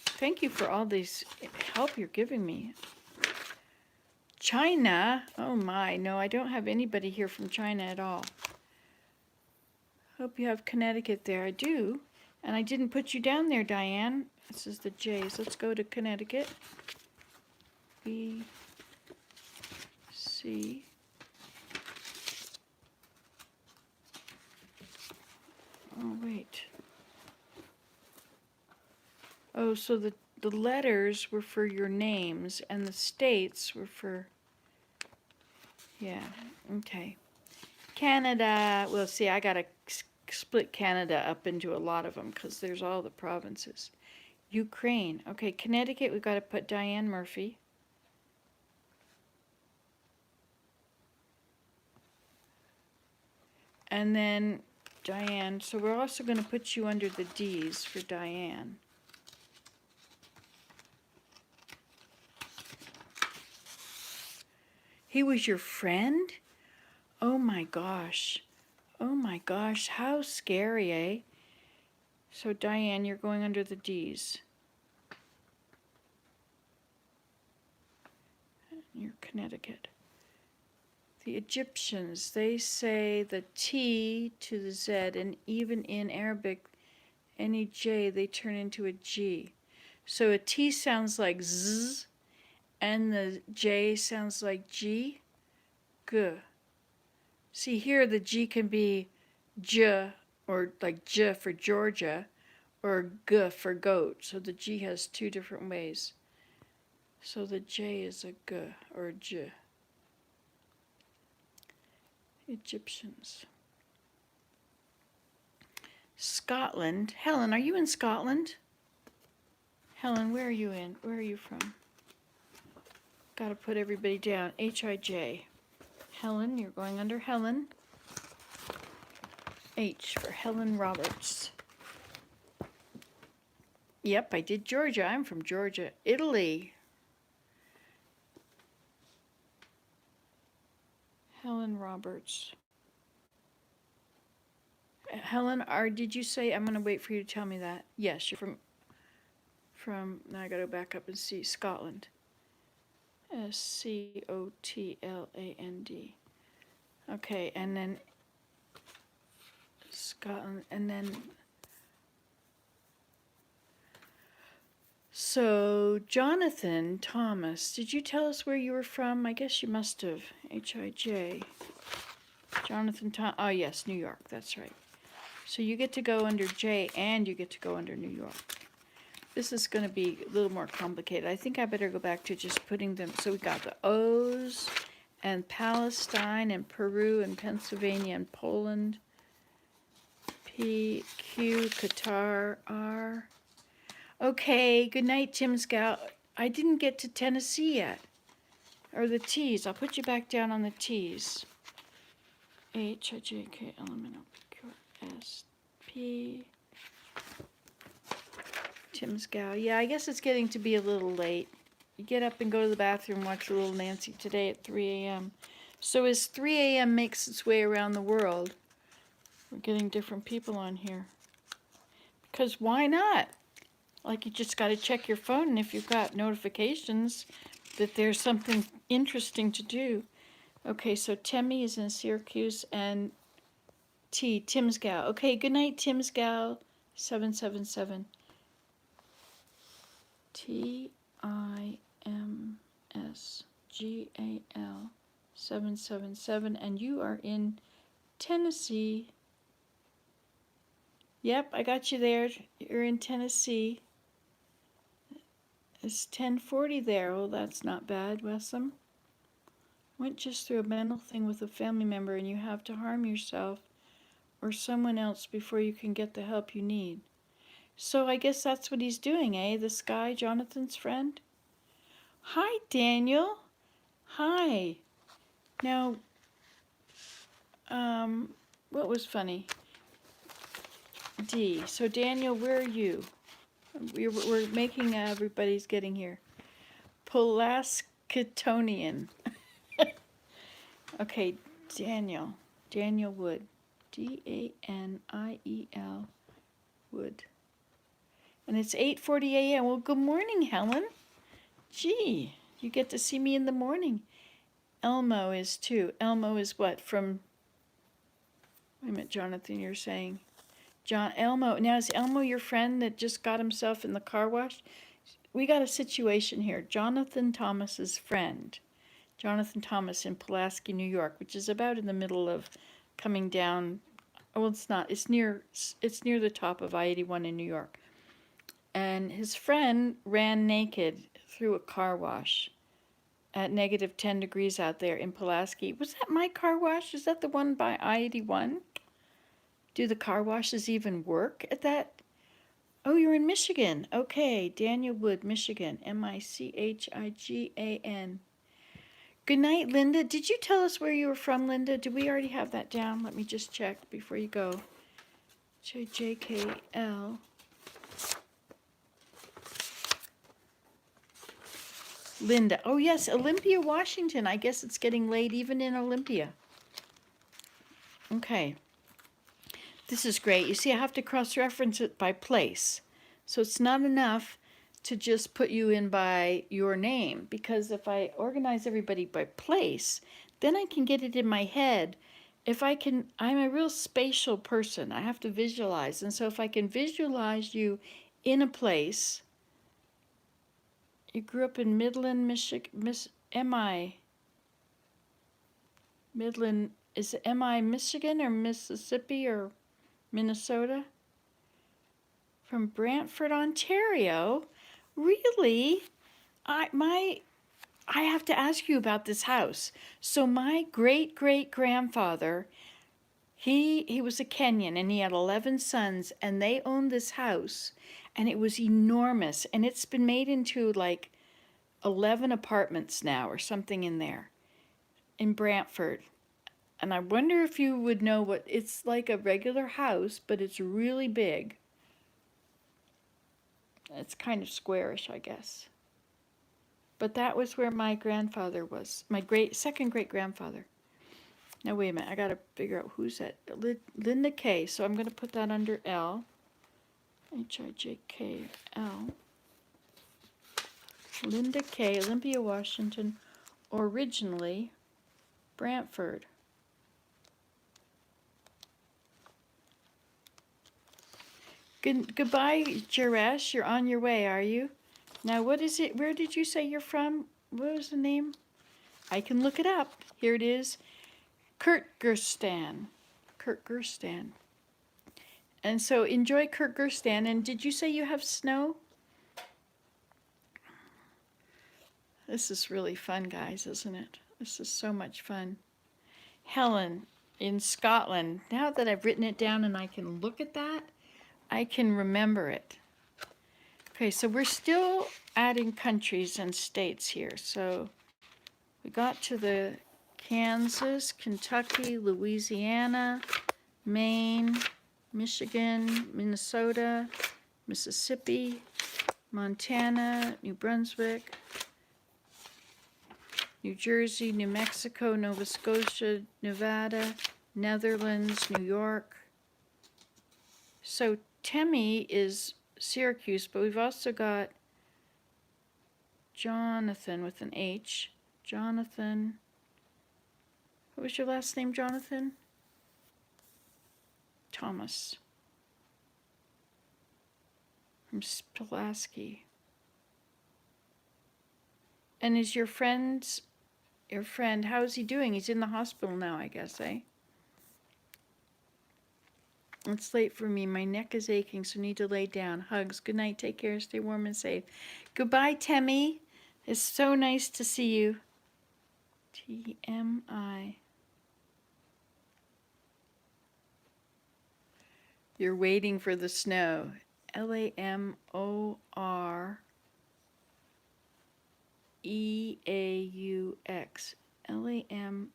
Thank you for all this help you're giving me. China? Oh my, no, I don't have anybody here from China at all. Hope you have Connecticut there. I do. And I didn't put you down there, Diane. This is the J's. Let's go to Connecticut. B, C. Oh, wait. Oh, so the letters were for your names and the states were for... Yeah, okay. Canada. Well, see, I got to split Canada up into a lot of them because there's all the provinces. Ukraine. Okay, Connecticut, we've got to put Diane Murphy. And then Diane. So we're also going to put you under the D's for Diane. He was your friend? Oh my gosh. Oh my gosh, how scary, eh? So Diane, you're going under the D's. You're Connecticut. The Egyptians, they say the T to the Z, and even in Arabic, any J, they turn into a G. So a T sounds like Z, and the J sounds like G. G. See here, the G can be J, or like J for Georgia, or G for goat. So the G has two different ways. So the J is a G or a J. Egyptians. Scotland. Helen, are you in Scotland? Helen, where are you in? Where are you from? Got to put everybody down. H-I-J. Helen, you're going under Helen. H for Helen Roberts. Yep, I did Georgia. I'm from Georgia. Italy. Helen Roberts. Helen, did you say, I'm going to wait for you to tell me that. Yes, you're from, now I got to back up and see, Scotland. Scotland. Okay, and then Scotland, and then, so Jonathan Thomas, did you tell us where you were from? I guess you must have. H-I-J. Jonathan Thomas, oh yes, New York, that's right. So you get to go under J and you get to go under New York. This is going to be a little more complicated. I think I better go back to just putting them. So we got the O's and Palestine and Peru and Pennsylvania and Poland. P, Q, Qatar, R. Okay, good night, Tim Scout. I didn't get to Tennessee yet. Or the T's. I'll put you back down on the T's. H, I, J, K, L, M, N, O, P, Q, S, P. Tim's gal. Yeah, I guess it's getting to be a little late. You get up and go to the bathroom, watch a little Nancy today at 3 a.m. So as 3 a.m. makes its way around the world, we're getting different people on here. Because why not? Like, you just got to check your phone, and if you've got notifications that there's something interesting to do. Okay, so Temi is in Syracuse, and T, Tim's gal. Okay, good night, Tim's gal. 777. T-I-M-S. MSGAL 777, and you are in Tennessee. Yep, I got you there. You're in Tennessee. It's 10:40 there. Oh, that's not bad, Wessam. Went just through a mental thing with a family member and you have to harm yourself or someone else before you can get the help you need. So I guess that's what he's doing, eh? This guy, Jonathan's friend? Hi, Daniel. Hi. Now, what was funny? D. So, Daniel, where are you? We're making everybody's getting here. Pulasketonian. Okay, Daniel. Daniel Wood. Daniel Wood. And it's 8:40 a.m. Well, good morning, Helen. Gee, you get to see me in the morning. Elmo is too. Elmo is what? From, wait a minute, Jonathan, you're saying. Elmo. Now, is Elmo your friend that just got himself in the car wash? We got a situation here. Jonathan Thomas's friend. Jonathan Thomas in Pulaski, New York, which is about in the middle of coming down. Oh, it's not. It's near the top of I-81 in New York. And his friend ran naked through a car wash at negative 10 degrees out there in Pulaski. Was that my car wash? Is that the one by I-81? Do the car washes even work at that? Oh, you're in Michigan. Okay, Daniel Wood, Michigan. Michigan. Good night, Linda. Did you tell us where you were from, Linda? Did we already have that down? Let me just check before you go. JKL. Linda. Oh, yes, Olympia, Washington. I guess it's getting late even in Olympia. Okay. This is great. You see, I have to cross-reference it by place. So it's not enough to just put you in by your name, because if I organize everybody by place, then I can get it in my head. I'm a real spatial person. I have to visualize. And so if I can visualize you in a place, you grew up in Midland, Michigan, Midland, is it Michigan or Mississippi or Minnesota? From Brantford, Ontario? Really? I have to ask you about this house. So my great-great-grandfather, he was a Kenyan and he had 11 sons and they owned this house and it was enormous and it's been made into like 11 apartments now or something in there in Brantford. And I wonder if you would know what it's like. A regular house, but it's really big. It's kind of squarish, I guess. But that was where my grandfather was, my second great grandfather. Now wait a minute, I gotta figure out who's that. Linda K. So I'm gonna put that under L. Hijkl. Linda K. Olympia, Washington. Originally Brantford. Goodbye, Jaresh. You're on your way, are you? Now, what is it? Where did you say you're from? What was the name? I can look it up. Here it is. Kyrgyzstan. Kyrgyzstan. And so enjoy Kyrgyzstan. And did you say you have snow? This is really fun, guys, isn't it? This is so much fun. Helen in Scotland. Now that I've written it down and I can look at that, I can remember it. Okay, so we're still adding countries and states here. So we got to the Kansas, Kentucky, Louisiana, Maine, Michigan, Minnesota, Mississippi, Montana, New Brunswick, New Jersey, New Mexico, Nova Scotia, Nevada, Netherlands, New York. So Temi is Syracuse, but we've also got Jonathan with an H. Jonathan. What was your last name, Jonathan? Thomas. From Pulaski. And is your friend, how is he doing? He's in the hospital now, I guess, eh? It's late for me. My neck is aching, so need to lay down. Hugs. Good night. Take care. Stay warm and safe. Goodbye, Temmie. It's so nice to see you. TMI. You're waiting for the snow. LAMOREAUX. LAMOR.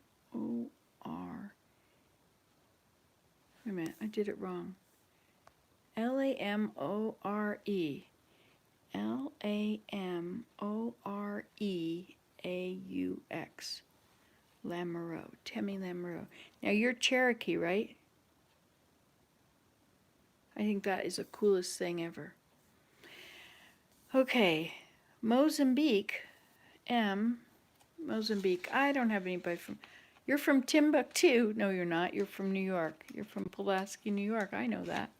Wait a minute, I did it wrong. LAMORE. LAMOREAUX. Lamoureux. Temmie Lamoureux. Now you're Cherokee, right? I think that is the coolest thing ever. Okay, Mozambique. Mozambique. I don't have anybody from. You're from Timbuktu. No, you're not. You're from New York. You're from Pulaski, New York. I know that.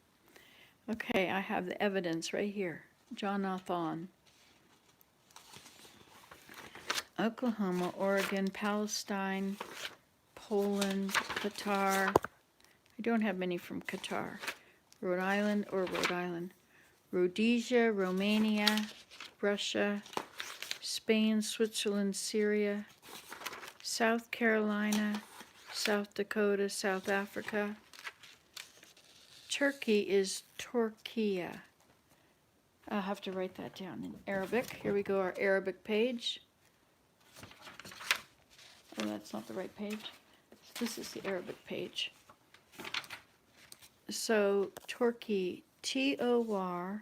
Okay, I have the evidence right here. Jonathan. Oklahoma, Oregon, Palestine, Poland, Qatar. I don't have many from Qatar. Rhode Island. Rhodesia, Romania, Russia, Spain, Switzerland, Syria, South Carolina, South Dakota, South Africa. Turkey is Turkiya. I'll have to write that down in Arabic. Here we go, our Arabic page. Oh, that's not the right page. This is the Arabic page. So, Turkey, Torkeya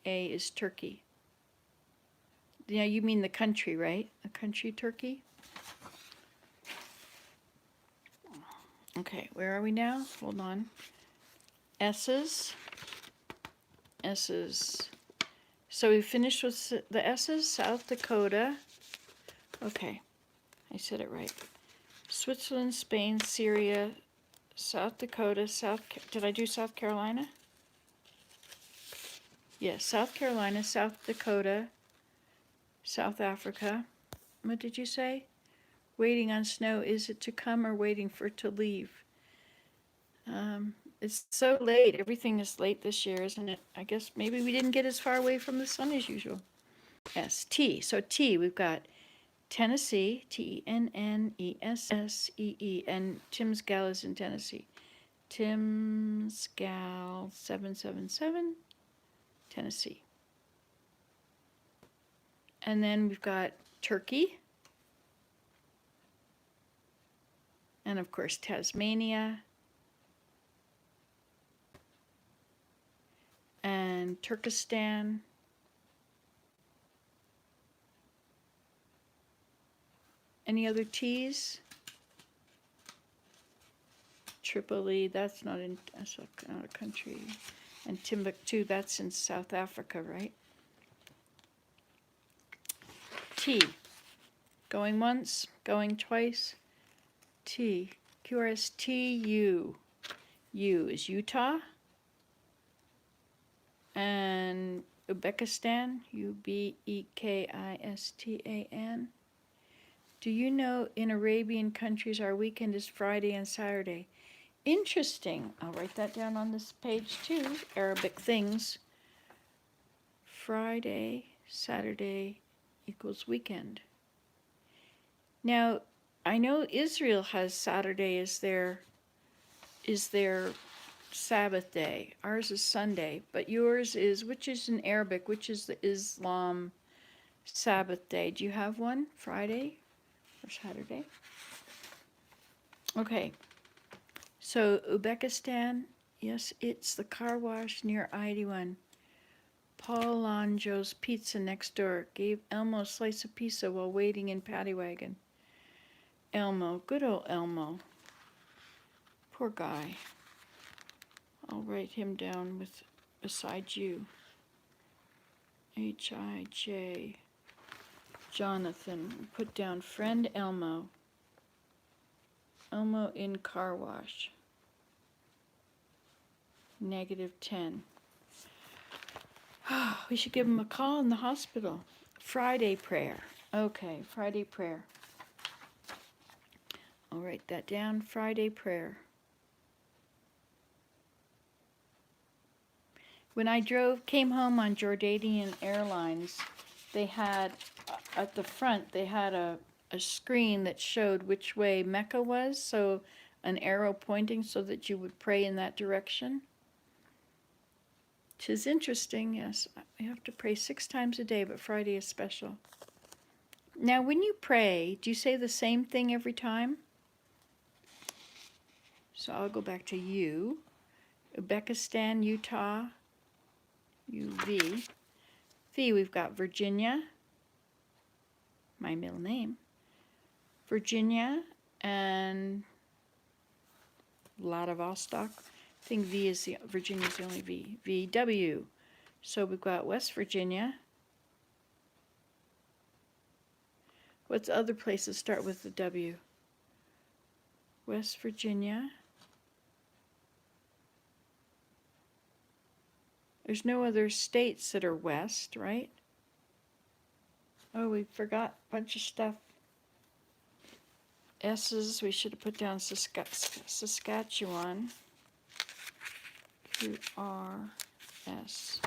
is Turkey. Yeah, you mean the country, right? The country Turkey? Okay, where are we now? Hold on. S's. So we finished with the S's. South Dakota. Okay, I said it right. Switzerland, Spain, Syria, South Dakota, did I do South Carolina? Yes, South Carolina, South Dakota, South Africa. What did you say? Waiting on snow. Is it to come or waiting for it to leave? It's so late. Everything is late this year, isn't it? I guess maybe we didn't get as far away from the sun as usual. Yes, T. So T, we've got Tennessee, Tennessee, and Tim's Gal is in Tennessee. Tim's Gal 777, Tennessee. And then we've got Turkey. And of course, Tasmania. And Turkestan. Any other T's? Tripoli, that's not a country. And Timbuktu, that's in South Africa, right? T. Going once, going twice. T. QRSTU. U is Utah. And Uzbekistan, Ubekistan. Do you know in Arabian countries our weekend is Friday and Saturday? Interesting. I'll write that down on this page too. Arabic things. Friday, Saturday equals weekend. Now, I know Israel has Saturday as their Sabbath day. Ours is Sunday, but yours is, which is in Arabic, which is the Islam Sabbath day? Do you have one? Friday or Saturday? Okay. So Uzbekistan, yes, it's the car wash near I-81. Paul Lanjo's Pizza next door gave Elmo a slice of pizza while waiting in paddy wagon. Elmo, good old Elmo. Poor guy. I'll write him down beside you. H-I-J. Jonathan. Put down friend Elmo. Elmo in car wash. -10. Oh, we should give him a call in the hospital. Friday prayer. Okay, Friday prayer. I'll write that down. Friday prayer. When I came home on Jordanian Airlines, they had, at the front, they had a screen that showed which way Mecca was, so an arrow pointing so that you would pray in that direction. 'Tis interesting, yes. You have to pray 6 times a day, but Friday is special. Now, when you pray, do you say the same thing every time? So I'll go back to U. Uzbekistan, Utah, UV. V, we've got Virginia, my middle name. Virginia and Vladivostok. I think Virginia's the only V. VW. So we've got West Virginia. What's other places start with the W? West Virginia. There's no other states that are west, right? Oh, we forgot a bunch of stuff. S's, we should have put down Saskatchewan. QRS.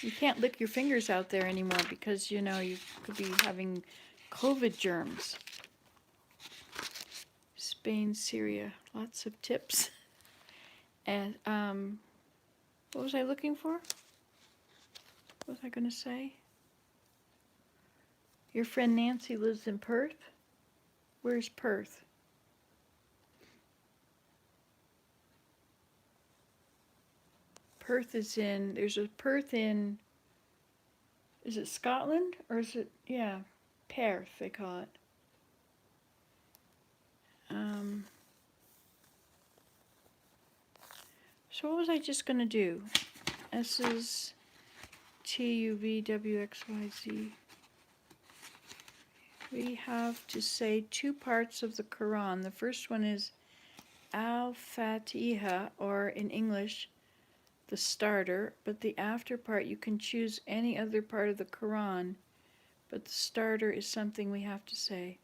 You can't lick your fingers out there anymore because, you know, you could be having COVID germs. Spain, Syria, lots of tips. And, what was I looking for? What was I going to say? Your friend Nancy lives in Perth? Where's Perth? Perth is in, there's a Perth in, is it Scotland? Or is it, yeah, Perth they call it. So what was I just going to do? S is TUVWXYZ. We have to say 2 parts of the Quran. The first one is Al-Fatiha, or in English, the starter, but the after part you can choose any other part of the Quran, but the starter is something we have to say.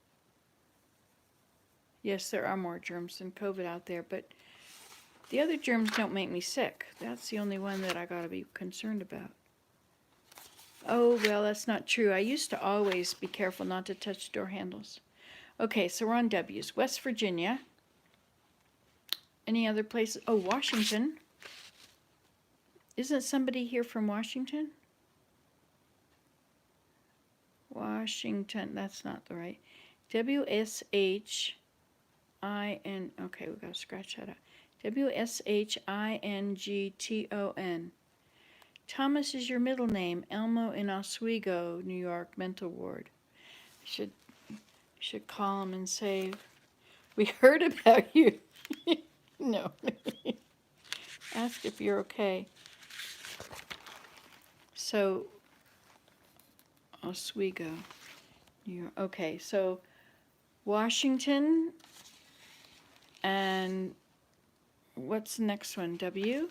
Yes, there are more germs than COVID out there, but the other germs don't make me sick. That's the only one that I gotta be concerned about. Oh, well, that's not true. I used to always be careful not to touch door handles. Okay, so we're on W's. West Virginia. Any other places? Oh, Washington. Isn't somebody here from Washington? Washington, that's not the right. W-S-H-I-N, okay, we gotta scratch that out. W-S-H-I-N-G-T-O-N. Thomas is your middle name. Elmo in Oswego, New York, mental ward. I should call him and say, we heard about you. No. Ask if you're okay. So, Oswego, New York. Okay, so Washington, and what's the next one? W?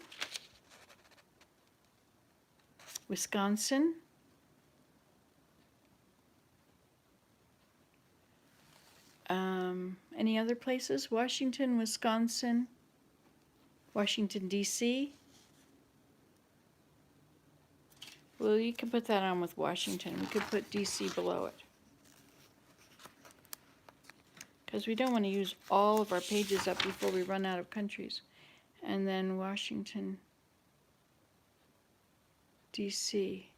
Wisconsin. Any other places? Washington, Wisconsin, Washington, D.C. Well, you can put that on with Washington. We could put D.C. below it, because we don't want to use all of our pages up before we run out of countries. And then Washington, D.C.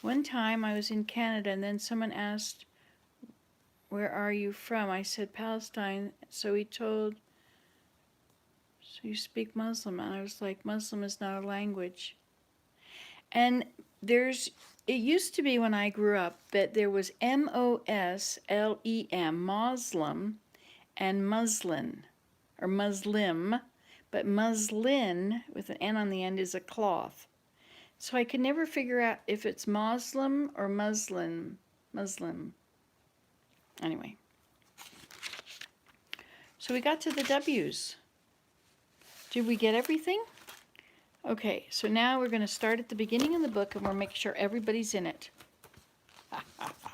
One time I was in Canada, and then someone asked, where are you from? I said Palestine. So he told, so you speak Muslim? And I was like, Muslim is not a language. And it used to be when I grew up that there was M-O-S-L-E-M, Muslim, and Muslin, or Muslim, but muslin with an N on the end is a cloth. So I could never figure out if it's Muslim or Muslim. Anyway. So we got to the W's. Did we get everything? Okay, so now we're going to start at the beginning of the book and we'll make sure everybody's in it.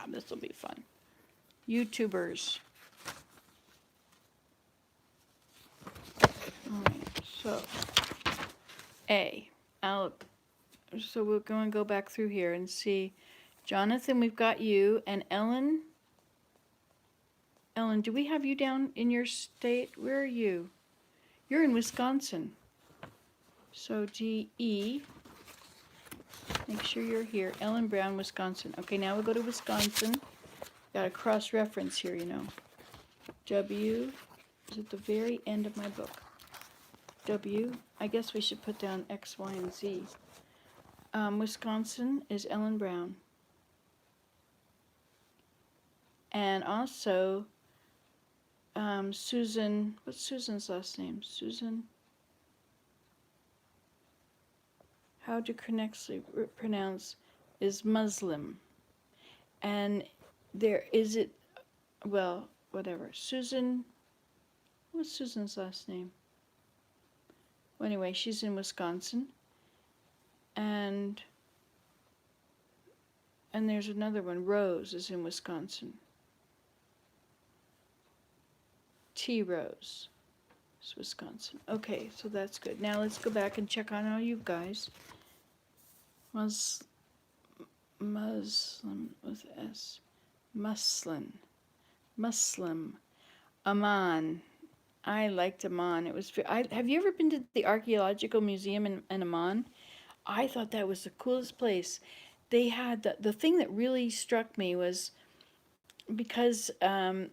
This will be fun. YouTubers. Alright, so A. So we're going to go back through here and see. Jonathan, we've got you. And Ellen. Ellen, do we have you down in your state? Where are you? You're in Wisconsin. So G-E. Make sure you're here. Ellen Brown, Wisconsin. Okay, now we'll go to Wisconsin. Got a cross-reference here, you know. W is at the very end of my book. W. I guess we should put down X, Y, and Z. Wisconsin is Ellen Brown. And also, Susan, what's Susan's last name? Susan, how to correctly pronounce is Muslim. And there is it, well, whatever. Susan, what's Susan's last name? Well, anyway, she's in Wisconsin. And there's another one, Rose is in Wisconsin. T. Rose is Wisconsin. Okay, so that's good. Now let's go back and check on all you guys. Muslim with S. Muslim. Amman. I liked Amman. It was. Have you ever been to the Archaeological Museum in Amman? I thought that was the coolest place. They had the thing that really struck me was because of,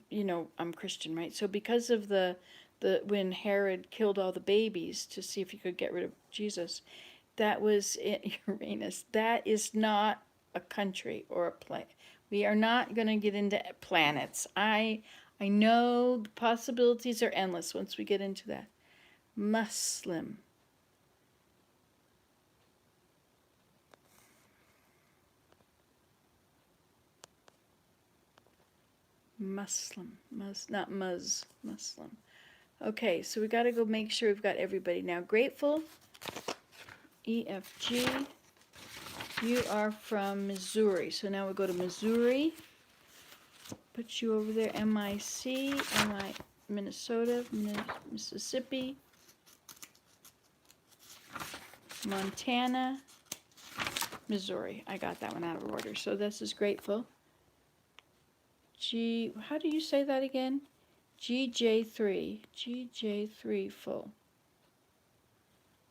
you know, I'm Christian, right? So because of the when Herod killed all the babies to see if he could get rid of Jesus, that was in Uranus. That is not a country or a planet. We are not going to get into planets. I know the possibilities are endless once we get into that. Muslim. Muslim. Not Muslim. Okay, so we got to go make sure we've got everybody. Now, grateful. EFG. You are from Missouri. So now we'll go to Missouri. Put you over there. MIC. Minnesota. Mississippi. Montana. Missouri. I got that one out of order. So this is grateful. G. How do you say that again? GJ3. GJ3 full.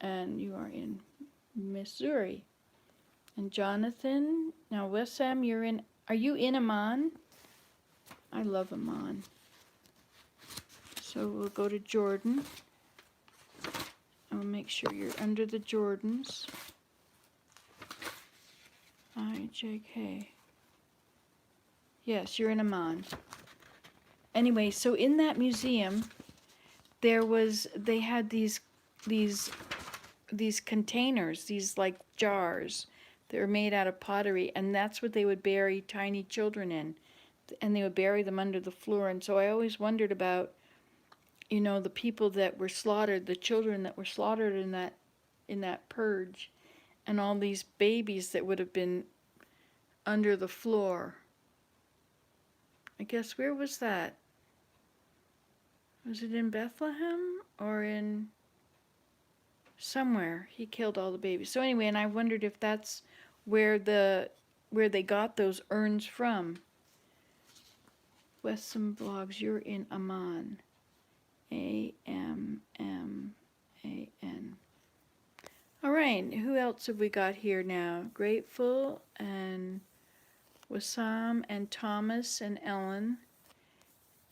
And you are in Missouri. And Jonathan, now Wissam, are you in Amman? I love Amman. So we'll go to Jordan. And we'll make sure you're under the Jordans. IJK. Yes, you're in Amman. Anyway, so in that museum, they had these containers, these like jars. They were made out of pottery, and that's what they would bury tiny children in. And they would bury them under the floor. And so I always wondered about, you know, the people that were slaughtered, the children that were slaughtered in that purge, and all these babies that would have been under the floor. I guess, where was that? Was it in Bethlehem or in somewhere? He killed all the babies. So anyway, and I wondered if that's where they got those urns from. Wesson Blogs, you're in Amman. AMMAN. All right, who else have we got here now? Grateful and Wissam and Thomas and Ellen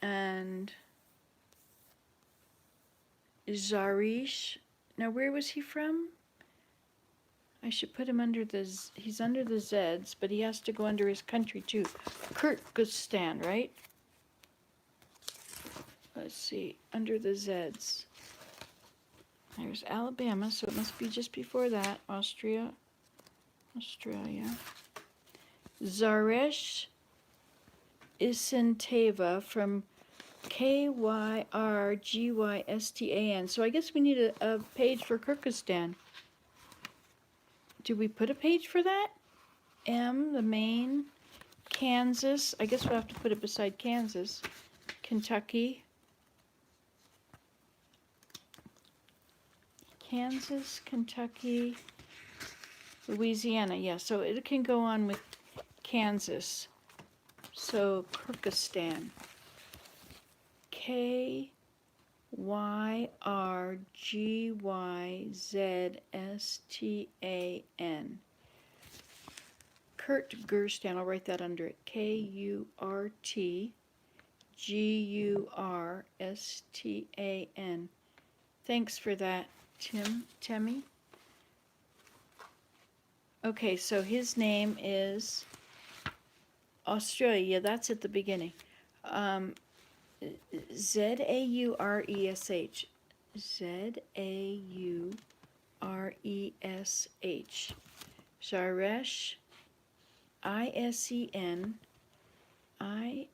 and Zarish. Now, where was he from? I should put him under he's under the Zeds, but he has to go under his country too. Kyrgyzstan, right? Let's see, under the Zeds. There's Alabama, so it must be just before that. Australia. Zaresh Isinteva from Kyrgystan. So I guess we need a page for Kyrgyzstan. Do we put a page for that? M, the main. Kansas. I guess we'll have to put it beside Kansas. Kentucky. Kansas, Kentucky, Louisiana. Yeah, so it can go on with Kansas. So Kyrgyzstan. Kyrgyzstan. Kyrgyzstan. I'll write that under it. Kurtgurstan. Thanks for that, Temmie. Okay, so his name is Australia. Yeah, that's at the beginning. Zauresh. Zauresh. Jaresh. Isen. Aeva.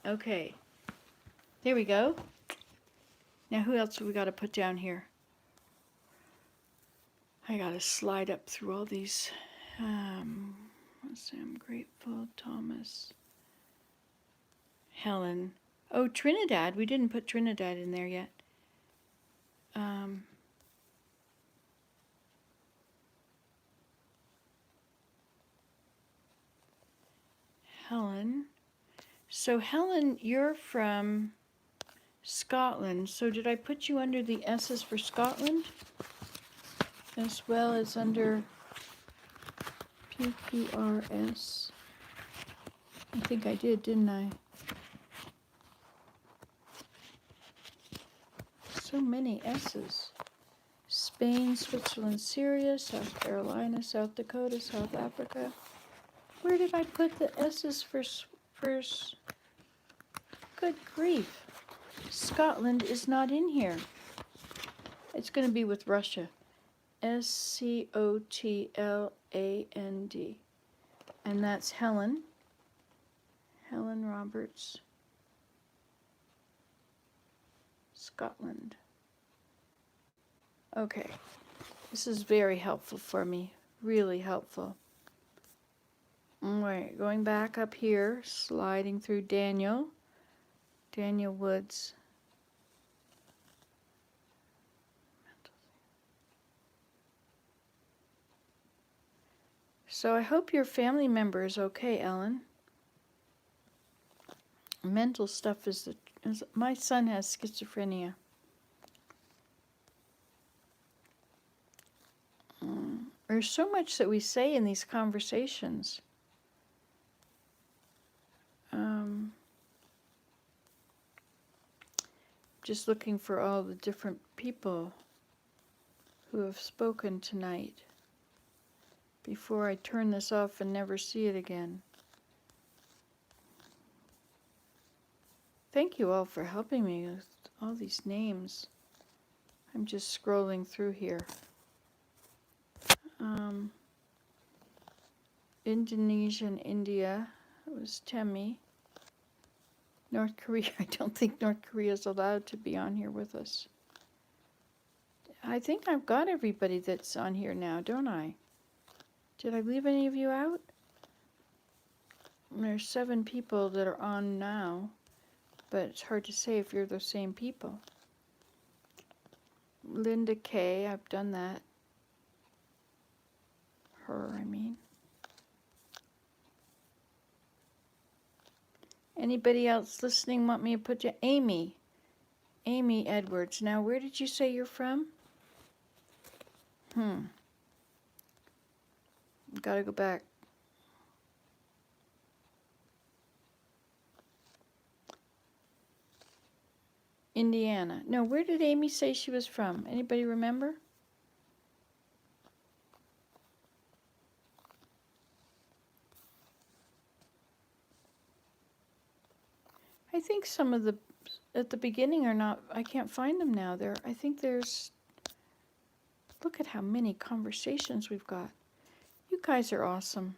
Okay. There we go. Now who else have we got to put down here? I got to slide up through all these. Let's say I'm grateful. Thomas. Helen. Oh, Trinidad. We didn't put Trinidad in there yet. Helen. So Helen, you're from Scotland. So did I put you under the S's for Scotland? As well as under PPRS. I think I did, didn't I? So many S's. Spain, Switzerland, Syria, South Carolina, South Dakota, South Africa. Where did I put the S's for? Good grief. Scotland is not in here. It's going to be with Russia. Scotland. And that's Helen. Helen Roberts. Scotland. Okay. This is very helpful for me. Really helpful. All right, going back up here, sliding through Daniel Woods. So I hope your family member is okay, Ellen. Mental stuff is my son has schizophrenia. There's so much that we say in these conversations. Just looking for all the different people who have spoken tonight before I turn this off and never see it again. Thank you all for helping me with all these names. I'm just scrolling through here. Indonesia and India. It was Temmie. North Korea. I don't think North Korea is allowed to be on here with us. I think I've got everybody that's on here now, don't I? Did I leave any of you out? There's 7 people that are on now, but it's hard to say if you're the same people. Linda K. I've done that. Her, I mean. Anybody else listening want me to put you? Amy Edwards. Now, where did you say you're from? Gotta go back. Indiana. No, where did Amy say she was from? Anybody remember? I think some of the at the beginning are not, I can't find them now. I think there's, look at how many conversations we've got. You guys are awesome.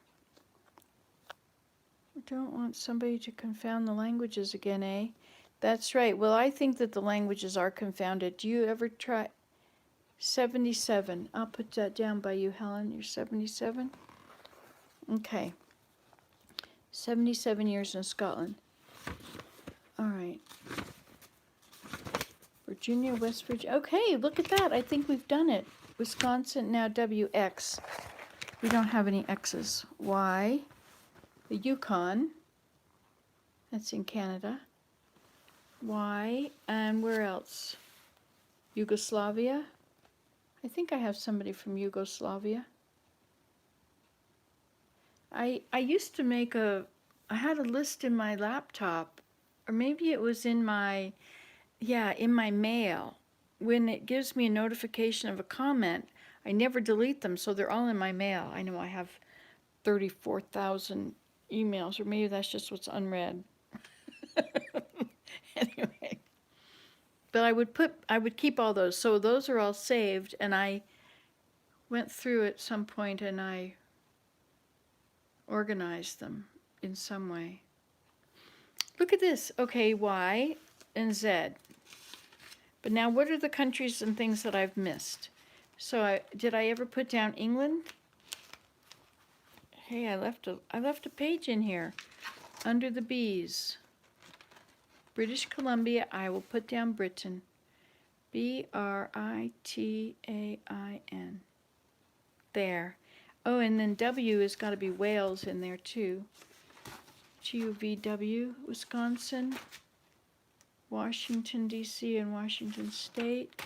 I don't want somebody to confound the languages again, eh? That's right. Well, I think that the languages are confounded. Do you ever try 77? I'll put that down by you, Helen. You're 77? Okay. 77 years in Scotland. All right. Virginia, West Virginia. Okay, look at that. I think we've done it. Wisconsin, now WX. We don't have any X's. Y, the Yukon. That's in Canada. Y, and where else? Yugoslavia. I think I have somebody from Yugoslavia. I used to make I had a list in my laptop, or maybe it was in my, in my mail. When it gives me a notification of a comment, I never delete them, so they're all in my mail. I know I have 34,000 emails, or maybe that's just what's unread. Anyway, but I would keep all those. So those are all saved, and I went through at some point and I organized them in some way. Look at this. Okay, Y and Z. But now what are the countries and things that I've missed? So did I ever put down England? Hey, I left a page in here under the B's. British Columbia, I will put down Britain. Britain. There. Oh, and then W has got to be Wales in there too. GUVW, Wisconsin, Washington, D.C. and Washington State,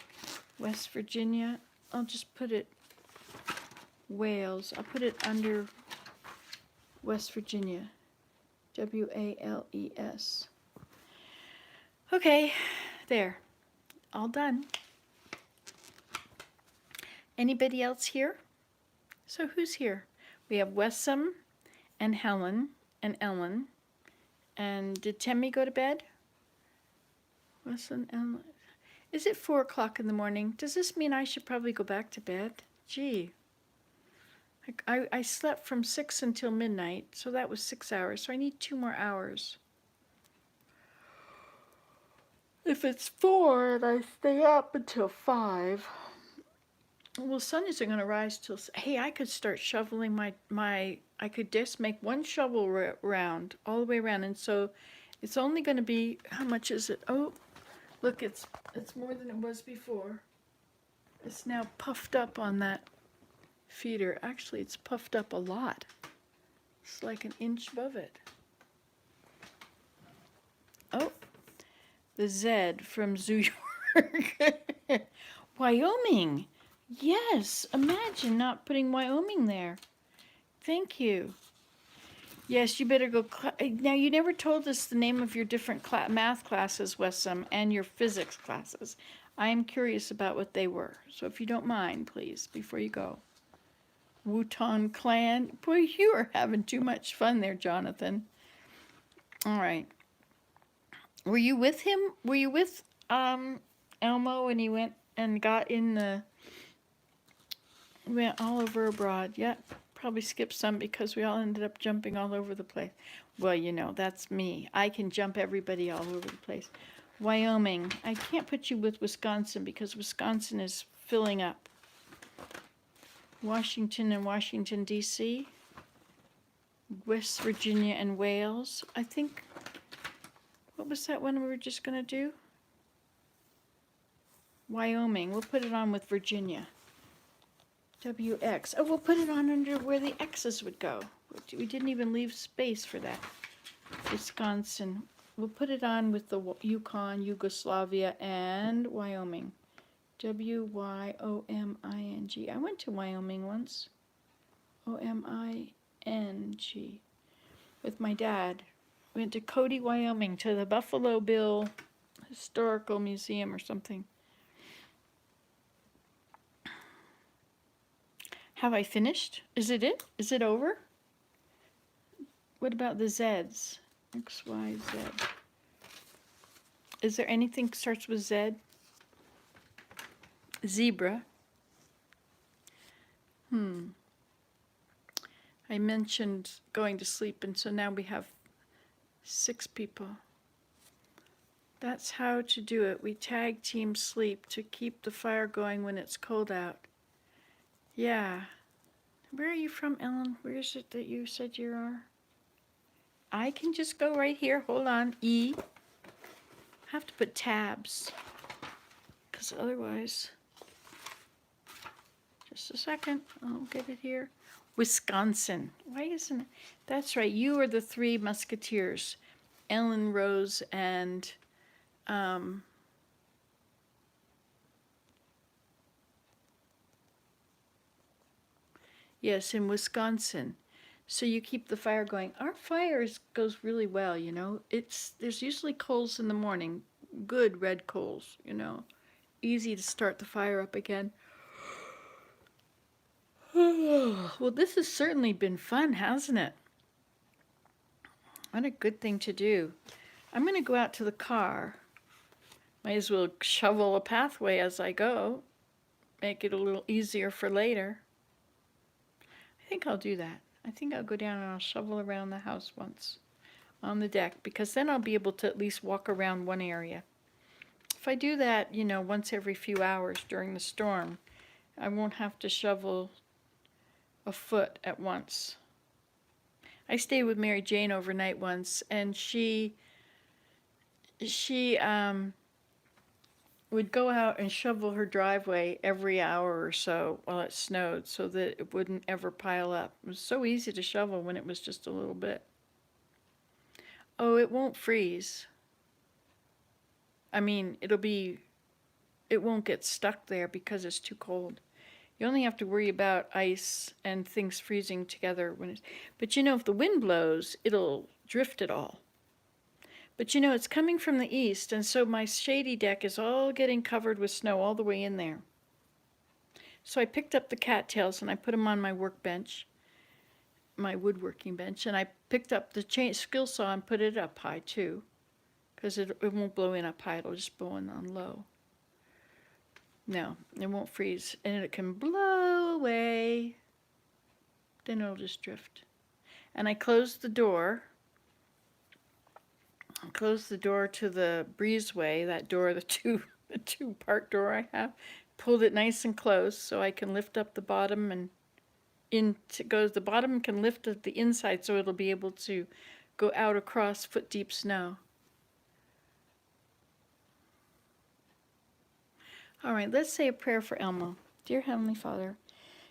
West Virginia. I'll just put it Wales. I'll put it under West Virginia. WALES. Okay, there. All done. Anybody else here? So who's here? We have Wessam and Helen and Ellen. And did Temmie go to bed? Wessam, Ellen. Is it 4 o'clock in the morning? Does this mean I should probably go back to bed? Gee. I slept from 6 until midnight, so that was 6 hours. So I need 2 more hours. If it's 4 and I stay up until 5, well, sun isn't going to rise till. Hey, I could start shoveling my. I could just make one shovel round all the way around, and so it's only going to be. How much is it? Oh, look, it's more than it was before. It's now puffed up on that feeder. Actually, it's puffed up a lot. It's like an inch above it. Oh. The Z from Zoo York. Wyoming. Yes, imagine not putting Wyoming there. Thank you. Yes, you better go. Now, you never told us the name of your different math classes, Wessam, and your physics classes. I am curious about what they were. So if you don't mind, please, before you go. Wutan Clan. Boy, you are having too much fun there, Jonathan. All right. Were you with him? Were you with Elmo when he went and got in the... Went all over abroad. Yeah, probably skipped some because we all ended up jumping all over the place. Well, you know, that's me. I can jump everybody all over the place. Wyoming. I can't put you with Wisconsin because Wisconsin is filling up. Washington and Washington, D.C. West Virginia and Wales. I think... What was that one we were just going to do? Wyoming. We'll put it on with Virginia. WX. Oh, we'll put it on under where the X's would go. We didn't even leave space for that. Wisconsin. We'll put it on with the Yukon, Yugoslavia, and Wyoming. WYOMING. I went to Wyoming once. OMING. With my dad. Went to Cody, Wyoming, to the Buffalo Bill Historical Museum or something. Have I finished? Is it it? Is it over? What about the Z's? X, Y, Z. Is there anything that starts with Z? Zebra. I mentioned going to sleep, and so now we have 6 people. That's how to do it. We tag team sleep to keep the fire going when it's cold out. Yeah. Where are you from, Ellen? Where is it that you said you are? I can just go right here. Hold on. E. I have to put tabs, because otherwise... Just a second. I'll get it here. Wisconsin. Why isn't it? That's right. You are the 3 musketeers. Ellen, Rose, and yes, in Wisconsin. So you keep the fire going. Our fire goes really well, you know. There's usually coals in the morning, good red coals, you know. Easy to start the fire up again. Well, this has certainly been fun, hasn't it? What a good thing to do. I'm going to go out to the car. Might as well shovel a pathway as I go. Make it a little easier for later. I think I'll do that. I think I'll go down and I'll shovel around the house once on the deck, because then I'll be able to at least walk around one area. If I do that, you know, once every few hours during the storm, I won't have to shovel a foot at once. I stayed with Mary Jane overnight once, and she would go out and shovel her driveway every hour or so while it snowed, so that it wouldn't ever pile up. It was so easy to shovel when it was just a little bit. Oh, it won't freeze. I mean, it won't get stuck there because it's too cold. You only have to worry about ice and things freezing together but you know, if the wind blows, it'll drift it all. But you know, it's coming from the east, and so my shady deck is all getting covered with snow all the way in there. So I picked up the cattails and I put them on my workbench, my woodworking bench, and I picked up the skill saw and put it up high too, because it won't blow in up high, it'll just blow in on low. No, it won't freeze, and it can blow away. Then it'll just drift. And I closed the door. I closed the door to the breezeway, that door, the two-part door I have. Pulled it nice and close so I can lift up the bottom, and the bottom can lift at the inside, so it'll be able to go out across foot-deep snow. All right, let's say a prayer for Elmo. Dear Heavenly Father,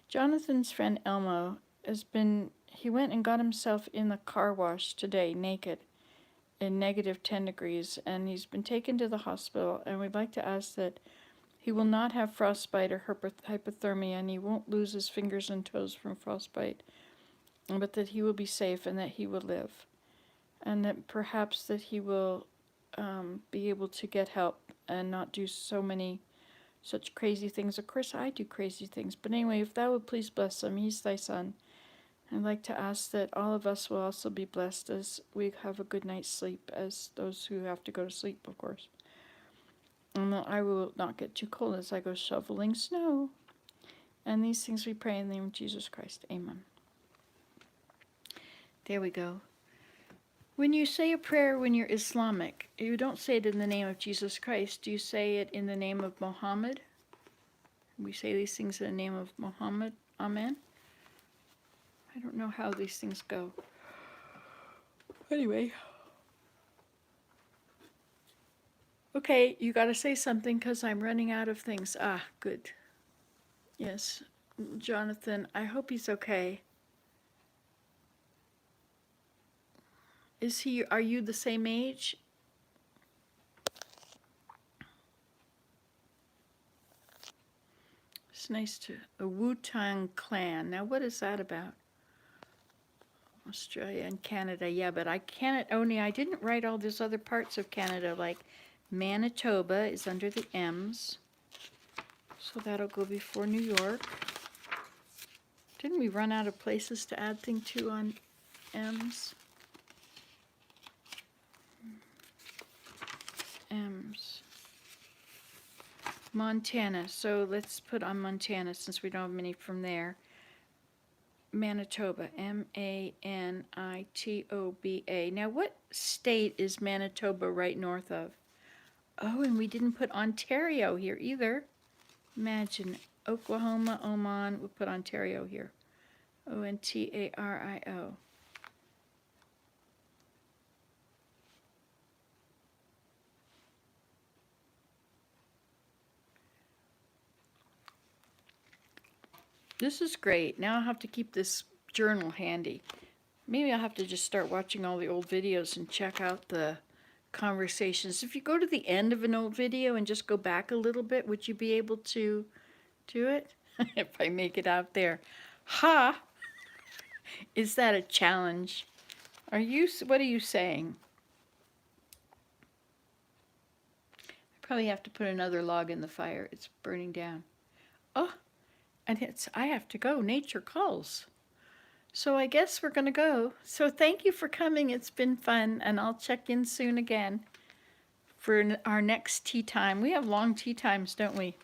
Jonathan's friend Elmo he went and got himself in the car wash today, naked, in negative 10 degrees, and he's been taken to the hospital, and we'd like to ask that he will not have frostbite or hypothermia, and he won't lose his fingers and toes from frostbite, but that he will be safe and that he will live, and that perhaps that he will be able to get help and not do such crazy things. Of course, I do crazy things, but anyway, if thou would please bless him, he's thy son. I'd like to ask that all of us will also be blessed as we have a good night's sleep, as those who have to go to sleep, of course. And that I will not get too cold as I go shoveling snow. And these things we pray in the name of Jesus Christ. Amen. There we go. When you say a prayer when you're Islamic, you don't say it in the name of Jesus Christ. Do you say it in the name of Muhammad? We say these things in the name of Muhammad. Amen. I don't know how these things go. Anyway. Okay, you got to say something because I'm running out of things. Ah, good. Yes, Jonathan, I hope he's okay. Are you the same age? It's nice a Wu-Tang Clan. Now, what is that about? Australia and Canada, yeah, but I didn't write all these other parts of Canada, like Manitoba is under the M's, so that'll go before New York. Didn't we run out of places to add thing to on M's? M's. Montana, so let's put on Montana since we don't have many from there. Manitoba, Manitoba. Now, what state is Manitoba right north of? Oh, and we didn't put Ontario here either. Imagine Oklahoma, Oman, we'll put Ontario here. Ontario. This is great. Now I'll have to keep this journal handy. Maybe I'll have to just start watching all the old videos and check out the conversations. If you go to the end of an old video and just go back a little bit, would you be able to do it? If I make it out there. Ha! Is that a challenge? What are you saying? I probably have to put another log in the fire. It's burning down. Oh, and I have to go. Nature calls. So I guess we're going to go. So thank you for coming. It's been fun, and I'll check in soon again for our next tea time. We have long tea times, don't we?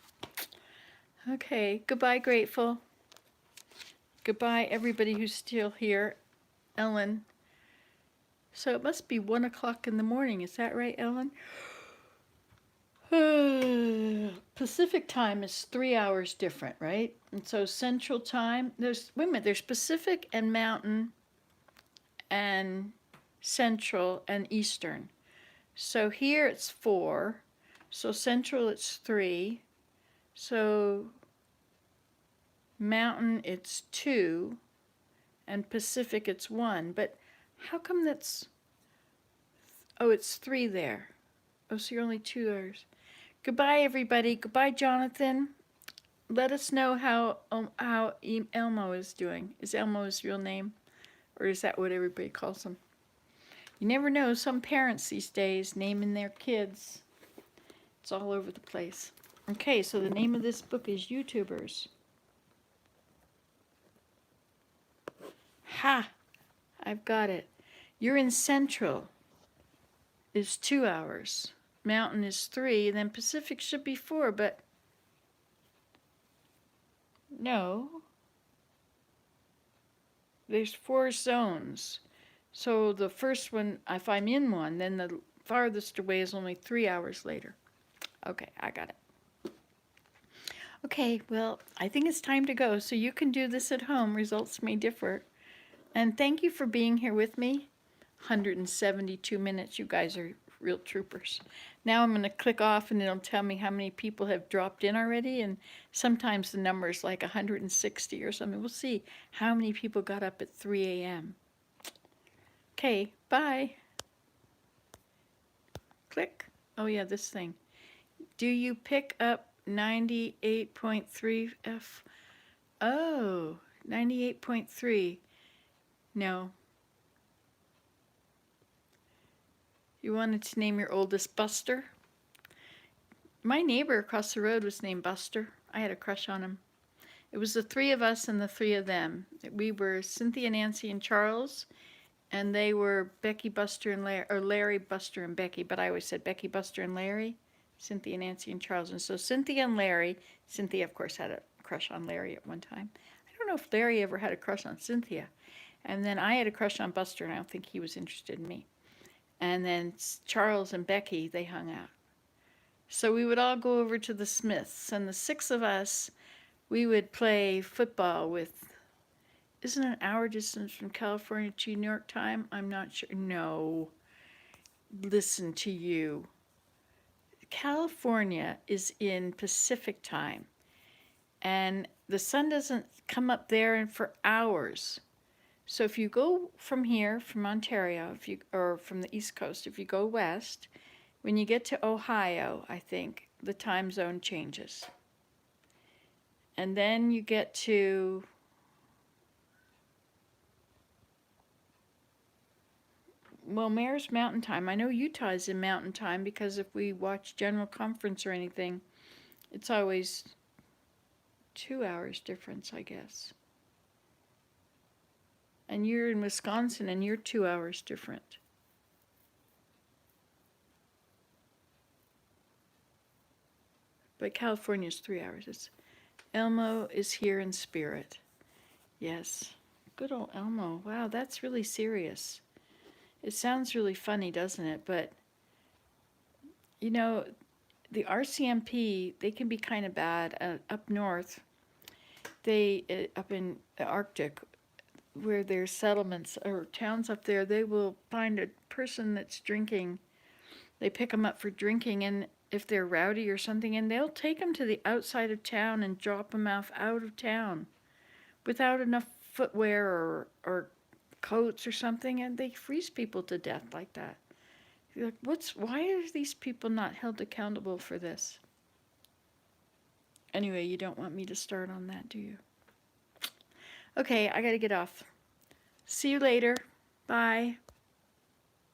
Okay, goodbye, Grateful. Goodbye, everybody who's still here. Ellen. So it must be 1 o'clock in the morning. Is that right, Ellen? Pacific time is 3 hours different, right? And so Central time, there's Pacific and Mountain and Central and Eastern. So here it's 4. So Central it's 3. So Mountain it's 2. And Pacific it's 1. But how come that's... Oh, it's 3 there. Oh, so you're only 2 hours. Goodbye, everybody. Goodbye, Jonathan. Let us know how Elmo is doing. Is Elmo his real name? Or is that what everybody calls him? You never know. Some parents these days naming their kids. It's all over the place. Okay, so the name of this book is YouTubers. Ha! I've got it. You're in Central. Is 2 hours. Mountain is 3. Then Pacific should be 4, but... No. There's 4 zones. So the first one, if I'm in one, then the farthest away is only 3 hours later. Okay, I got it. Okay, well, I think it's time to go. So you can do this at home. Results may differ. And thank you for being here with me. 172 minutes. You guys are real troopers. Now I'm going to click off and it'll tell me how many people have dropped in already. And sometimes the number is like 160 or something. We'll see how many people got up at 3 a.m. Okay, bye. Click. Oh yeah, this thing. Do you pick up 98.3 F? Oh, 98.3. No. You wanted to name your oldest Buster? My neighbor across the road was named Buster. I had a crush on him. It was the 3 of us and the 3 of them. We were Cynthia, Nancy, and Charles, and they were Becky, Buster, and Larry, or Larry, Buster, and Becky, but I always said Becky, Buster, and Larry, Cynthia, Nancy, and Charles. And so Cynthia and Larry, Cynthia, of course, had a crush on Larry at one time. I don't know if Larry ever had a crush on Cynthia. And then I had a crush on Buster, and I don't think he was interested in me. And then Charles and Becky, they hung out. So we would all go over to the Smiths, and the 6 of us, we would play football with, isn't it an hour distance from California to New York time? I'm not sure. No. Listen to you. California is in Pacific time, and the sun doesn't come up there for hours. So if you go from here, from Ontario, or from the East Coast, if you go west, when you get to Ohio, I think, the time zone changes. And then you get to... Well, Mayor's Mountain Time. I know Utah is in Mountain Time because if we watch General Conference or anything, it's always 2 hours difference, I guess. And you're in Wisconsin and you're 2 hours different. But California's 3 hours. Elmo is here in spirit. Yes. Good old Elmo. Wow, that's really serious. It sounds really funny, doesn't it? But, you know, the RCMP, they can be kind of bad up north. Up in the Arctic, where there's settlements or towns up there, they will find a person that's drinking. They pick them up for drinking, and if they're rowdy or something, and they'll take them to the outside of town and drop them off out of town without enough footwear or coats or something, and they freeze people to death like that. You're like, why are these people not held accountable for this? Anyway, you don't want me to start on that, do you? Okay, I gotta get off. See you later. Bye.